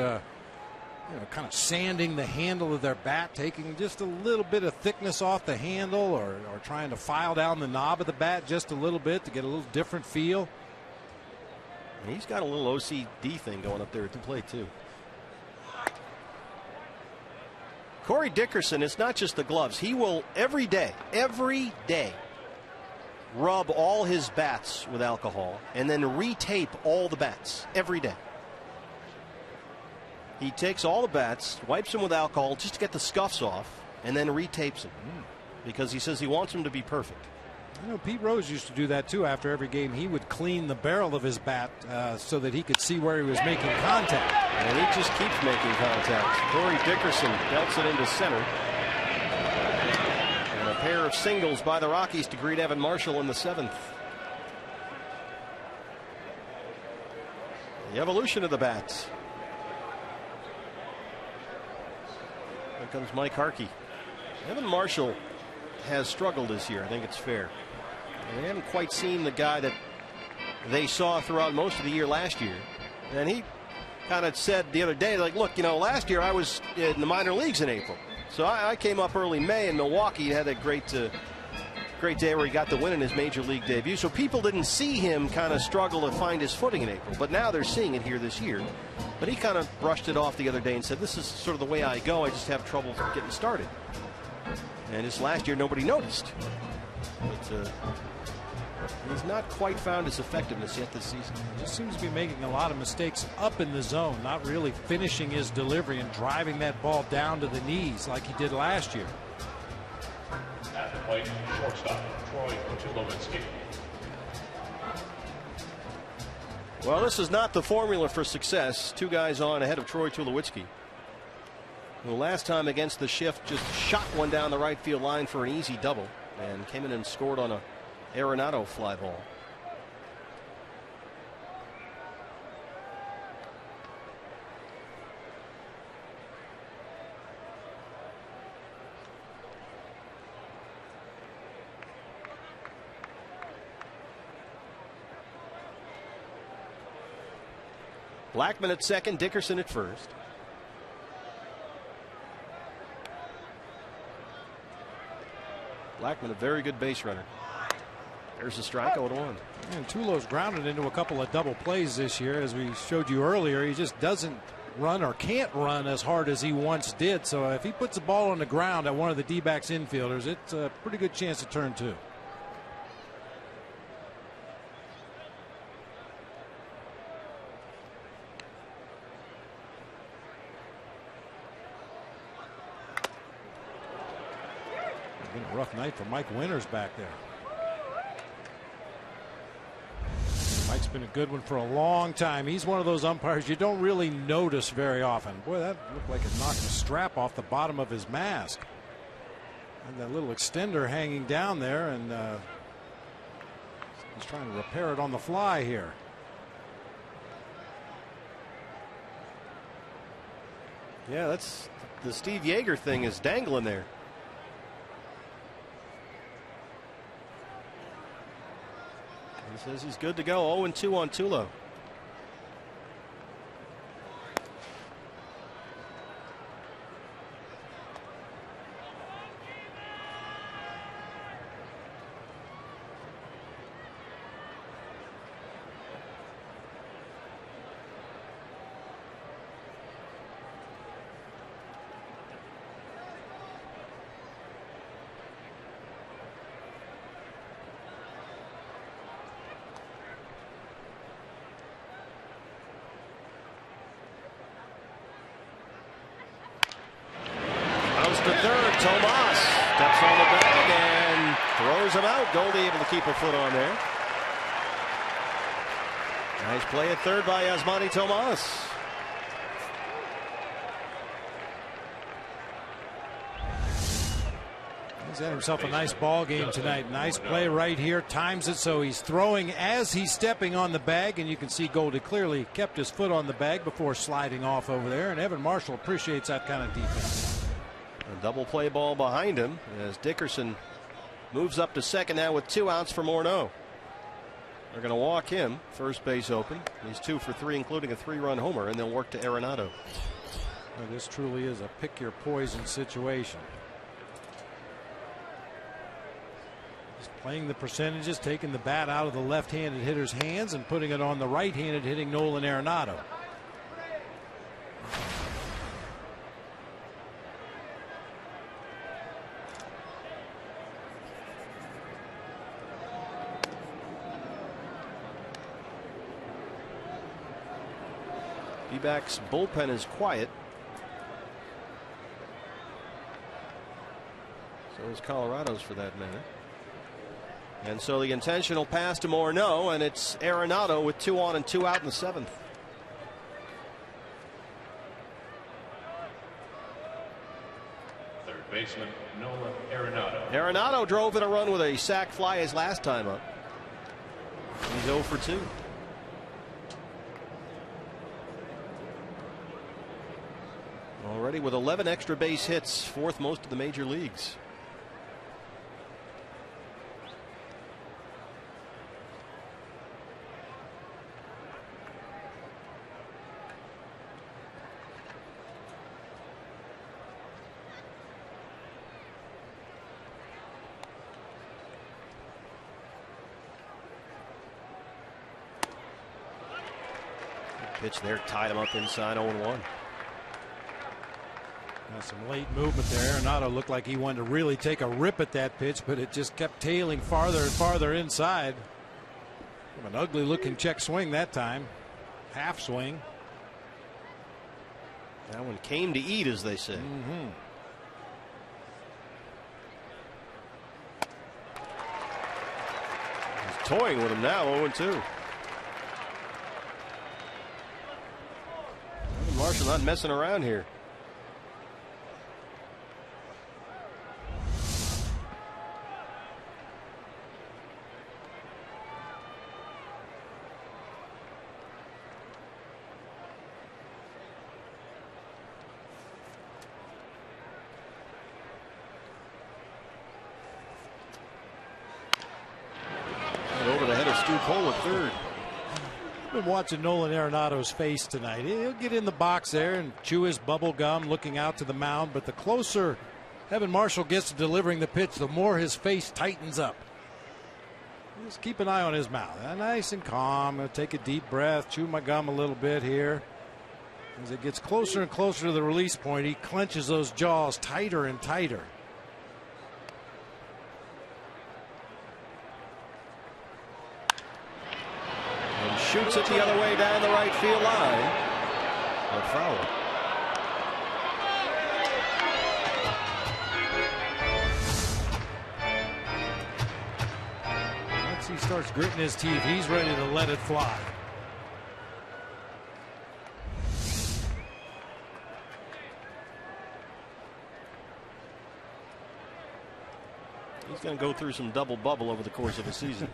kind of sanding the handle of their bat, taking just a little bit of thickness off the handle, or trying to file down the knob of the bat just a little bit to get a little different feel. He's got a little OCD thing going up there at the plate, too. Corey Dickerson, it's not just the gloves. He will every day, rub all his bats with alcohol and then retape all the bats every day. He takes all the bats, wipes them with alcohol just to get the scuffs off, and then retapes them because he says he wants them to be perfect. You know, Pete Rose used to do that too. After every game, he would clean the barrel of his bat so that he could see where he was making contact. And he just keeps making contact. Corey Dickerson belts it into center. And a pair of singles by the Rockies to greet Evan Marshall in the 7th. The evolution of the bats. Here comes Mike Harkey. Evan Marshall has struggled this year. I think it's fair. They haven't quite seen the guy that they saw throughout most of the year last year. And he kind of said the other day, like, look, last year I was in the minor leagues in April. So I came up early May in Milwaukee and had a great day where he got the win in his major league debut. So people didn't see him kind of struggle to find his footing in April. But now they're seeing it here this year. But he kind of brushed it off the other day and said, this is sort of the way I go. I just have trouble getting started. And this last year, nobody noticed. But he's not quite found his effectiveness yet this season. He just seems to be making a lot of mistakes up in the zone, not really finishing his delivery and driving that ball down to the knees like he did last year. At the plate, shortstop, Troy Tulowitzki. Well, this is not the formula for success. 2 guys on ahead of Troy Tulowitzki. The last time against the Shift just shot one down the right field line for an easy double and came in and scored on a Arenado fly ball. Blackman at second, Dickerson at first. Blackman, a very good base runner. There's a strike, 0-1. And Tulo's grounded into a couple of double plays this year. As we showed you earlier, he just doesn't run or can't run as hard as he once did. So if he puts the ball on the ground at one of the D-backs infielders, it's a pretty good chance to turn 2. Been a rough night for Mike Winters back there. Mike's been a good one for a long time. He's one of those umpires you don't really notice very often. Boy, that looked like it knocked the strap off the bottom of his mask. And that little extender hanging down there, and he's trying to repair it on the fly here. Yeah, that's the Steve Yeager thing is dangling there. He says he's good to go. 0-2 on Tulo. To third, Tomas steps on the bag and throws him out. Goldie able to keep a foot on there. Nice play at third by Yasmani Tomas. He's had himself a nice ball game tonight. Nice play right here. Times it so he's throwing as he's stepping on the bag, and you can see Goldie clearly kept his foot on the bag before sliding off over there, and Evan Marshall appreciates that kind of defense. A double play ball behind him as Dickerson moves up to second now with 2 outs for Morneau. They're going to walk him. First base open. He's 2 for 3, including a 3-run homer, and they'll work to Arenado. Well, this truly is a pick your poison situation. Just playing the percentages, taking the bat out of the left-handed hitter's hands and putting it on the right-handed hitting Nolan Arenado. D-backs bullpen is quiet. So is Colorado's for that matter. And so the intentional pass to Morneau, and it's Arenado with 2 on and 2 out in the 7th. Third baseman Nolan Arenado. Arenado drove in a run with a sac fly his last time up. He's 0 for 2. Already with 11 extra base hits, 4th most of the major leagues. Pitch there, tied him up inside 0-1. Some late movement there. Arenado looked like he wanted to really take a rip at that pitch, but it just kept tailing farther and farther inside. An ugly looking check swing that time. Half swing. That one came to eat, as they say. He's toying with him now, 0-2. Marshall not messing around here. Over the head of Stu Cole at third. Been watching Nolan Arenado's face tonight. He'll get in the box there and chew his bubble gum looking out to the mound, but the closer Evan Marshall gets to delivering the pitch, the more his face tightens up. Just keep an eye on his mouth. Nice and calm. I'll take a deep breath, chew my gum a little bit here. As it gets closer and closer to the release point, he clenches those jaws tighter and tighter. Shoots it the other way down the right field line. A foul. Once he starts gritting his teeth, he's ready to let it fly. He's going to go through some double bubble over the course of a season.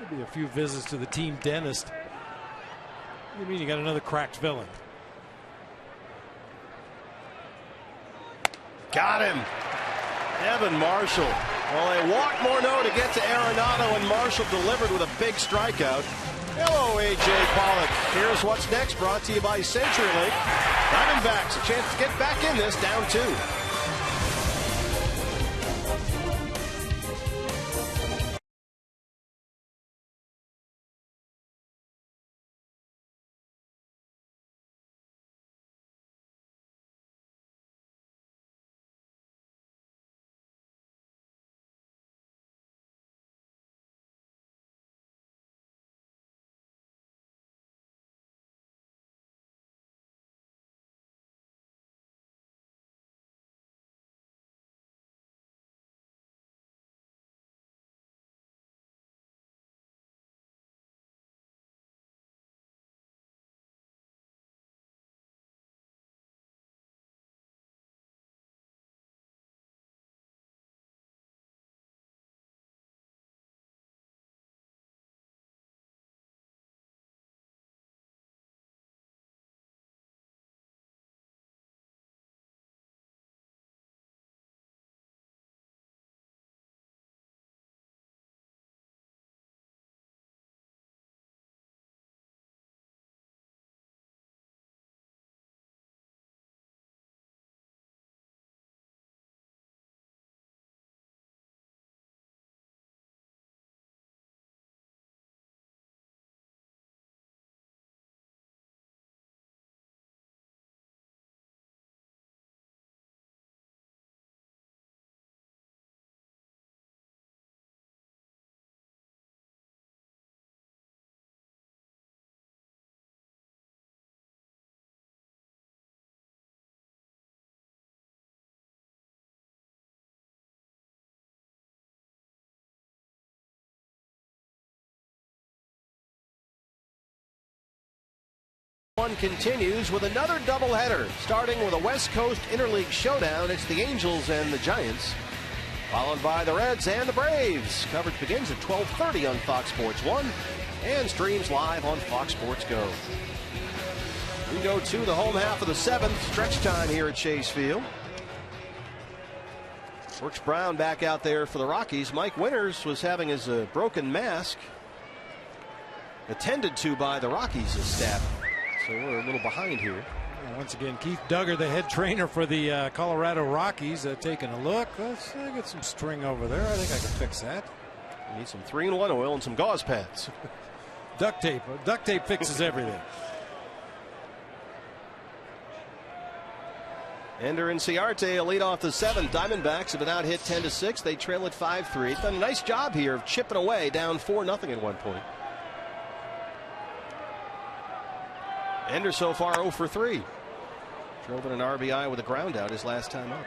Maybe a few visits to the team dentist. What do you mean you got another cracked villain? Got him. Evan Marshall. Well, they walked Morneau to get to Arenado, and Marshall delivered with a big strikeout. Hello, A.J. Pollock. Here's what's next, brought to you by CenturyLink. Diamondbacks, a chance to get back in this, down 2. One continues with another doubleheader, starting with a West Coast Interleague showdown. It's the Angels and the Giants, followed by the Reds and the Braves. Coverage begins at 12:30 on Fox Sports 1 and streams live on Fox Sports Go. We go to the home half of the 7th, stretch time here at Chase Field. Brooks Brown back out there for the Rockies. Mike Winters was having his broken mask attended to by the Rockies' staff. So we're a little behind here. Once again, Keith Duggar, the head trainer for the Colorado Rockies, taking a look. Let's get some string over there. I think I can fix that. You need some 3-in-1 oil and some gauze pads. Duct tape. Duct tape fixes everything. Ender Inciarte lead off the 7th. Diamondbacks have been out hit 10-6. They trail at 5-3. Done a nice job here of chipping away, down 4-0 at one point. Ender so far 0 for 3. Drove in an RBI with a ground out his last time up.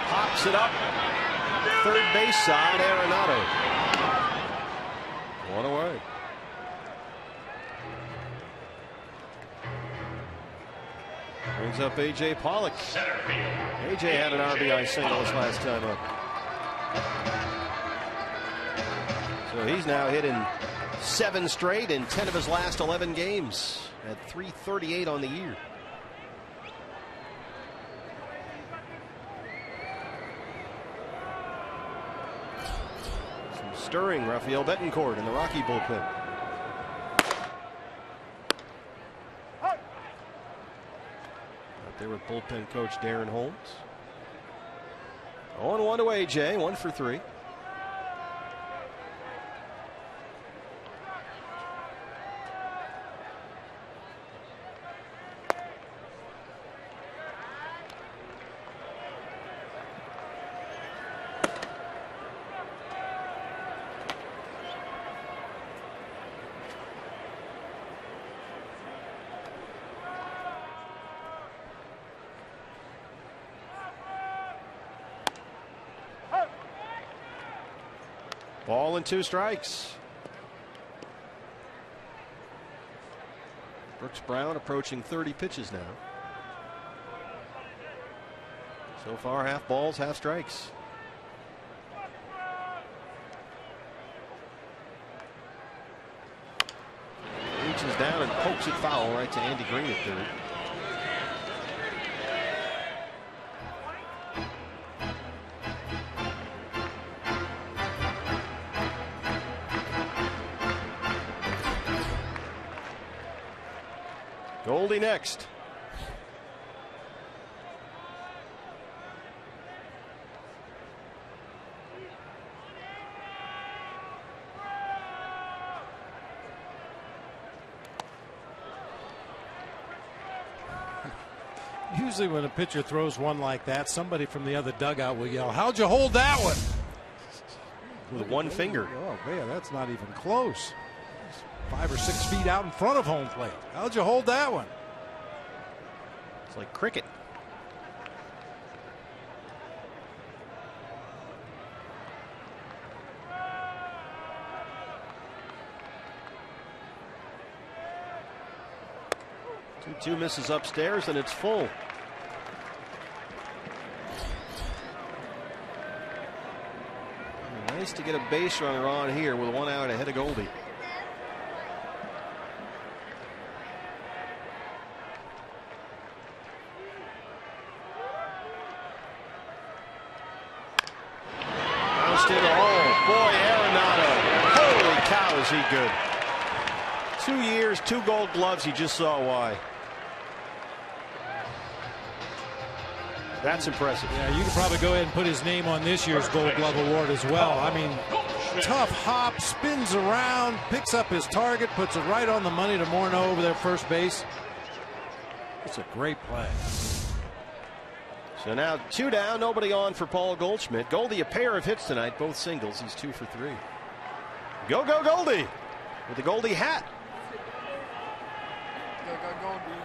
Pops it up. Third base side, Arenado. One away. Brings up A.J. Pollock. A.J. had an RBI single his last time up. So he's now hitting 7 straight in 10 of his last 11 games at .338 on the year. Some stirring Rafael Betancourt in the Rocky bullpen. There with bullpen coach Darren Holmes. 0-1 to A.J., 1 for 3. Ball and 2 strikes. Brooks Brown approaching 30 pitches now. So far, half balls, half strikes. Reaches down and pokes it foul right to Andy Green at third. Goldie next. Usually when a pitcher throws one like that, somebody from the other dugout will yell, "How'd you hold that one?" With one finger. Oh man, that's not even close. 5 or 6 feet out in front of home plate. How'd you hold that one? It's like cricket. Two misses upstairs and it's full. Nice to get a base runner on here with 1 out ahead of Goldie. Oh, boy, Arenado. Holy cow, is he good. 2 years, 2 gold gloves. You just saw why. That's impressive. Yeah, you can probably go ahead and put his name on this year's Gold Glove Award as well. I mean, tough hop, spins around, picks up his target, puts it right on the money to Morneau over there first base. It's a great play. So now 2 down, nobody on for Paul Goldschmidt. Goldie a pair of hits tonight, both singles. He's 2 for 3. Go, go, Goldie with the Goldie hat. Go, go, Goldie.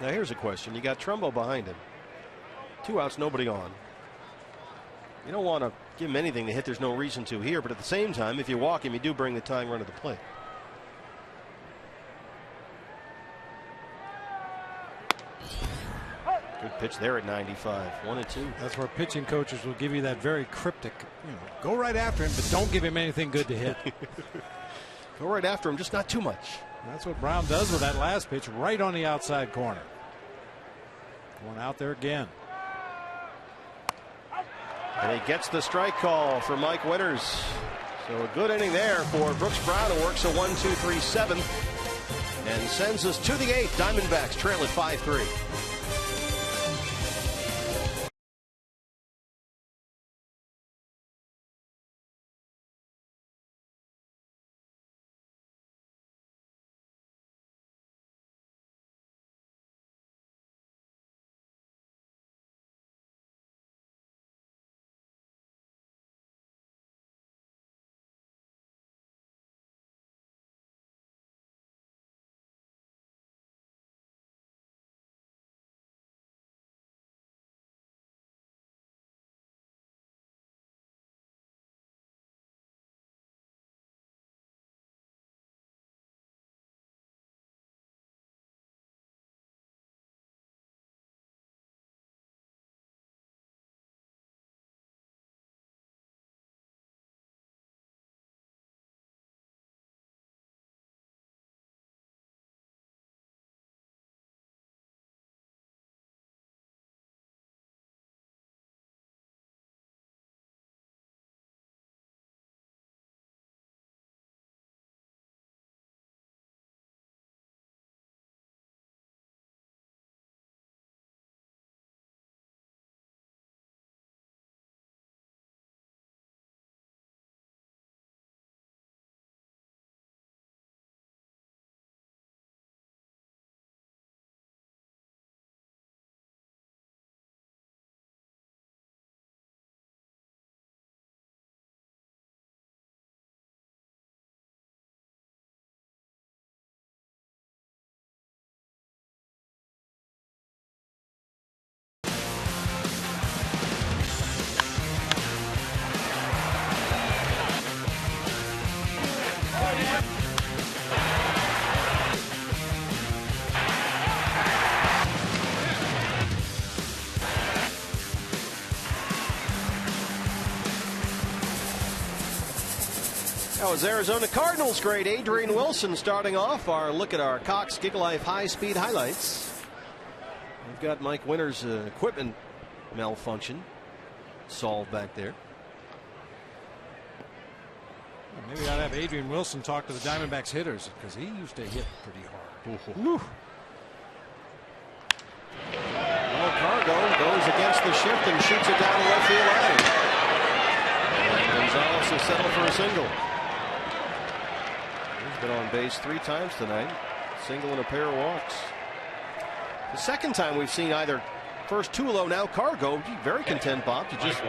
Now here's a question. You got Trumbo behind him. 2 outs, nobody on. You don't want to give him anything to hit. There's no reason to here. But at the same time, if you walk him, you do bring the tying run to the plate. Good pitch there at 95. 1-2. That's where pitching coaches will give you that very cryptic, go right after him, but don't give him anything good to hit. Go right after him, just not too much. That's what Brown does with that last pitch, right on the outside corner. Going out there again. And he gets the strike call for Mike Winters. So a good inning there for Brooks Brown, who works a 1-2-3-7 and sends us to the 8th. Diamondbacks trail at 5-3. That was Arizona Cardinals great Adrian Wilson starting off our look at our Cox Gigalife high-speed highlights. We've got Mike Winters' equipment malfunction solved back there. Maybe I'd have Adrian Wilson talk to the Diamondbacks hitters, because he used to hit pretty hard. Well, Cargo goes against the shift and shoots it down the left field line. And Gonzalez will settle for a single. He's been on base 3 times tonight. Single and a pair of walks. The second time we've seen either first Tulo, now Cargo. Very content, Bob, to just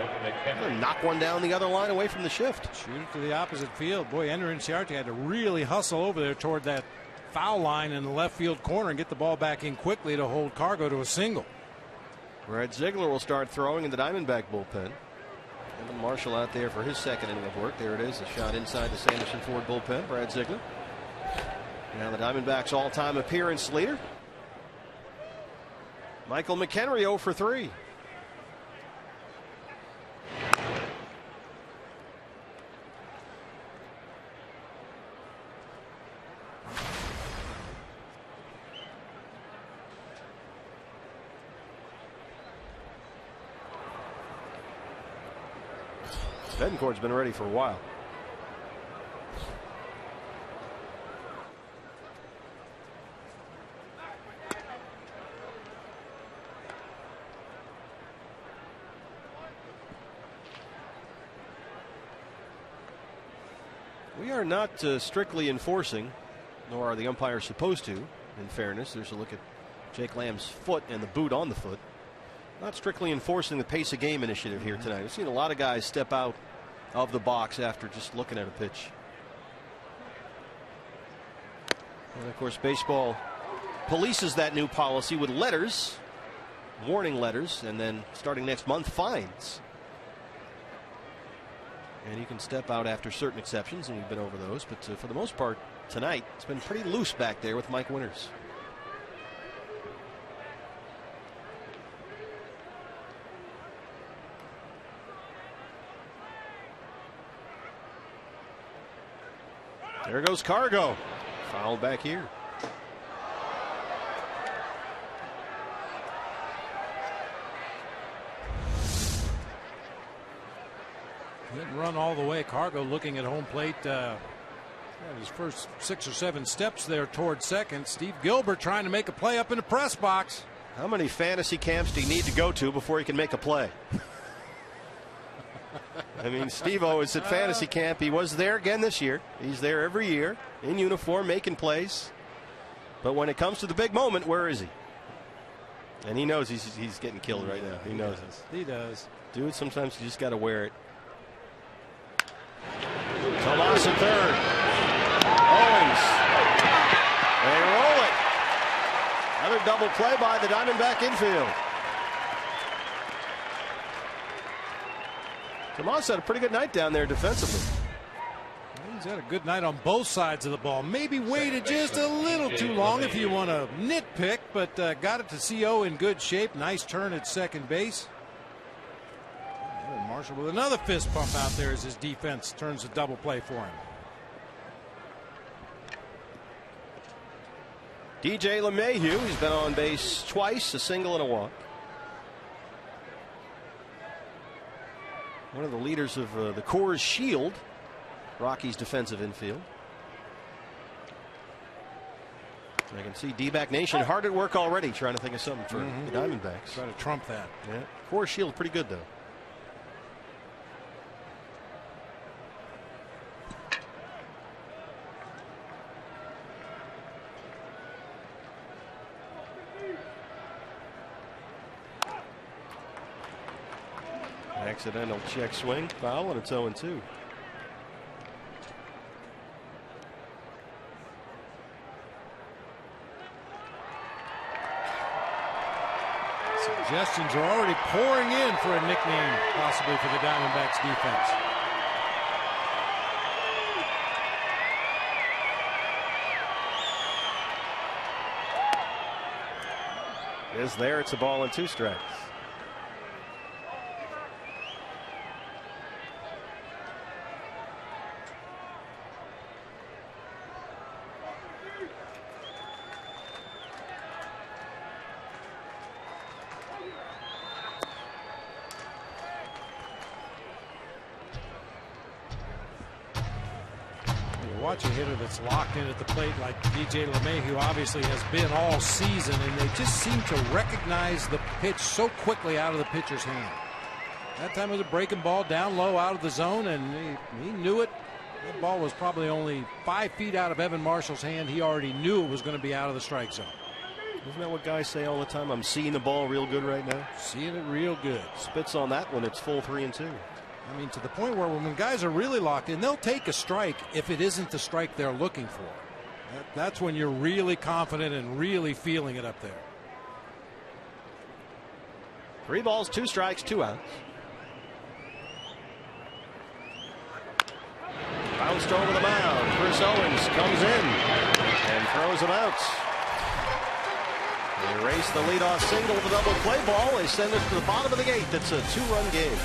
knock one down the other line away from the shift. Shoot it to the opposite field. Boy, Ender Inciarte had to really hustle over there toward that foul line in the left field corner and get the ball back in quickly to hold Cargo to a single. Brad Ziegler will start throwing in the Diamondback bullpen. Evan Marshall out there for his second inning of work. There it is, a shot inside the Sanderson Ford bullpen. Brad Ziegler. Now the Diamondbacks all-time appearance leader, Michael McHenry, 0 for 3. Betancourt's been ready for a while. We are not strictly enforcing, nor are the umpires supposed to. In fairness, there's a look at Jake Lamb's foot and the boot on the foot. Not strictly enforcing the pace of game initiative here tonight. We've seen a lot of guys step out of the box after just looking at a pitch. And of course, baseball polices that new policy with letters, warning letters, and then starting next month, fines. And you can step out after certain exceptions, and we've been over those. But for the most part, tonight, it's been pretty loose back there with Mike Winters. There goes Cargo. Foul back here. Didn't run all the way. Cargo looking at home plate. His first 6 or 7 steps there toward second. Steve Gilbert trying to make a play up in the press box. How many fantasy camps do you need to go to before he can make a play? I mean, Steve-O is at fantasy camp. He was there again this year. He's there every year in uniform making plays. But when it comes to the big moment, where is he? And he knows he's getting killed right now. He knows it. He does. Dude, sometimes you just got to wear it. Tomas at third. Owens. They roll it. Another double play by the Diamondback infield. Tomas had a pretty good night down there defensively. He's had a good night on both sides of the ball. Maybe waited just a little too long if you want to nitpick, but got it to CO in good shape. Nice turn at second base. Marshall with another fist pump out there as his defense turns a double play for him. DJ LeMahieu, he's been on base twice, a single and a walk. One of the leaders of the Coors Shield, Rockies defensive infield. I can see D-back Nation hard at work already trying to think of something for the Diamondbacks. Trying to trump that. Yeah. Coors Shield pretty good though. Accidental check swing, foul, and it's 0-2. Suggestions are already pouring in for a nickname, possibly for the Diamondbacks defense. It is there. It's a ball and 2 strikes. Watch a hitter that's locked in at the plate like DJ LeMahieu obviously has been all season, and they just seem to recognize the pitch so quickly out of the pitcher's hand. That time it was a breaking ball down low out of the zone, and he knew it. That ball was probably only 5 feet out of Evan Marshall's hand. He already knew it was going to be out of the strike zone. Isn't that what guys say all the time? I'm seeing the ball real good right now. Seeing it real good. Spits on that one. It's full 3-2. I mean, to the point where when guys are really locked in, they'll take a strike if it isn't the strike they're looking for. That's when you're really confident and really feeling it up there. 3 balls, 2 strikes, 2 outs. Bounced over the mound. Chris Owens comes in and throws him out. They race the leadoff single with a double play ball. They send it to the bottom of the gate. That's a 2-run game.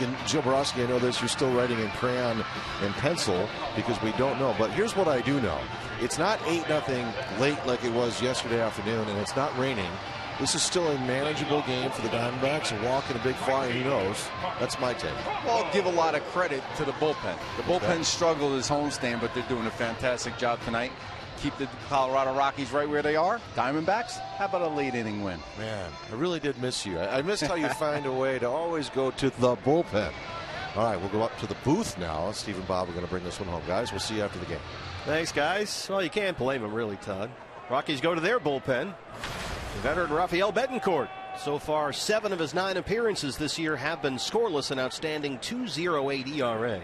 And Joe Borowski, I know this, you're still writing in crayon and pencil because we don't know. But here's what I do know. It's not 8-0 late like it was yesterday afternoon, and it's not raining. This is still a manageable game for the Diamondbacks, and walking a big fly, who knows? That's my take. Well, I'll give a lot of credit to the bullpen. The bullpen struggled as homestand, but they're doing a fantastic job tonight. Keep the Colorado Rockies right where they are. Diamondbacks, how about a late inning win? Man, I really did miss you. I missed how you find a way to always go to the bullpen. All right, we'll go up to the booth now. Steve and Bob are going to bring this one home, guys. We'll see you after the game. Thanks, guys. Well, you can't blame them, really, Todd. Rockies go to their bullpen. The veteran Rafael Betancourt. So far, 7 of his 9 appearances this year have been scoreless, an outstanding 2.08 ERA.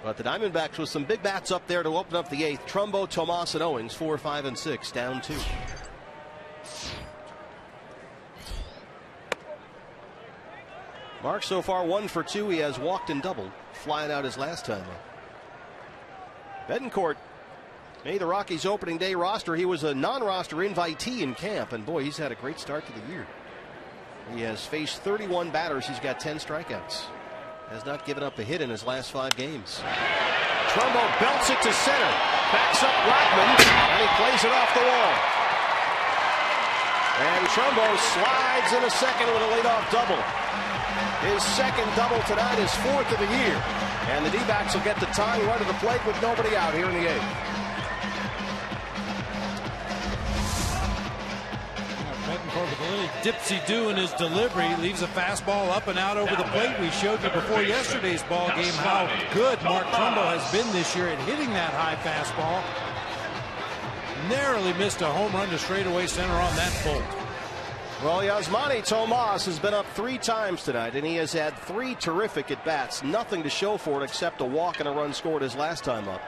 But the Diamondbacks with some big bats up there to open up the 8th. Trumbo, Tomas, and Owings, 4, 5, and 6, down 2. Mark so far 1 for 2. He has walked and doubled, flying out his last time up. Betancourt made the Rockies opening day roster. He was a non-roster invitee in camp, and boy, he's had a great start to the year. He has faced 31 batters. He's got 10 strikeouts. Has not given up a hit in his last 5 games. Trumbo belts it to center. Backs up Blackman, and he plays it off the wall. And Trumbo slides in a second with a leadoff double. His second double tonight, his 4th of the year. And the D-backs will get the tying run to the plate with nobody out here in the 8th. Betancourt with a little dipsy-do in his delivery, leaves a fastball up and out over the plate. We showed you before yesterday's ball game how good Mark Trumbo has been this year at hitting that high fastball. Narrowly missed a home run to straightaway center on that bolt. Well, Yasmani Tomas has been up 3 times tonight, and he has had 3 terrific at-bats. Nothing to show for it except a walk and a run scored his last time up.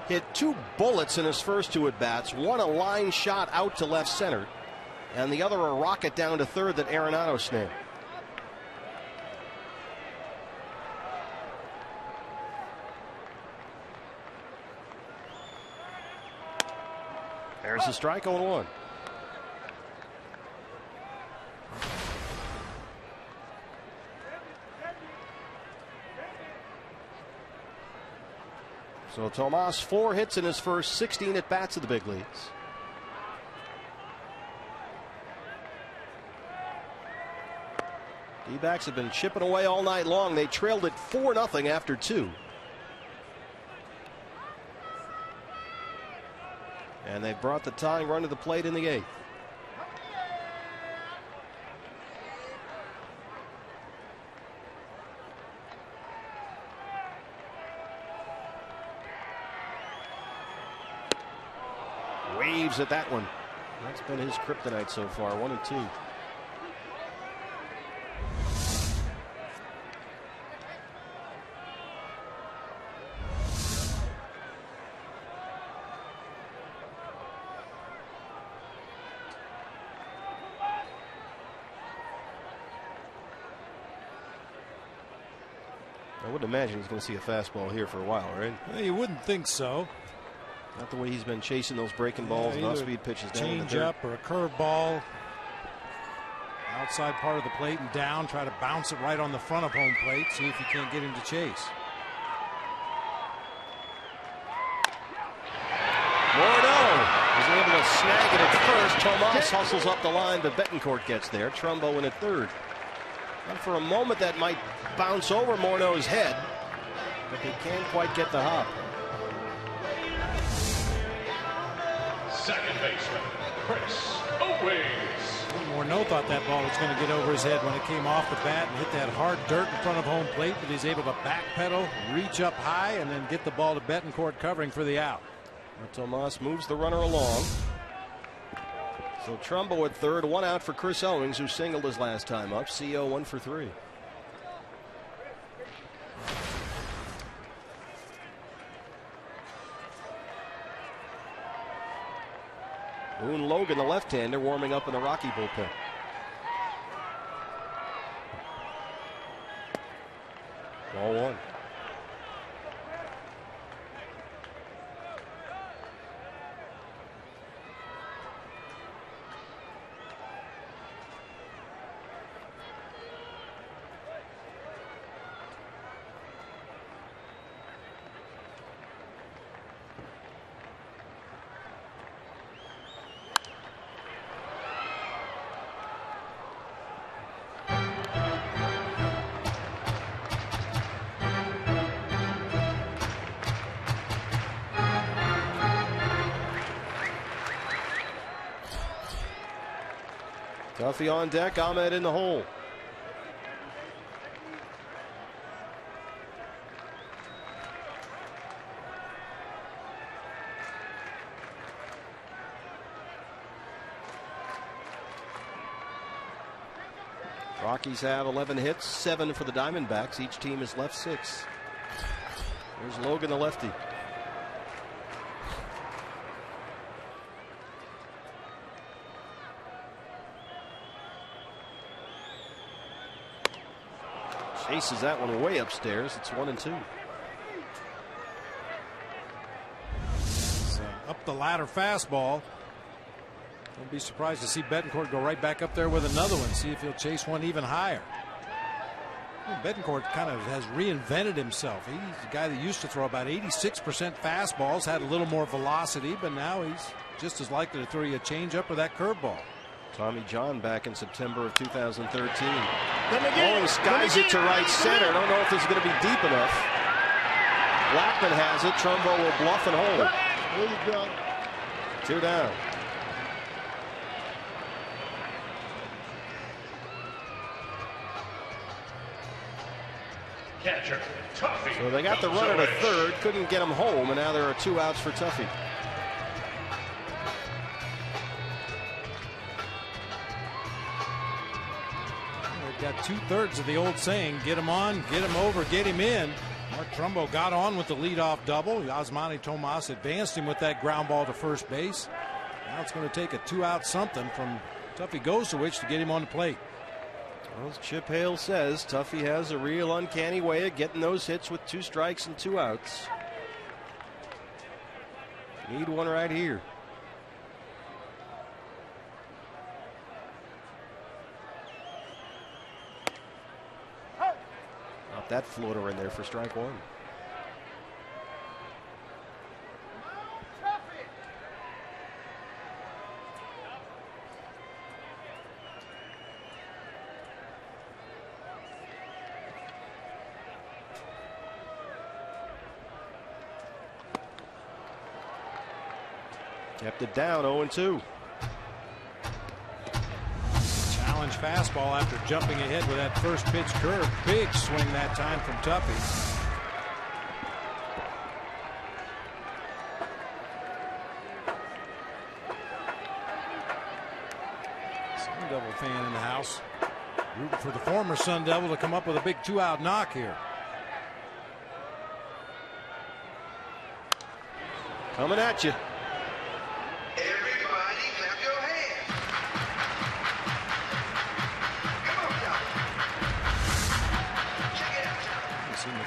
Hit 2 bullets in his first 2 at-bats, one a line shot out to left center, and the other a rocket down to third that Arenado snared. There's a strike, 0-1. So Tomas 4 hits in his first 16 at bats of the big leagues. D-backs have been chipping away all night long. They trailed it 4-0 after 2. And they brought the tying run to the plate in the 8th. Waves at that one. That's been his kryptonite so far, 1 and 2. I wouldn't imagine he's going to see a fastball here for a while, right? Well, you wouldn't think so. Not the way he's been chasing those breaking balls and off-speed pitches down. Change up or a curve ball. Outside part of the plate and down. Try to bounce it right on the front of home plate. See if you can't get him to chase. Morneau is able to snag it at first. Tomas hustles up the line, but Betancourt gets there. Trumbo in at third. And for a moment that might bounce over Morneau's head, but he can't quite get the hop. Second baseman, Chris Owings. Morneau thought that ball was going to get over his head when it came off the bat and hit that hard dirt in front of home plate, but he's able to backpedal, reach up high, and then get the ball to Betancourt covering for the out. Tomas moves the runner along. So Trumbo at third, 1 out for Chris Owings, who singled his last time up. CO 1 for 3. Boone Logan, the left-hander, warming up in the Rocky bullpen. Ball 1. Tuffy on deck, Ahmed in the hole. Rockies have 11 hits, 7 for the Diamondbacks. Each team has left 6. There's Logan, the lefty. Chases that one way upstairs. It's 1-2. Up the ladder fastball. Don't be surprised to see Betancourt go right back up there with another one. See if he'll chase one even higher. Well, Betancourt kind of has reinvented himself. He's a guy that used to throw about 86% fastballs, had a little more velocity, but now he's just as likely to throw you a changeup or that curveball. Tommy John back in September of 2013. He skies it to right center. I don't know if this is going to be deep enough. Blackman has it. Trumbo will bluff and hold. 2 down. Catcher, Tuffy. So they got the runner to third, couldn't get him home, and now there are 2 outs for Tuffy. They've got 2/3 of the old saying, get him on, get him over, get him in. Mark Trumbo got on with the leadoff double. Yasmani Tomas advanced him with that ground ball to first base. Now it's going to take a 2-out something from Tuffy Gosewich to get him on the plate. Well, as Chip Hale says, Tuffy has a real uncanny way of getting those hits with 2 strikes and 2 outs. Need one right here. Not that floater in there for strike 1. Kept it down, 0-2. Challenge fastball after jumping ahead with that first pitch curve. Big swing that time from Tuffy. Sun Devil fan in the house. Rooting for the former Sun Devil to come up with a big 2-out knock here. Coming at you.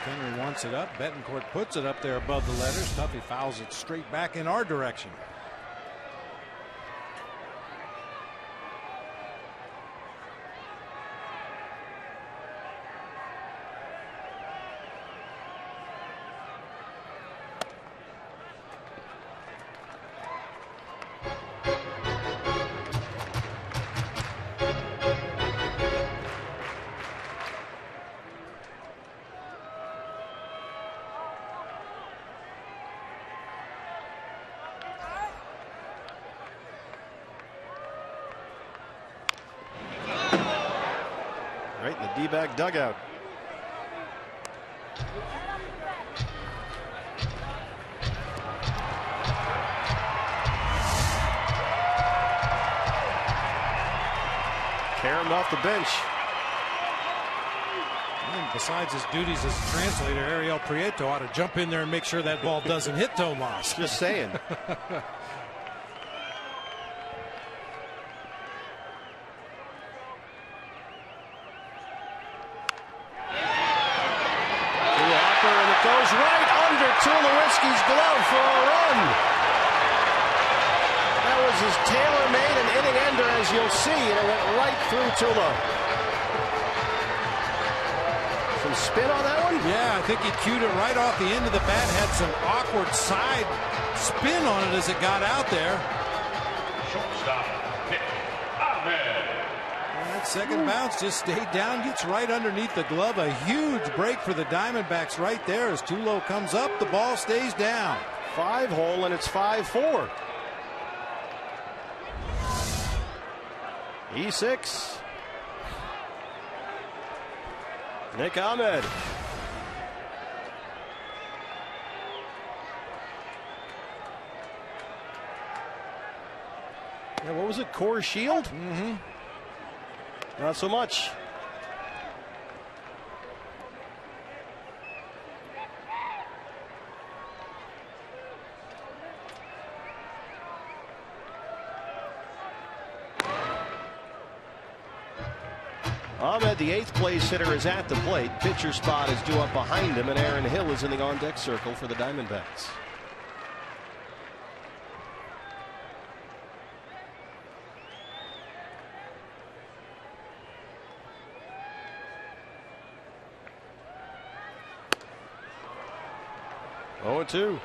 McHenry wants it up. Betancourt puts it up there above the letters. Tuffy fouls it straight back in our direction. Right in the D-back dugout. Caromed off the bench. And besides his duties as a translator, Ariel Prieto ought to jump in there and make sure that ball doesn't hit Tomas. Just saying. Goes right under Tulowitzki's glove for a run. That was his tailor-made and inning ender, as you'll see, and it went right through Tulo. Some spin on that one? Yeah, I think he cued it right off the end of the bat. Had some awkward side spin on it as it got out there. Shortstop, Nick Ahmed. That second bounce just stayed down, gets right underneath the glove. A huge break for the Diamondbacks right there. As Tulo comes up, the ball stays down. 5-hole, and it's 5-4. E6. Nick Ahmed. Yeah, what was it? Core Shield? Mm-hmm. Not so much. Ahmed, the 8th place hitter, is at the plate. Pitcher spot is due up behind him, and Aaron Hill is in the on-deck circle for the Diamondbacks. Oh, 2.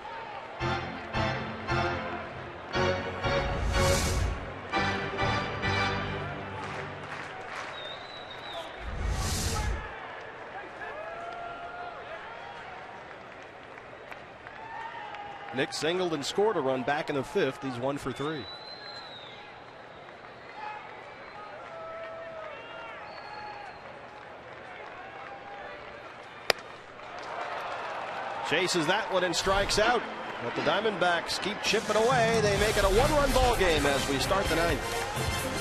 Nick singled and scored a run back in the 5th. He's 1 for 3. Chases that one and strikes out. But the Diamondbacks keep chipping away. They make it a 1-run ball game as we start the 9th.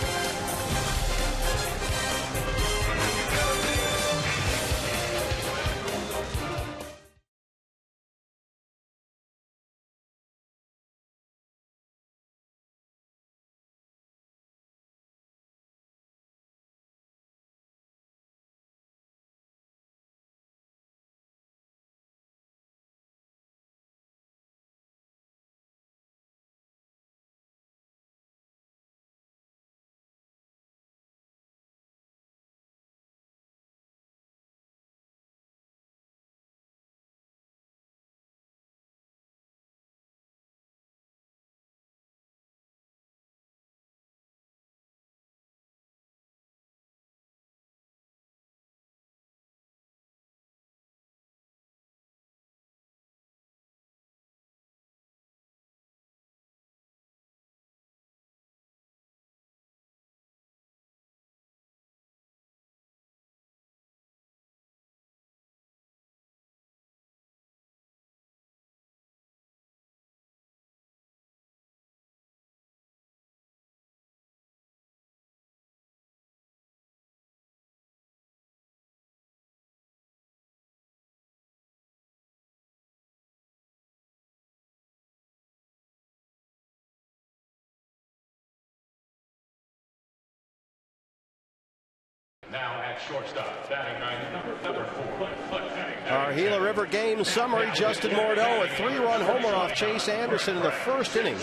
Now at shortstop, batting number 4. Our Gila River game summary: Justin Morneau, a 3-run homer off Chase Anderson in the 1st inning.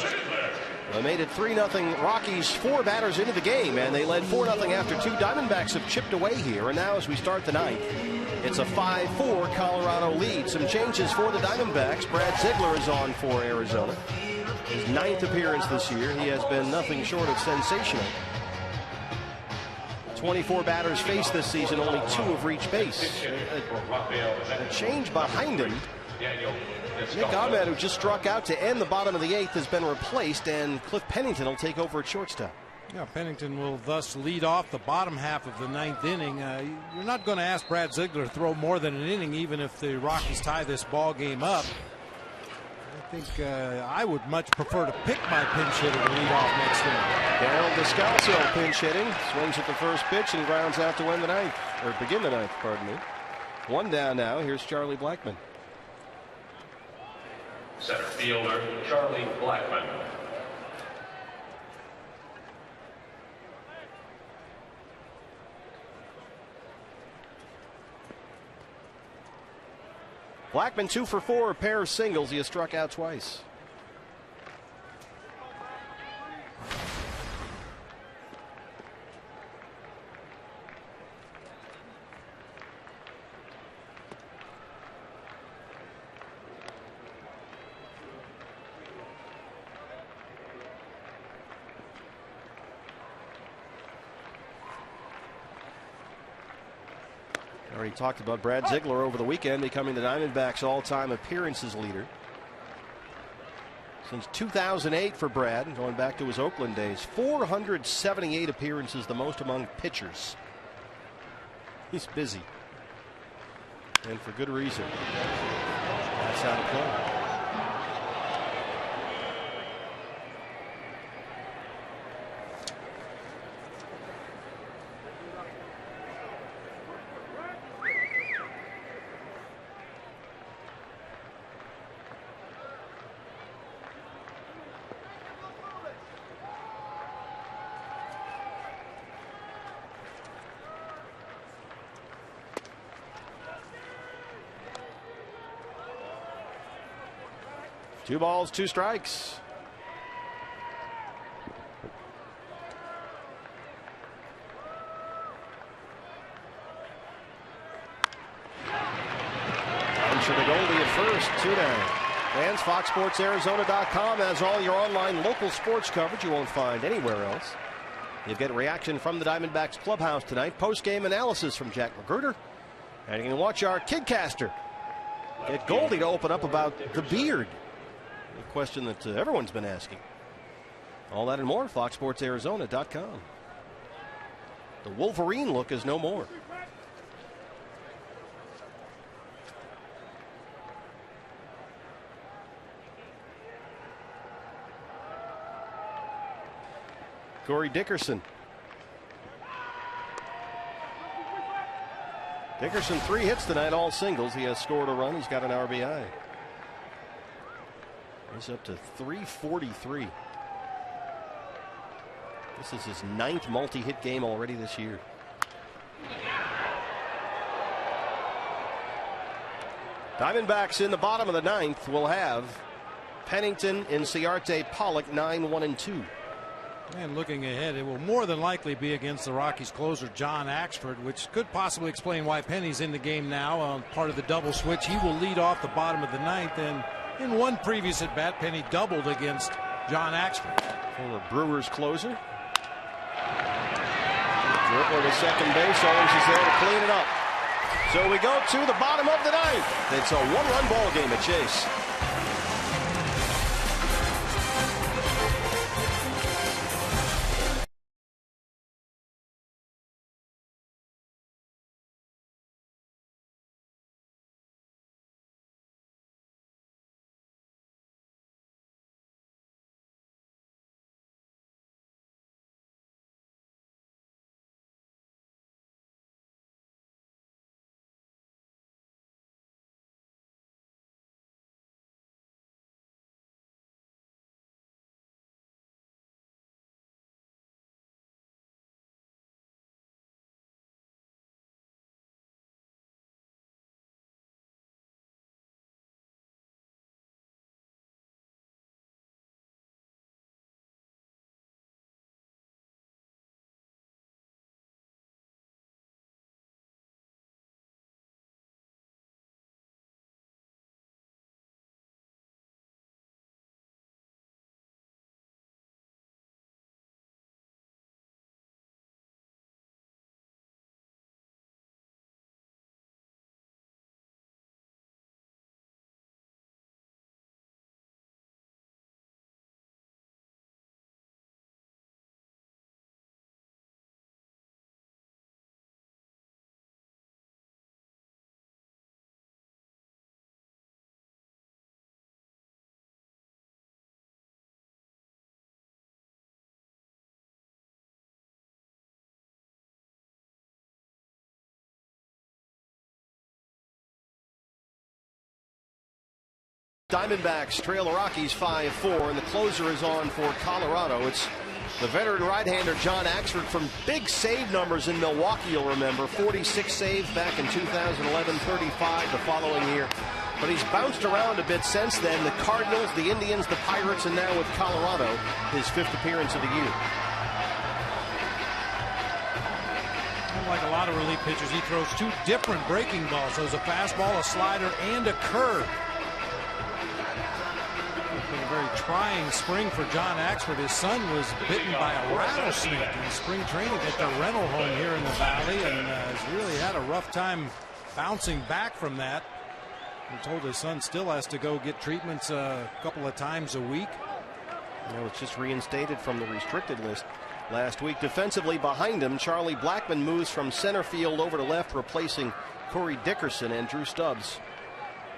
They made it 3-0 Rockies, 4 batters into the game, and they led 4-0 after 2. Diamondbacks have chipped away here, and now as we start the 9th, it's a 5-4 Colorado lead. Some changes for the Diamondbacks. Brad Ziegler is on for Arizona. His 9th appearance this year. He has been nothing short of sensational. 24 batters faced this season, only 2 have reached base. A change behind him. Nick Ahmed, who just struck out to end the bottom of the 8th, has been replaced, and Cliff Pennington will take over at shortstop. Yeah, Pennington will thus lead off the bottom half of the 9th inning. You're not going to ask Brad Ziegler to throw more than an inning, even if the Rockies tie this ball game up. I think I would much prefer to pick my pinch hitter to lead off next inning. Darryl Descalso pinch hitting, swings at the first pitch and grounds out to win the 9th, or begin the 9th, pardon me. 1 down now. Here's Charlie Blackmon. Center fielder Charlie Blackmon. Blackmon 2 for 4, a pair of singles. He has struck out twice. Already talked about Brad Ziegler over the weekend becoming the Diamondbacks' all-time appearances leader. since 2008 for Brad, going back to his Oakland days. 478 appearances, the most among pitchers. He's busy, and for good reason. That's out of play. Two balls, two strikes. Punch of the Goldie at first, 2 down. Fans, FoxSportsArizona.com has all your online local sports coverage you won't find anywhere else. You'll get reaction from the Diamondbacks clubhouse tonight, post-game analysis from Jack Magruder, and you can watch our Kidcaster get Goldie to open up about the beard. A question that everyone's been asking. All that and more, FoxSportsArizona.com. The Wolverine look is no more. Corey Dickerson. Dickerson 3 hits tonight, all singles. He has scored a run. He's got an RBI. He's up to 343. This is his 9th multi-hit game already this year. Diamondbacks in the bottom of the 9th will have Pennington, Inciarte, Pollock, 9, 1, and 2. And looking ahead, it will more than likely be against the Rockies closer John Axford, which could possibly explain why Penny's in the game now on part of the double switch. He will lead off the bottom of the 9th, and in one previous at bat, Penny doubled against John Axford. Former Brewers closer. Dribble to second base. Owens is there to clean it up. So we go to the bottom of the 9th. It's a 1-run ball game at Chase. Diamondbacks trail the Rockies 5-4, and the closer is on for Colorado. It's the veteran right-hander John Axford from big save numbers in Milwaukee, you'll remember. 46 saves back in 2011, 35 the following year. But he's bounced around a bit since then. The Cardinals, the Indians, the Pirates, and now with Colorado, his 5th appearance of the year. Like a lot of relief pitchers, he throws 2 different breaking balls. So there's a fastball, a slider, and a curve. It's been a very trying spring for John Axford. His son was bitten by a rattlesnake in spring training at the rental home here in the Valley, and has really had a rough time bouncing back from that. He told his son still has to go get treatments a couple of times a week. You know, it's just reinstated from the restricted list last week. Defensively behind him, Charlie Blackmon moves from center field over to left, replacing Corey Dickerson, and Drew Stubbs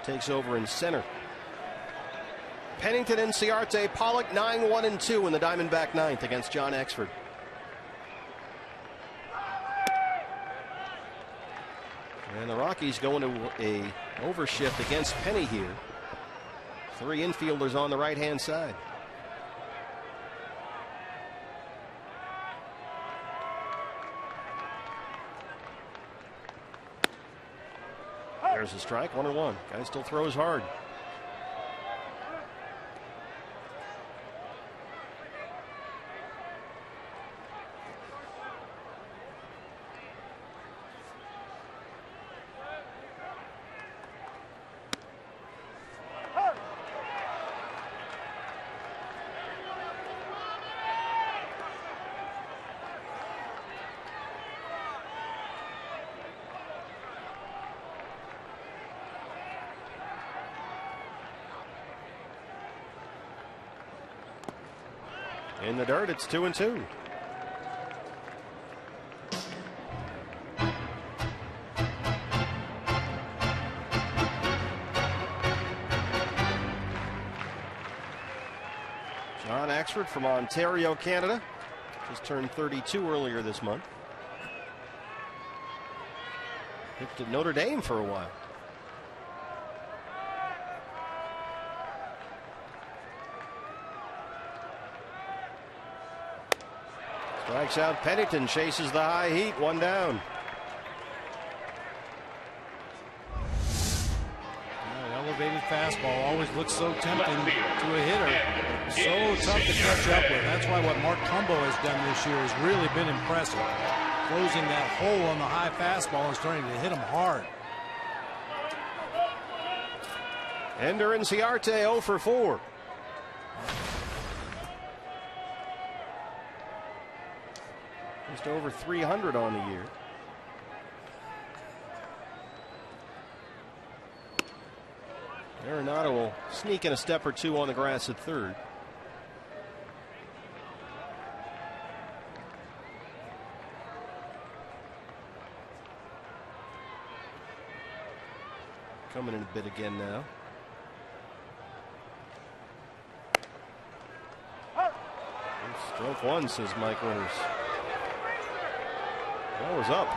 takes over in center. Pennington, Inciarte, Pollock 9-1-2 in the Diamondback ninth against John Exford. And the Rockies going to a overshift against Penny here. 3 infielders on the right-hand side. There's a strike, 1-1. Guy still throws hard. In the dirt, it's 2-2. John Exford from Ontario, Canada. Just turned 32 earlier this month. Pitched at Notre Dame for a while. Strikes out Pennington, chases the high heat, 1 down. Elevated fastball always looks so tempting to a hitter. So tough to catch up with. That's why what Mark Trumbo has done this year has really been impressive. Closing that hole on the high fastball and starting to hit him hard. Ender Inciarte 0 for 4. Just over 300 on the year. Arenado will sneak in a step or two on the grass at third. Coming in a bit again now. Stroke 1, says Mike Winters. That was up.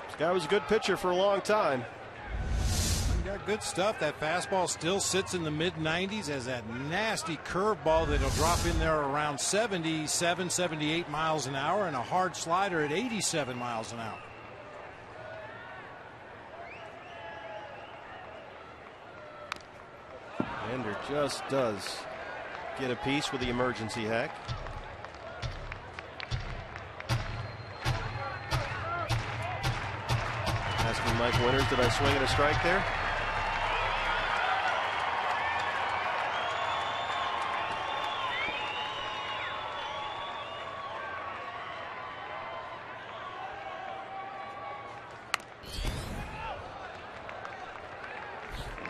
This guy was a good pitcher for a long time. Got good stuff. That fastball still sits in the mid-90s as that nasty curveball that'll drop in there around 77, 78 miles an hour, and a hard slider at 87 miles an hour. Ender just does get a piece with the emergency hack. Asking Mike Winters, did I swing at a strike there?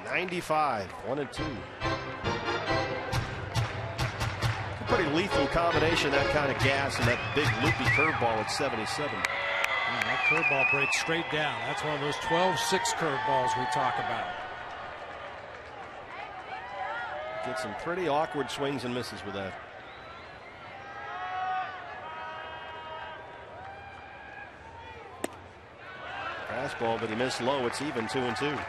.95, 1-2. A pretty lethal combination, that kind of gas and that big loopy curveball at 77. And that curveball breaks straight down. That's one of those 12-6 curveballs we talk about. Get some pretty awkward swings and misses with that. Fastball, but he missed low. It's even 2-2.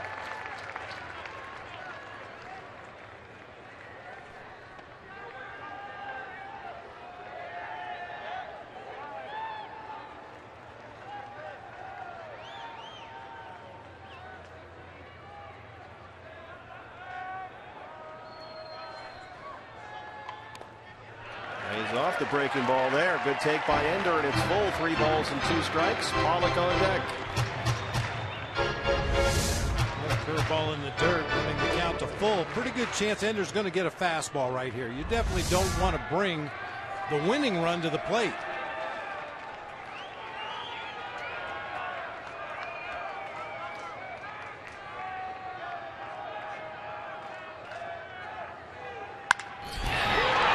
Off the breaking ball there. Good take by Ender, and it's full. 3 balls and 2 strikes. Pollock on deck. Curveball in the dirt, bringing the count to full. Pretty good chance Ender's going to get a fastball right here. You definitely don't want to bring the winning run to the plate.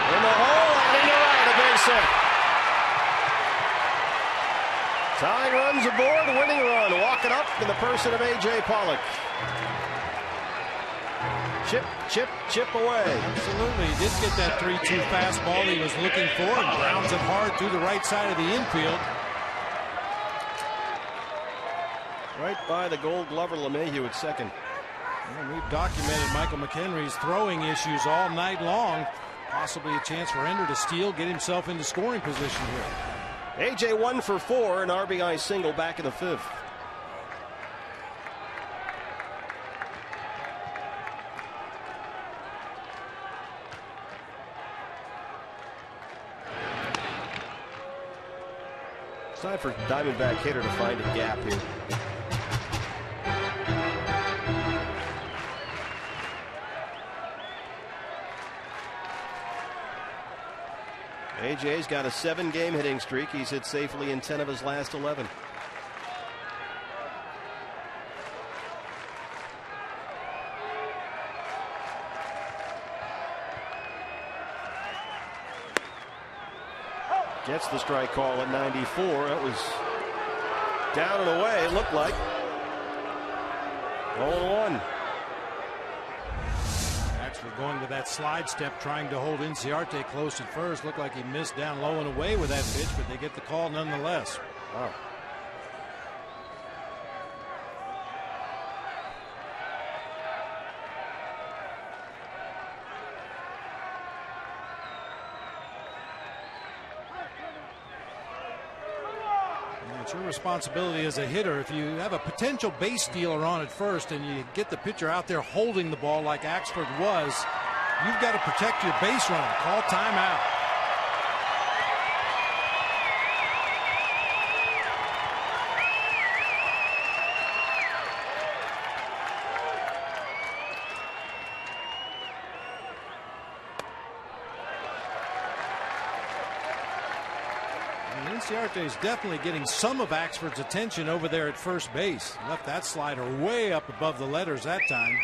In the hole and into right, a base hit. Tying runs aboard, winning run. Walking up in the person of A.J. Pollock. Chip away. Absolutely. He did get that 3-2 fastball he was looking for and grounds it hard through the right side of the infield. Right by the Gold Glover LeMahieu at second. And we've documented Michael McHenry's throwing issues all night long. Possibly a chance for Ender to steal, get himself into scoring position here. A.J. 1 for 4, an RBI single back in the 5th. It's time for Diamondback hitter to find a gap here. AJ's got a 7-game hitting streak. He's hit safely in 10 of his last 11. Gets the strike call at 94. That was down and away, it looked like. 0-1. Actually going to that slide step, trying to hold Inciarte close at first. Looked like he missed down low and away with that pitch, but they get the call nonetheless. Wow. It's your responsibility as a hitter. If you have a potential base stealer on at first and you get the pitcher out there holding the ball like Axford was, you've got to protect your base runner. Call timeout. Inciarte is definitely getting some of Axford's attention over there at first base. Left that slider way up above the letters that time.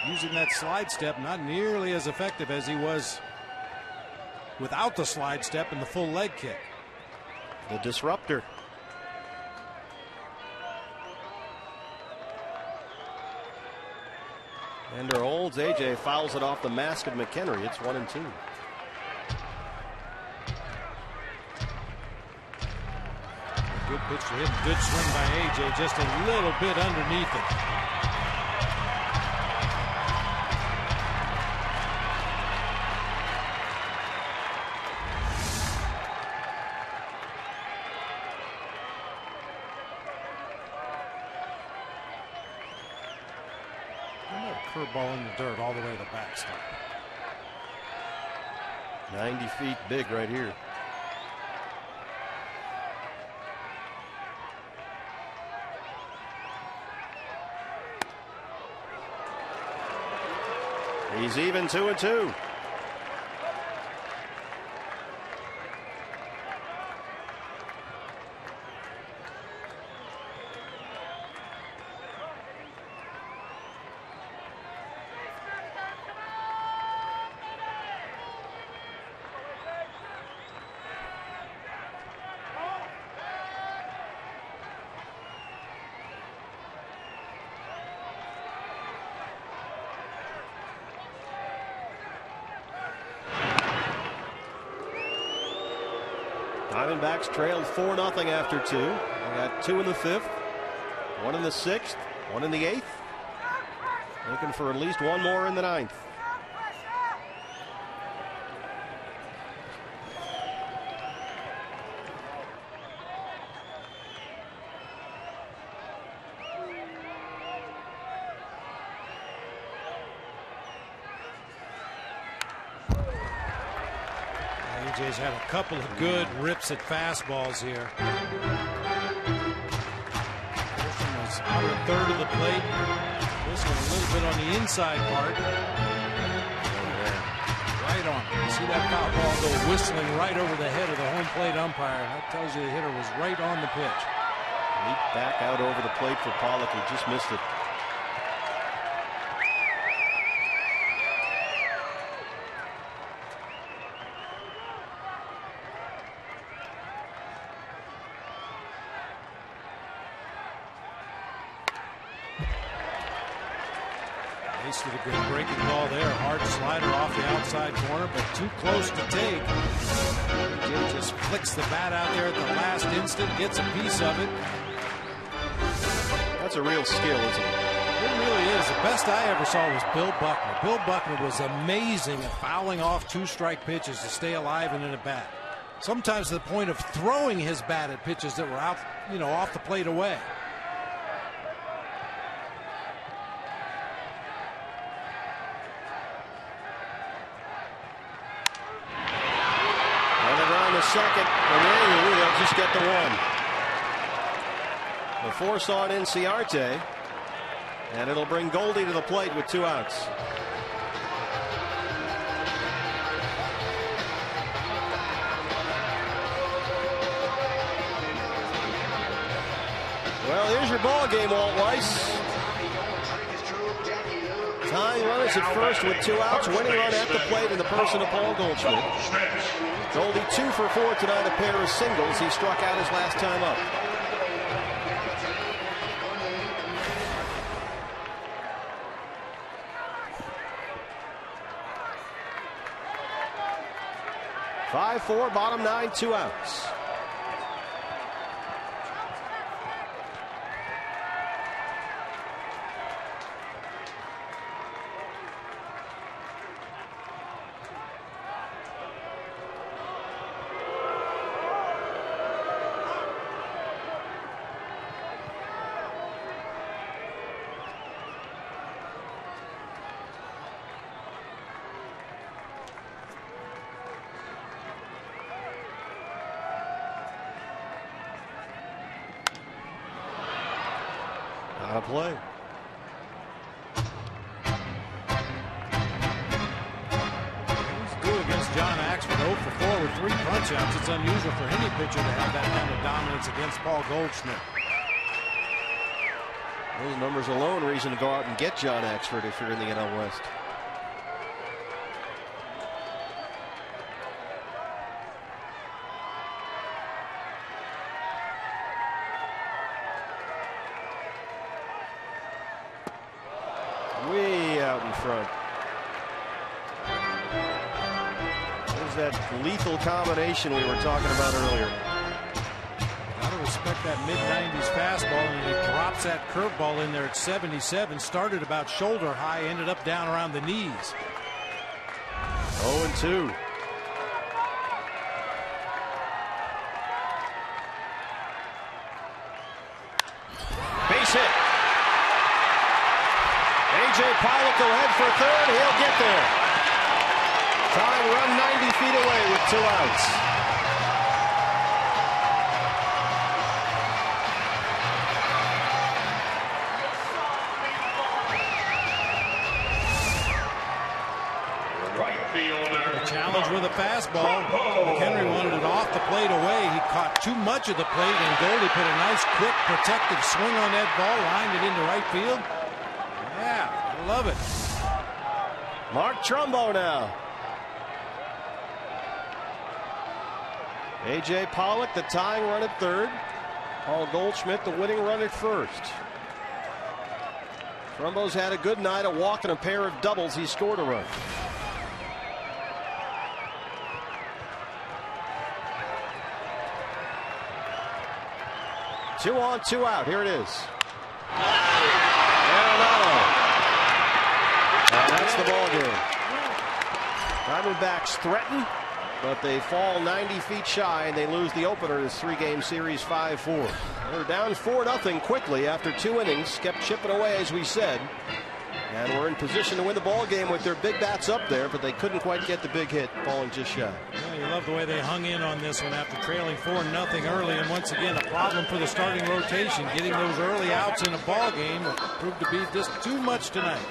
Using that slide step, not nearly as effective as he was without the slide step and the full leg kick. The disruptor. Ender holds. AJ fouls it off the mask of McHenry. It's 1-2. Good pitch to him. Good swing by AJ. Just a little bit underneath it. Another curveball in the dirt all the way to the backstop. 90 feet big right here. He's even 2-2. Diamondbacks trailed 4-0 after 2. They got 2 in the 5th, 1 in the 6th, 1 in the 8th. Looking for at least 1 more in the 9th. AJ's had a couple of good rips at fastballs here. This one was out a third of the plate. This one a little bit on the inside part. Right on. You see that foul ball go whistling right over the head of the home plate umpire. That tells you the hitter was right on the pitch. Leap back out over the plate for Pollock. He just missed it. Wasted a good breaking ball there. Hard slider off the outside corner, but too close to take. Jim just flicks the bat out there at the last instant, gets a piece of it. That's a real skill, isn't it? It really is. The best I ever saw was Bill Buckner. Bill Buckner was amazing at fouling off 2-strike pitches to stay alive and in a bat. Sometimes to the point of throwing his bat at pitches that were out, off the plate away. Second, and they'll just get the one. The force on Inciarte, and it'll bring Goldie to the plate with 2 outs. Well, here's your ball game, Walt Weiss. Tying runners at first with 2 outs, winning run at the plate in the person of Paul Goldschmidt. Goldie 2 for 4 tonight, a pair of singles. He struck out his last time up. (5-4), bottom 9, 2 outs. Not a play. He's due against John Axford. 0 for 4 with 3 punch-outs. It's unusual for any pitcher to have that kind of dominance against Paul Goldschmidt. Those numbers alone reason to go out and get John Axford if you're in the NL West. Way out in front. There's that lethal combination we were talking about earlier. Gotta respect that mid-90s fastball, and he drops that curveball in there at 77. Started about shoulder high, ended up down around the knees. 0-2. Base hit. A.J. Pollock will head for third. He'll get there. Tying run 90 feet away with 2 outs. The challenge with a fastball. McHenry wanted it off the plate away. He caught too much of the plate, and Goldie put a nice, quick, protective swing on that ball, lined it into right field. Yeah, I love it. Mark Trumbo now. A.J. Pollock, the tying run at third. Paul Goldschmidt, the winning run at first. Trumbo's had a good night, a walk and a pair of doubles. He scored a run. Two on, 2 out. Here it is. Arenado. And that's the ball game. Diamondbacks threaten, but they fall 90 feet shy, and they lose the opener in this 3-game series 5-4. They're down 4-0 quickly after 2 innings. Kept chipping away, as we said. And we're in position to win the ball game with their big bats up there, but they couldn't quite get the big hit, falling just shy. Yeah, you love the way they hung in on this one after trailing 4-0 early. And once again, a problem for the starting rotation. Getting those early outs in a ball game proved to be just too much tonight.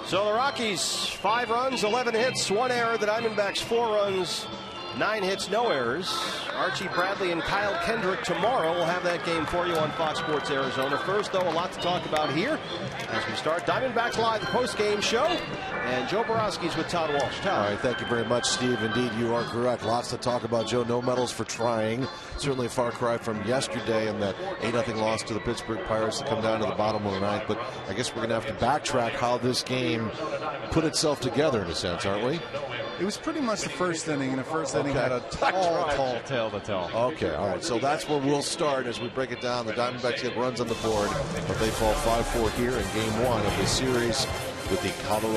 So the Rockies, 5 runs, 11 hits, 1 error. The Diamondbacks, 4 runs, 9 hits, no errors. Archie Bradley and Kyle Kendrick tomorrow. We'll have that game for you on Fox Sports Arizona. First, though, a lot to talk about here as we start Diamondbacks Live, the post-game show. And Joe Borowski's with Todd Walsh. Todd. All right, thank you very much, Steve. Indeed, you are correct. Lots to talk about, Joe. No medals for trying. Certainly a far cry from yesterday and that 8-0 loss to the Pittsburgh Pirates to come down to the bottom of the ninth. But I guess we're going to have to backtrack how this game put itself together in a sense, aren't we? It was pretty much the first inning, and the first inning had a tall tale to tell. Okay, all right. So that's where we'll start as we break it down. The Diamondbacks get runs on the board, but they fall 5-4 here in Game 1 of the series with the Colorado